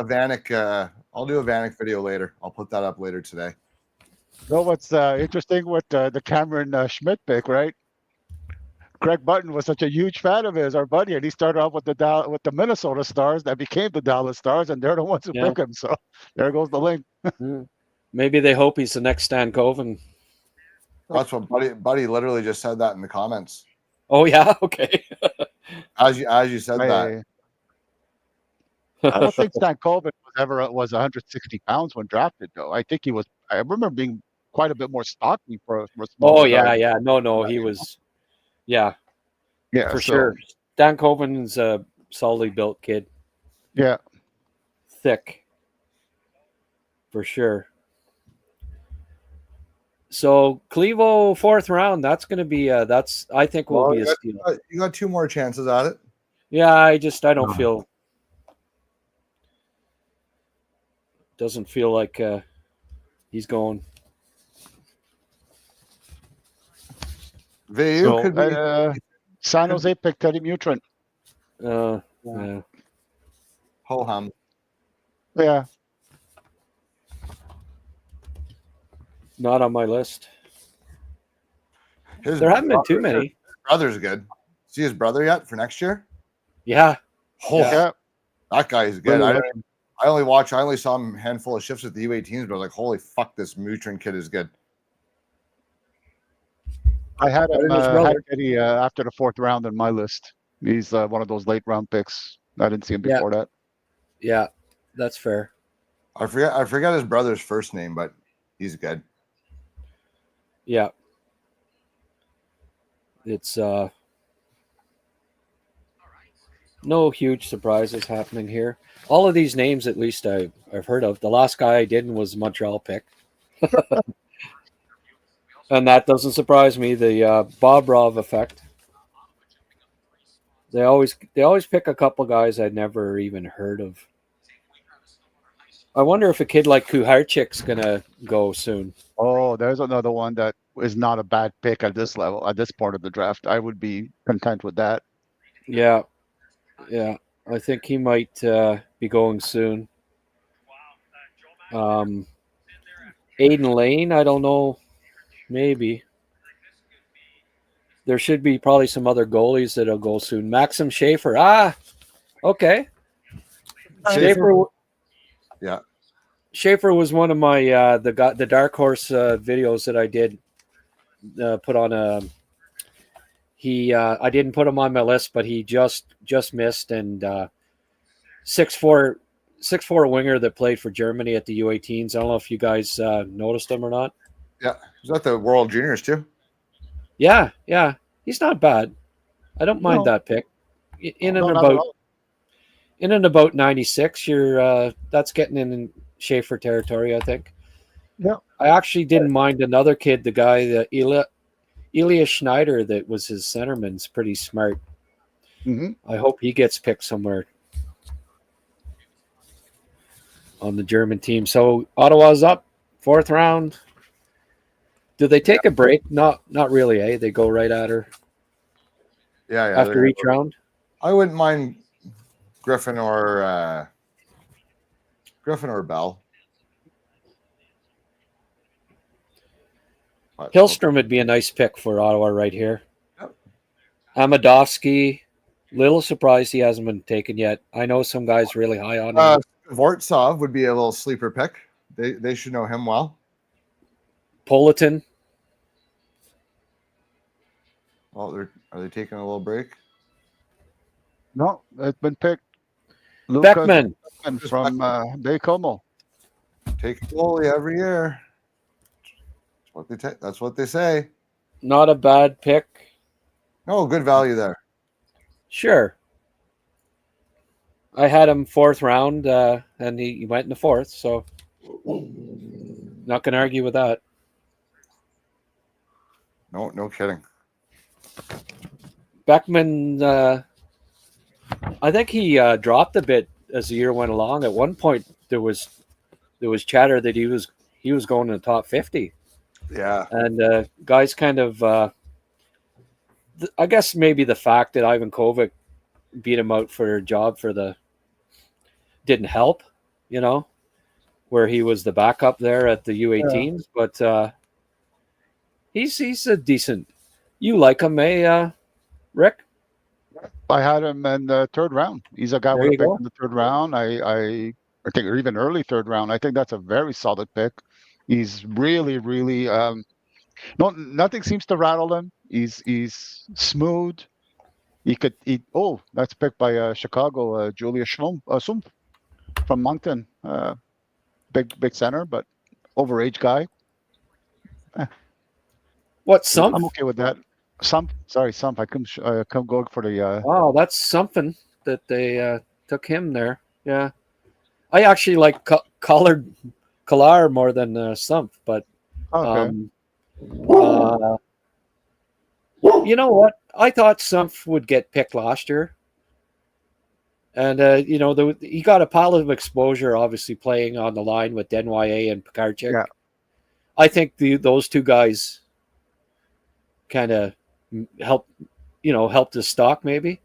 Vanek video later. I'll put that up later today. So what's interesting with the Cameron Schmidt pick, right? Greg Button was such a huge fan of his, our buddy, and he started off with the Minnesota Stars that became the Dallas Stars, and they're the ones who pick him. So there goes the link. Maybe they hope he's the next Stan Coven. That's what Buddy literally just said that in the comments. Oh yeah, okay. As you said that. I don't think Stan Coven was 160 pounds when drafted, though. I think he was. I remember being quite a bit more stocky for a small. Oh yeah. No, he was. Yeah, for sure. Stan Coven's a solidly built kid. Yeah, thick, for sure. So Clevo 4th round. That's going to be. I think will be a steal. You got two more chances at it. Yeah, I don't feel. Doesn't feel like he's going. Vayu could be. San Jose picked Teddy Mutrant. Yeah. Ho-hum. Yeah. Not on my list. There haven't been too many. His brother's good. See his brother yet for next year? Yeah. Oh, Yeah. that guy is good. Really I only saw him a handful of shifts at the U18s, but I was like, holy fuck, this Mutrin kid is good. I had him had Teddy after the 4th round in my list. He's one of those late round picks. I didn't see him before that. Yeah, that's fair. I forget his brother's first name, but he's good. Yeah. It's no huge surprises happening here. All of these names, at least I've heard of. The last guy I did was Montreal pick. And that doesn't surprise me. The Bobrov effect. They always pick a couple guys I'd never even heard of. I wonder if a kid like Kuharchik's gonna go soon. Oh, there's another one that is not a bad pick at this level, at this part of the draft. I would be content with that. Yeah. I think he might be going soon. Aiden Lane, I don't know. Maybe. There should be probably some other goalies that'll go soon. Maxim Schaefer. Okay. Schaefer. Yeah. Schaefer was one of my the Dark Horse videos that I did put on a. I didn't put him on my list, but he just missed, and 6'4" winger that played for Germany at the U18s. I don't know if you guys noticed him or not. Yeah, is that the World Juniors too? Yeah, he's not bad. I don't mind that pick. In and about 96, you're that's getting in Schaefer territory, I think. Yeah, I actually didn't mind another kid, the guy that Ilya Schneider, that was his centerman's pretty smart. Mm-hmm. I hope he gets picked somewhere on the German team. So Ottawa's up, 4th round. Do they take a break? Not really, eh? They go right at her. Yeah. After each round. I wouldn't mind Griffin or Bell. Hillstrom would be a nice pick for Ottawa right here. Yep. Amadovsky, little surprised he hasn't been taken yet. I know some guys really high on him. Vortsov would be a little sleeper pick. They should know him well. Politan. Well, are they taking a little break? No, it's been picked. Beckman from Baie-Comeau. Take a goalie every year. That's what they say. Not a bad pick. No, good value there. Sure. I had him 4th round, and he went in the 4th, so not going to argue with that. No kidding. Beckman, I think he dropped a bit as the year went along. At one point, there was chatter that he was going in the top 50. Yeah, and guys kind of, I guess maybe the fact that Ivan Kovac beat him out for a job didn't help, where he was the backup there at the U18s, but he's a decent. You like him, Rick? I had him in the 3rd round. He's a guy with a pick in the 3rd round. I think, or even early 3rd round. I think that's a very solid pick. He's really, really. Nothing seems to rattle him. He's smooth. That's picked by Chicago, Julius Sumpf from Moncton. Big center, but overage guy. What, Sumpf? I'm okay with that. Sumpf. I come go for the. Wow, that's something that they took him there. Yeah, I actually like Collar more than Sumpf, but you know what? I thought Sumpf would get picked last year. And, he got a pile of exposure, obviously, playing on the line with Denye and Pekarczyk. Yeah. I think those two guys kind of helped his stock, maybe.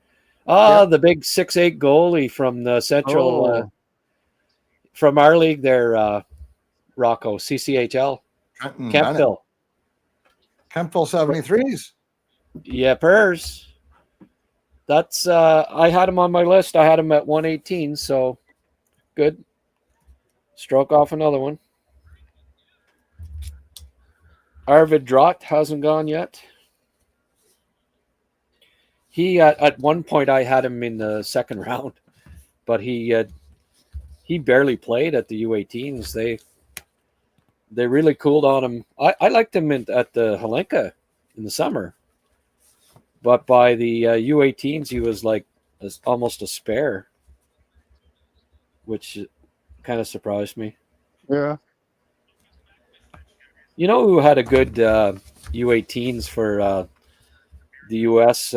The big 6'8" goalie from the Central, from our league there, Rocco, CCHL. Kempville. 73s. Yeah, Pers. That's I had him on my list. I had him at 118, so good. Stroke off another one. Arvid Drott hasn't gone yet. He at one point I had him in the second round, but he barely played at the U18s. They really cooled on him. I liked him at the Helenka in the summer, but by the U18s he was like almost a spare, which kind of surprised me. Yeah. You know who had a good U18s for the U.S.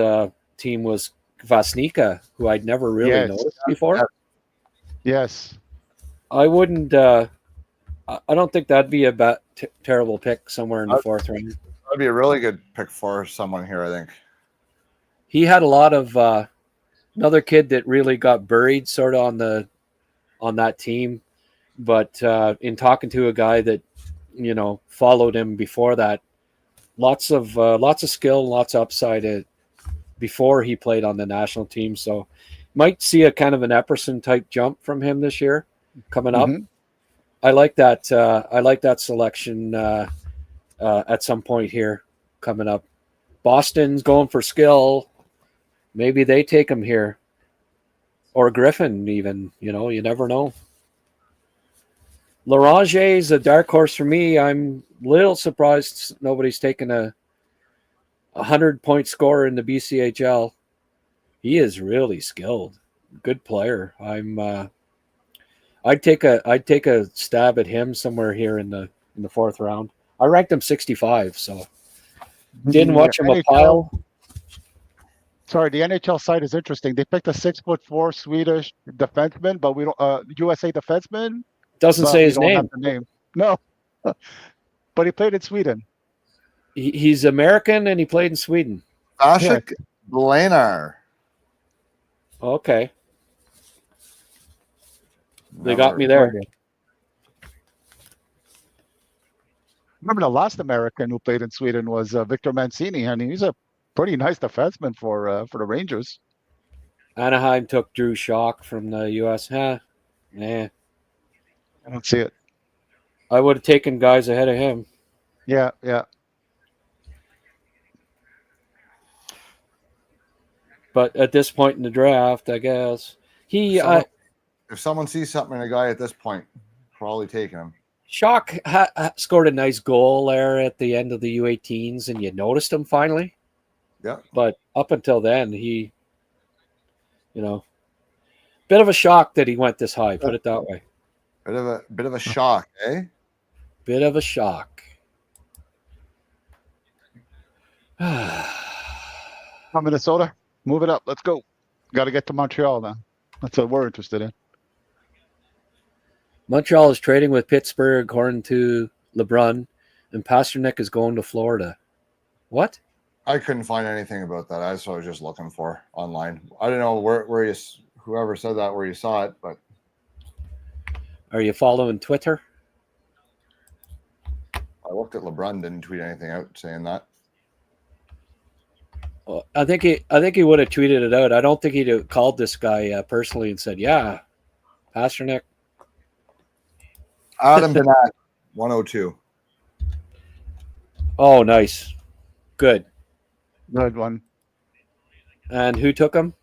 Team was Vasnica, who I'd never really noticed before. Yes. I wouldn't. I don't think that'd be a terrible pick somewhere in the fourth round. That'd be a really good pick for someone here, I think. He had a lot of another kid that really got buried sort of on that team, but in talking to a guy that followed him before that, lots of skill, lots of upside before he played on the national team. So might see a kind of an Epperson type jump from him this year coming up. Mm-hmm. I like that. I like that selection at some point here coming up. Boston's going for skill. Maybe they take him here, or Griffin even. You never know. Larange is a dark horse for me. I'm a little surprised nobody's taken a 100-point scorer in the BCHL. He is really skilled, good player. I'd take a stab at him somewhere here in the fourth round. I ranked him 65, so didn't watch him a pile. Sorry, the NHL site is interesting. They picked a 6'4" Swedish defenseman, but we don't USA defenseman. Doesn't say his name. Have the name. No, but he played in Sweden. He's American and he played in Sweden. Ashik Blanar. Okay. They got me there. Remember the last American who played in Sweden was Victor Mancini, and he's a pretty nice defenseman for the Rangers. Anaheim took Drew Schock from the U.S. Nah. I don't see it. I would have taken guys ahead of him. Yeah. But at this point in the draft, I guess if someone sees something in a guy at this point, probably taking him. Schock scored a nice goal there at the end of the U18s, and you noticed him finally. Yeah. But up until then, he, bit of a shock that he went this high. Put it that way. Bit of a shock, eh? Bit of a shock. Minnesota, move it up. Let's go. Got to get to Montreal now. That's what we're interested in. Montreal is trading with Pittsburgh, according to LeBrun, and Pasternak is going to Florida. What? I couldn't find anything about that. That's what I was just looking for online. I don't know where you, whoever said that, where you saw it, but. Are you following Twitter? I looked at LeBron, didn't tweet anything out saying that. Well, I think he would have tweeted it out. I don't think he'd have called this guy personally and said, "Yeah, Pasternak." Adam Benak, 102. Oh, nice, good one. And who took him?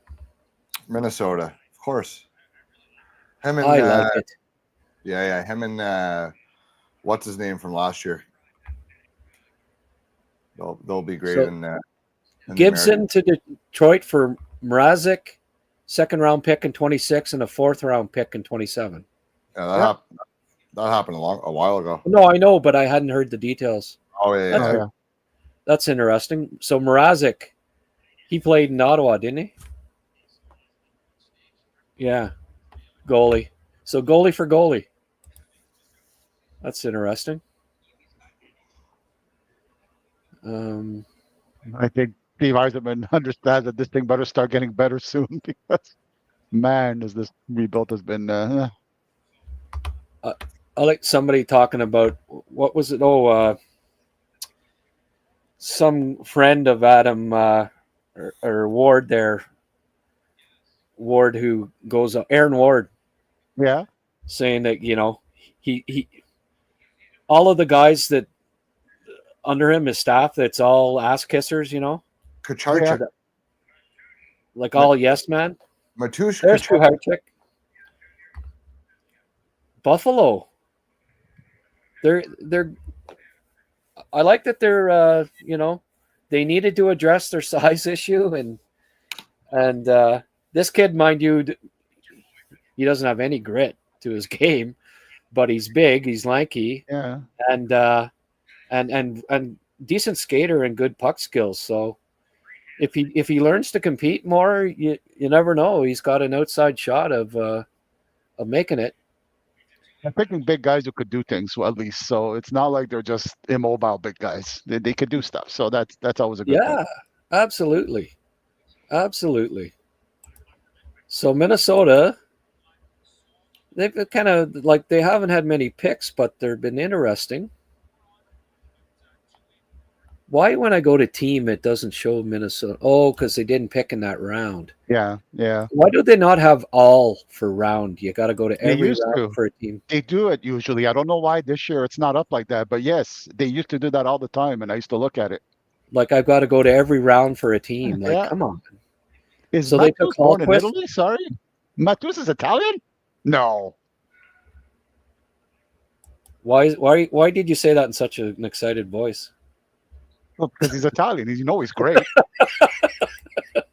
Minnesota, of course. Him and I like it. Yeah. Him and what's his name from last year? They'll be great. So, Gibson to Detroit for Mrazek, second round pick in 26 and a fourth round pick in 27. Yeah, that happened a while ago. No, I know, but I hadn't heard the details. Oh yeah. That's interesting. So Mrazek, he played in Ottawa, didn't he? Yeah, goalie. So goalie for goalie. That's interesting. I think Steve Eisenman understands that this thing better start getting better soon because, man, as this rebuild has been. I like somebody talking about what was it? Oh, some friend of Adam or Ward there, Ward who goes Aaron Ward, Yeah. saying that he all of the guys that under him, his staff, that's all ass kissers, Kacharchuk. like all yes man. Matush There's Kacharchuk. Kacharchuk. Buffalo. They're. I like that they're they needed to address their size issue and this kid, mind you, he doesn't have any grit to his game, but he's big, he's lanky, Yeah. and decent skater and good puck skills. So if he learns to compete more, you never know. He's got an outside shot of making it. I'm picking big guys who could do things, well, at least. So it's not like they're just immobile big guys. They could do stuff. So that's always a good thing. Absolutely. So Minnesota, they've kind of like they haven't had many picks, but they've been interesting. Why, when I go to team, it doesn't show Minnesota? Oh, because they didn't pick in that round. Yeah. Why do they not have all for round? You got to go to They every used round to. for a team. They do it usually. I don't know why this year it's not up like that. But yes, they used to do that all the time, and I used to look at it. Like I've got to go to every round for a team. Like, Yeah. come on. Is So they Matus took born in Hallquist? Italy? Sorry? Matus is Italian? No. Why did you say that in such an excited voice? Well, because he's Italian. He's great.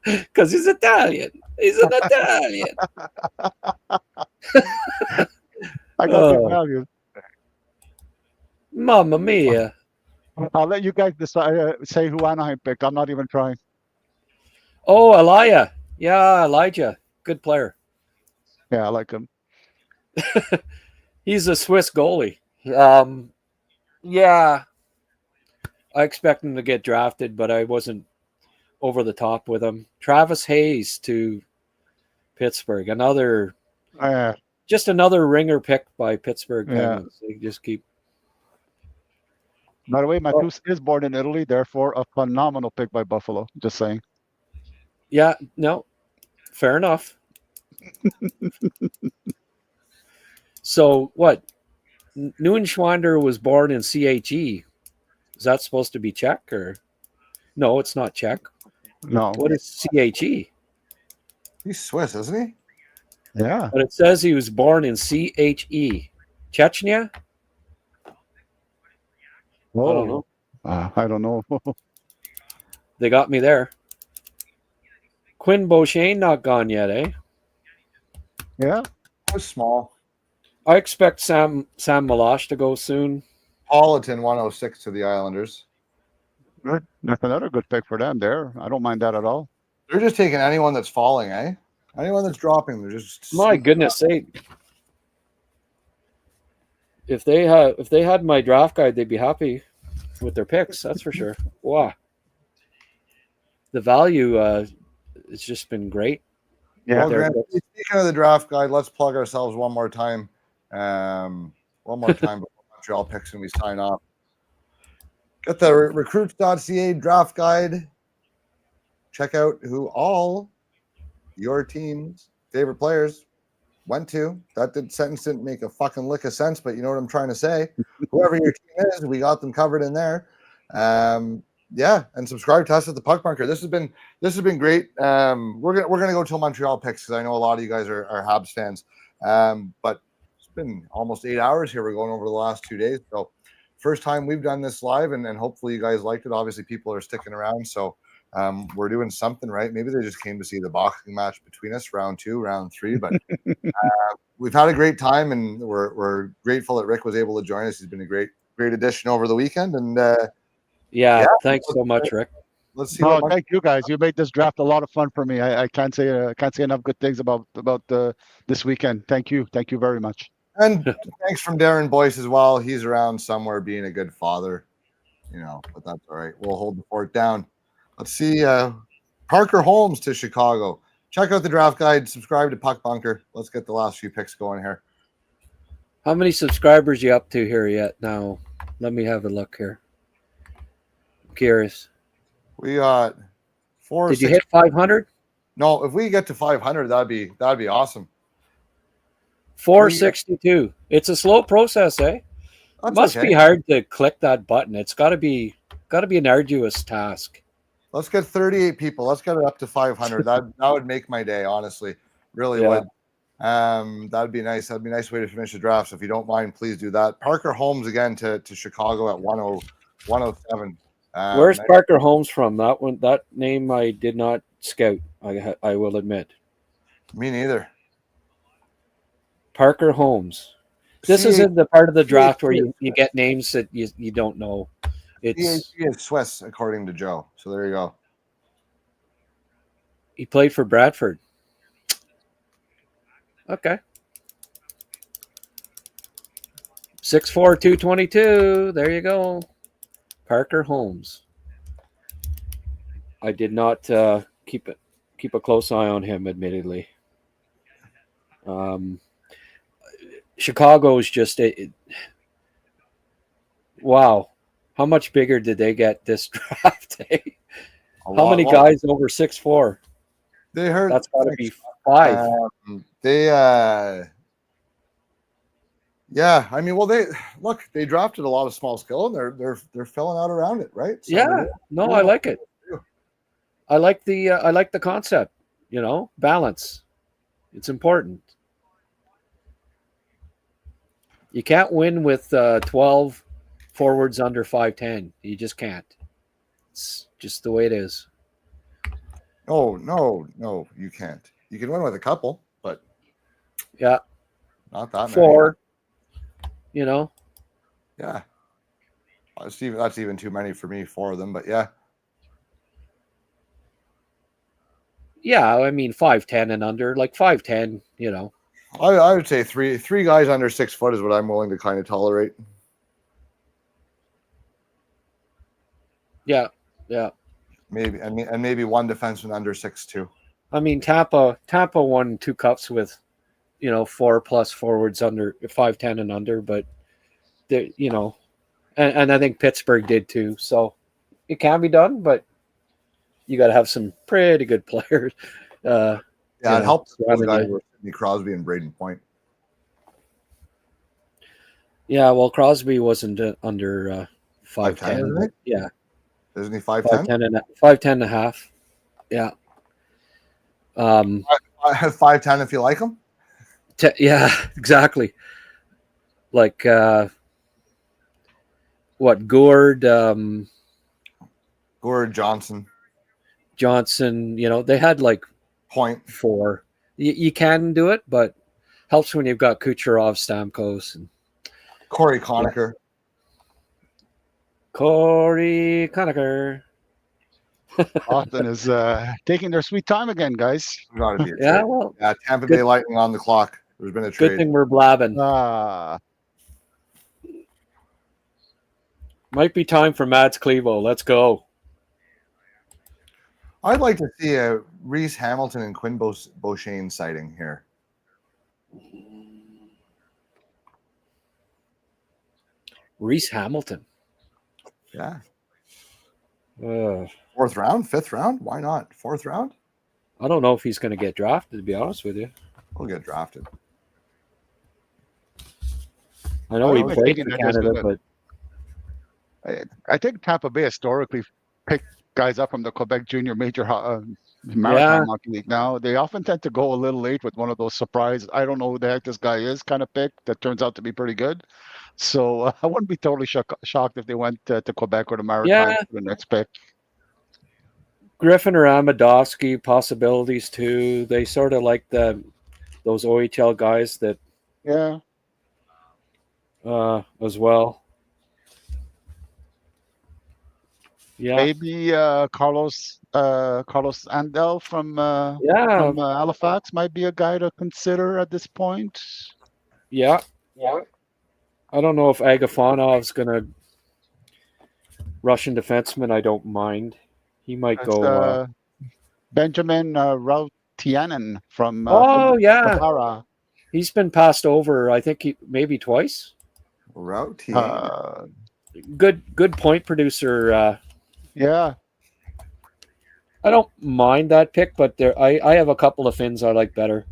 Because he's Italian. He's an Italian. I got big value. Mamma mia. I'll let you guys decide. Say who Anaheim picked. I'm not even trying. Oh, Elijah. Yeah, Elijah. Good player. Yeah, I like him. He's a Swiss goalie. Yeah. I expect him to get drafted, but I wasn't over the top with him. Travis Hayes to Pittsburgh. Just another ringer pick by Pittsburgh Penguins. They just keep. By the way, Matus is born in Italy, therefore a phenomenal pick by Buffalo. Just saying. Yeah, no, fair enough. So what? Neuenschwander was born in CHE. Is that supposed to be Czech or? No, it's not Czech. No. What is CHE? He's Swiss, isn't he? Yeah. But it says he was born in CHE. Chechnya? Oh. I don't know. I don't know. They got me there. Quinn Beauchene not gone yet, eh? Yeah. It was small. I expect Sam Malash to go soon. Politan 106 to the Islanders. Good. That's another good pick for them there. I don't mind that at all. They're just taking anyone that's falling, eh? Anyone that's dropping, they're just. My goodness sake. If they had my draft guide, they'd be happy with their picks, that's for sure. Wow. The value it's just been great. Yeah. Well, Grant, speaking of the draft guide, let's plug ourselves one more time. Before Montreal picks and we sign off. Get the recruits.ca draft guide. Check out who all your team's favorite players went to. That sentence didn't make a fucking lick of sense, but you know what I'm trying to say. Whoever your team is, we got them covered in there. Yeah, and subscribe to us at the Puck Bunker. This has been great. We're gonna go till Montreal picks because I know a lot of you guys are Habs fans. But it's been almost 8 hours here. We're going over the last 2 days. So first time we've done this live, and hopefully you guys liked it. Obviously, people are sticking around, so we're doing something right. Maybe they just came to see the boxing match between us, round 2, round 3. But we've had a great time, and we're grateful that Rick was able to join us. He's been a great addition over the weekend, and yeah, thanks so much, Rick. let's see. No, thank you guys. You made this draft a lot of fun for me. I can't say enough good things about this weekend. Thank you very much. And thanks from Darren Boyce as well. He's around somewhere being a good father, but that's all right. We'll hold the fort down. Let's see. Parker Holmes to Chicago. Check out the draft guide. Subscribe to Puck Bunker. Let's get the last few picks going here. How many subscribers you up to here yet now? Let me have a look here. I'm curious. We got 4. Did you hit 500? No, if we get to 500, that'd be awesome. 462. It's a slow process, eh? That's Must okay. be hard to click that button. It's got to be an arduous task. Let's get 38 people. Let's get it up to 500. That would make my day, honestly. Really would. That'd be nice. That'd be a nice way to finish the draft. So if you don't mind, please do that. Parker Holmes again to Chicago at 107. Where's Parker Holmes from? That name I did not scout. I will admit. Me neither. Parker Holmes. This isn't the part of the draft where you get names that you don't know. He is Swiss, according to Joe. So there you go. He played for Bradford. Okay. 6'4", 222. There you go. Parker Holmes. I did not keep a close eye on him, admittedly. Chicago is just wow. How much bigger did they get this draft? How many guys over 6'4"? They heard that's got to be 5. Yeah, I mean, well, they drafted a lot of small skill, and they're filling out around it, right? So I like it. I like the concept. Balance. It's important. You can't win with 12 forwards under 5'10". You just can't. It's just the way it is. No, you can't. You can win with a couple, but not that 4. Many. Yeah, that's even too many for me. 4 of them, but yeah. Yeah, I mean 5'10" and under, like 5'10". I would say three guys under 6 foot is what I'm willing to kind of tolerate. Yeah. Maybe and maybe one defenseman under 6'2". I mean Tampa won 2 cups with 4+ forwards under 5'10" and under, but and I think Pittsburgh did too. So it can be done, but you got to have some pretty good players. It helps those guys with Sidney Crosby and Braden Point. Yeah, well, Crosby wasn't under 5'10". Yeah. Isn't he 5'10"? 5'10" and a half. Yeah. 5'10" if you like him. Yeah, exactly. Like Gourde, Johnson. They had like Point 4. You can do it, but helps when you've got Kucherov, Stamkos, and Corey Conacher. Corey Conacher. Austin is taking their sweet time again, guys. Gotta be Tampa good. Bay Lightning on the clock. There's been a trade. Good thing we're blabbing. Might be time for Mads Clevo. Let's go. I'd like to see a Reese Hamilton and Quinn Beauchene sighting here. Reese Hamilton. Yeah. 4th round, 5th round? Why not? 4th round? I don't know if he's going to get drafted, to be honest with you. He'll get drafted. I know he played for Canada, but I think Tampa Bay historically picked guys up from the Quebec Junior Major Maritime Hockey League. Now they often tend to go a little late with one of those surprise, I don't know who the heck this guy is kind of pick that turns out to be pretty good. So I wouldn't be totally shocked if they went to Quebec or the Maritime for the next pick. Griffin or Amadovsky possibilities too. They sort of like those OHL guys that as well. Yeah. Maybe Carlos Andel from Halifax might be a guy to consider at this point. Yeah. I don't know if Agafonov's going to Russian defenseman. I don't mind. He might go. Benjamin Rautianen from yeah. Hara. He's been passed over, I think, maybe twice. Rautianen. Good point producer. Yeah. I don't mind that pick, but I have a couple of Finns I like better.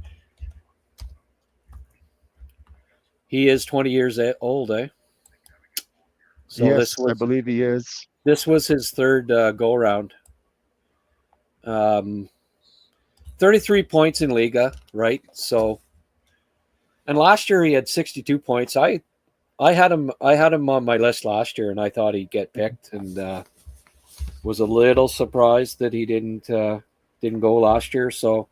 He is 20 years old, eh? So yes, I believe he is. This was his third go round. 33 points in Liga, right? So, and last year he had 62 points. I had him on my list last year, and I thought he'd get picked, and was a little surprised that he didn't go last year. So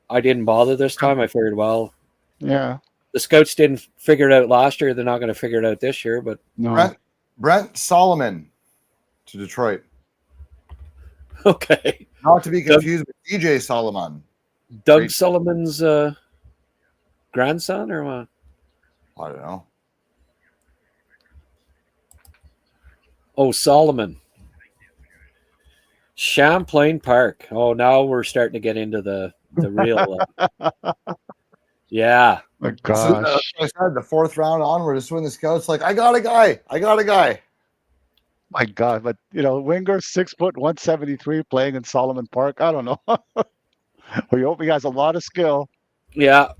I didn't bother this time. I figured, well, yeah, the scouts didn't figure it out last year. They're not going to figure it out this year. But no. Brent Solomon to Detroit. Okay. Not to be confused with DJ Solomon. Doug Solomon's grandson or what? I don't know. Oh, Solomon. Champlain Park. Oh, now we're starting to get into the real. Yeah. My gosh. I said the fourth round onward is when the scouts like, I got a guy. My God, but winger 6', 173, playing in Solomon Park. I don't know. We hope he has a lot of skill. Yeah.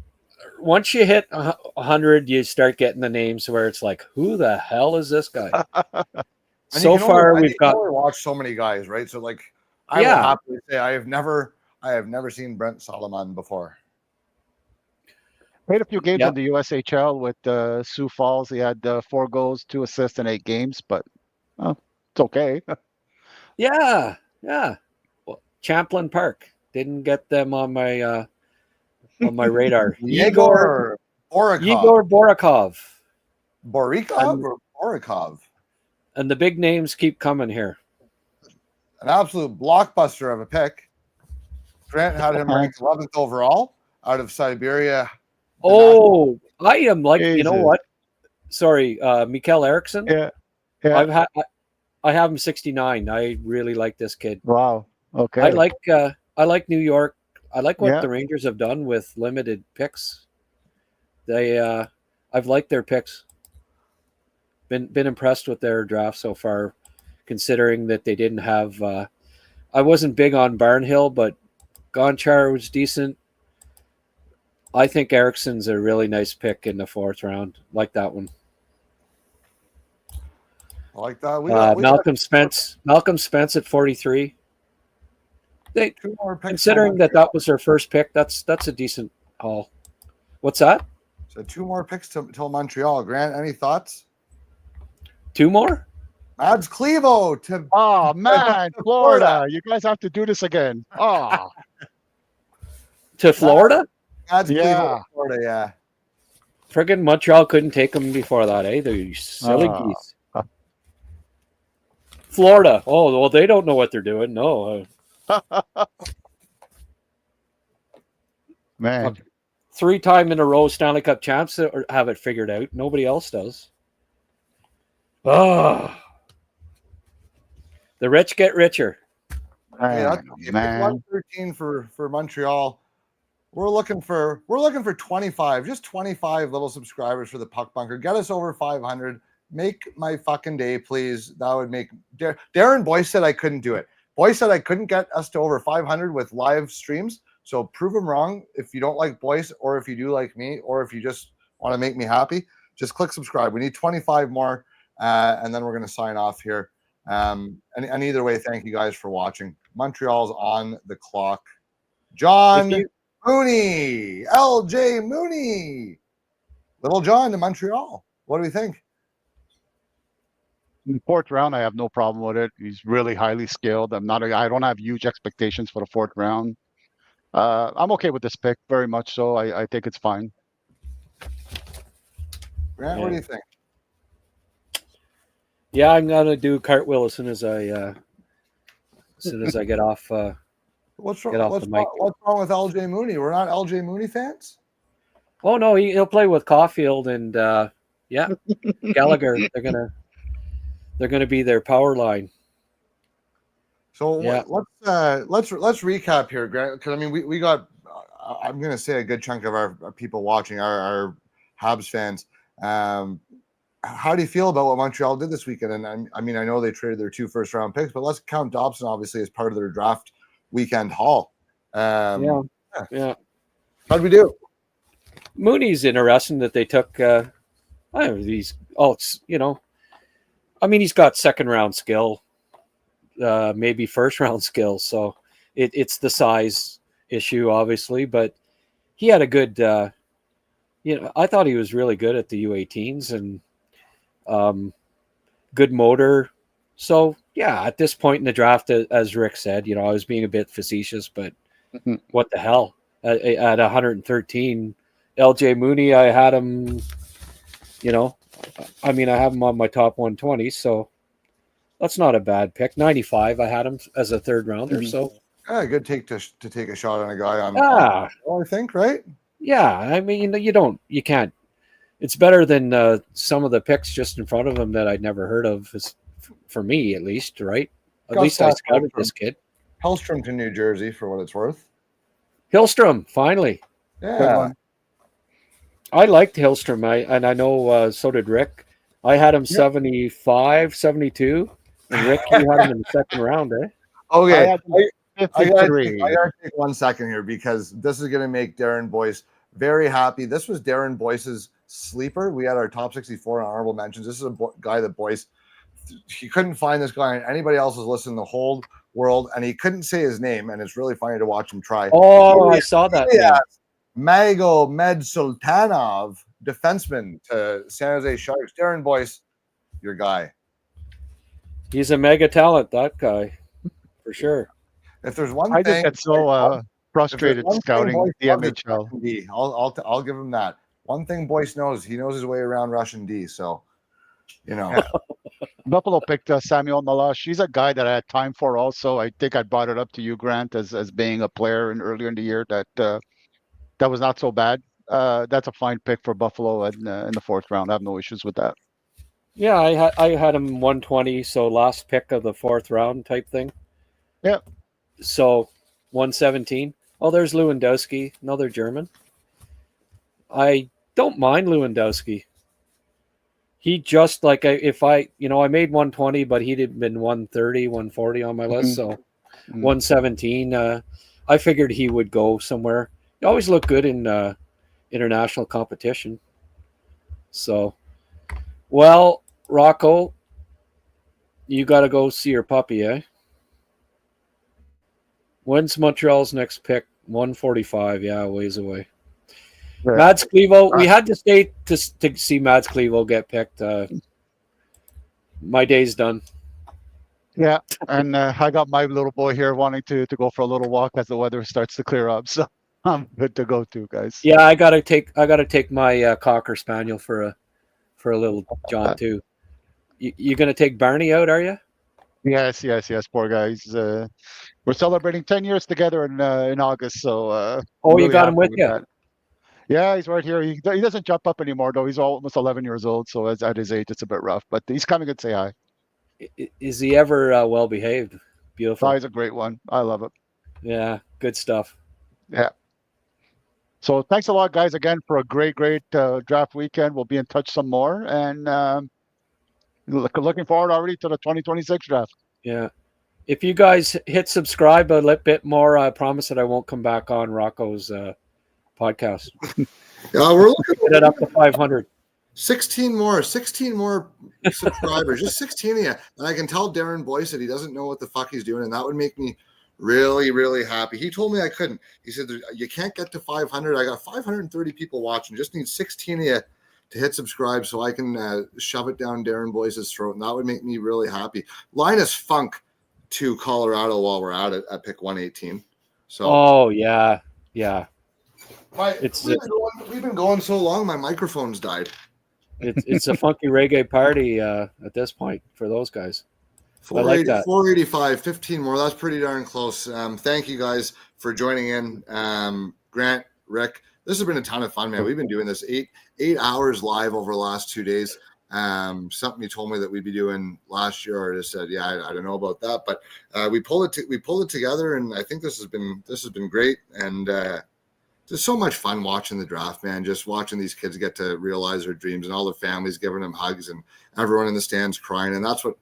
Once you hit 100, you start getting the names where it's like, who the hell is this guy? So far, we've watched so many guys, right? So like, I will happily say I have never seen Brent Solomon before. Played a few games in the USHL with Sioux Falls. He had 4 goals, 2 assists in 8 games, but it's okay. Yeah. Well, Champlain Park didn't get them on my radar. Yegor Borakov. Borikov or Borakov? And the big names keep coming here. An absolute blockbuster of a pick. Grant had him ranked 11th overall out of Siberia. Oh, I am like, you know what? Sorry, Mikael Eriksson. Yeah. I have him 69. I really like this kid. Wow. Okay. I like New York. I like what the Rangers have done with limited picks. I've liked their picks. Been impressed with their draft so far, considering that they didn't have. I wasn't big on Barnhill, but Gonchar was decent. I think Eriksson's a really nice pick in the 4th round. Like that one. I like that. Malcolm Spence at 43. Considering that was their first pick, that's a decent haul. What's that? So 2 more picks till Montreal. Grant, any thoughts? 2 more? Mads Clevo to. Oh man, Florida! You guys have to do this again. Oh, to Florida? Mads Clevo, Florida, yeah. Friggin' Montreal couldn't take him before that, eh? They're silly geese. Florida. Oh, well, they don't know what they're doing. No. Man. 3-time in a row Stanley Cup champs have it figured out. Nobody else does. Oh. The rich get richer. Man. 113 for Montreal. We're looking for 25, just 25 little subscribers for the Puck Bunker. Get us over 500. Make my fucking day, please. That would make Darren Boyce said I couldn't do it. Boyce said I couldn't get us to over 500 with live streams. So prove him wrong. If you don't like Boyce, or if you do like me, or if you just want to make me happy, just click subscribe. We need 25 more, and then we're going to sign off here. And either way, thank you guys for watching. Montreal's on the clock. John Mooney, LJ Mooney, Little John to Montreal. What do we think? In the 4th round, I have no problem with it. He's really highly skilled. I don't have huge expectations for the 4th round. I'm okay with this pick, very much so. I think it's fine. Grant, what do you think? Yeah, I'm gonna do a cartwheel as soon as I get off. What's Get wrong? off What's the wrong, mic. what's wrong with LJ Mooney? We're not LJ Mooney fans. Oh no, he'll play with Caulfield and yeah, Gallagher. They're gonna be their power line. So Yeah. let's recap here, Grant. Because I mean, we got I'm going to say a good chunk of our people watching our Habs fans. How do you feel about what Montreal did this weekend? And I mean, I know they traded their 2 first-round picks, but let's count Dobson obviously as part of their draft weekend haul. Yeah. How'd we do? Mooney's interesting that they took these. Oh, it's I mean, he's got second-round skill, maybe first-round skill. So it's the size issue, obviously, but he had a good. I thought he was really good at the U18s and good motor. So yeah, at this point in the draft, as Rick said, I was being a bit facetious, but what the hell? At 113, LJ Mooney, I had him. I mean, I have him on my top 120, so that's not a bad pick. 95, I had him as a third rounder. So good take to take a shot on a guy on. I think, right? Yeah, I mean, you can't. It's better than some of the picks just in front of him that I'd never heard of. For me, at least, right? At least I scouted this kid. Hellstrom to New Jersey, for what it's worth. Hillstrom, finally. Yeah. I liked Hillstrom. I know so did Rick. I had him 75, 72. And Rick, you had him in the second round, eh? Okay. I gotta take 1 second here because this is gonna make Darren Boyce very happy. This was Darren Boyce's sleeper. We had our top 64 and honorable mentions. This is a guy that Boyce, he couldn't find this guy on anybody else's list in the whole world, and he couldn't say his name, and it's really funny to watch him try. Oh, I saw that. Yeah. Mago Med Sultanov, defenseman to San Jose Sharks. Darren Boyce, your guy. He's a mega talent, that guy, for sure. If there's one I thing, just get so frustrated scouting the NHL. I'll give him that. One thing Boyce knows, he knows his way around Russian D. So, Buffalo picked Samuel Malash. He's a guy that I had time for. Also, I think I brought it up to you, Grant, as being a player earlier in the year that was not so bad. That's a fine pick for Buffalo in the 4th round. I have no issues with that. Yeah, I had him 120, so last pick of the 4th round type thing. Yeah. So 117. Oh, there's Lewandowski, another German. I don't mind Lewandowski. He just I made 120, but he'd have been 130, 140 on my list. So 117. I figured he would go somewhere. He always looked good in international competition. So, well, Rocco, you got to go see your puppy, eh? When's Montreal's next pick? 145. Yeah, ways away. Yeah. Mads Clevo. We had to stay to see Mads Clevo get picked. My day's done. Yeah, and I got my little boy here wanting to go for a little walk as the weather starts to clear up. So I'm good to go too, guys. Yeah, I gotta take my Cocker Spaniel for a little jaunt too. You gonna take Barney out? Are you? Yes. Poor guys. We're celebrating 10 years together in August. So really you got him with you? That. Yeah, he's right here. He doesn't jump up anymore though. He's almost 11 years old. So at his age, it's a bit rough. But he's coming to say hi. Is he ever well behaved? Beautiful. Oh, he's a great one. I love it. Yeah, good stuff. Yeah. So thanks a lot, guys, again for a great draft weekend. We'll be in touch some more, and looking forward already to the 2026 draft. Yeah. If you guys hit subscribe a little bit more, I promise that I won't come back on Rocco's podcast. We're looking to get it up to 500. 16 more subscribers, just 16 of you. And I can tell Darren Boyce that he doesn't know what the fuck he's doing, and that would make me really, really happy. He told me I couldn't. He said, you can't get to 500. I got 530 people watching. Just need 16 of you to hit subscribe so I can shove it down Darren Boyce's throat, and that would make me really happy. Linus Funk to Colorado while we're at it at pick 118. So. Oh, yeah. We've been going so long, my microphone's died. It's a funky reggae party at this point for those guys. I like that. 485, 15 more. That's pretty darn close. Thank you guys for joining in. Grant, Rick, this has been a ton of fun, man. We've been doing this 8 hours live over the last 2 days. Something you told me that we'd be doing last year, or just said, yeah, I don't know about that, but we pulled it together, and I think this has been great, and just so much fun watching the draft, man. Just watching these kids get to realize their dreams, and all the families giving them hugs, and everyone in the stands crying, and that's what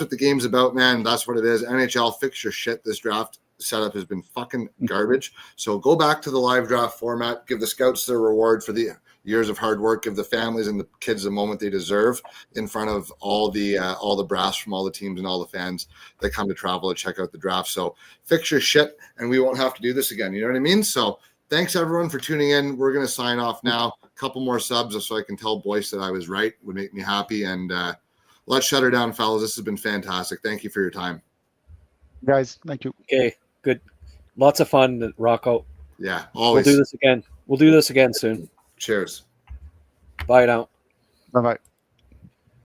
the game's about, man. That's what it is. NHL, fix your shit. This draft setup has been fucking garbage. So go back to the live draft format. Give the scouts their reward for the years of hard work. Give the families and the kids the moment they deserve in front of all the brass from all the teams and all the fans that come to travel to check out the draft. So fix your shit, and we won't have to do this again. You know what I mean? So thanks everyone for tuning in. We're going to sign off now. A couple more subs so I can tell Boyce that I was right. Would make me happy. And let's shut her down, fellas. This has been fantastic. Thank you for your time. Guys, thank you. Okay, good. Lots of fun, Rocco. Yeah, always. We'll do this again soon. Cheers. Bye now. Bye-bye.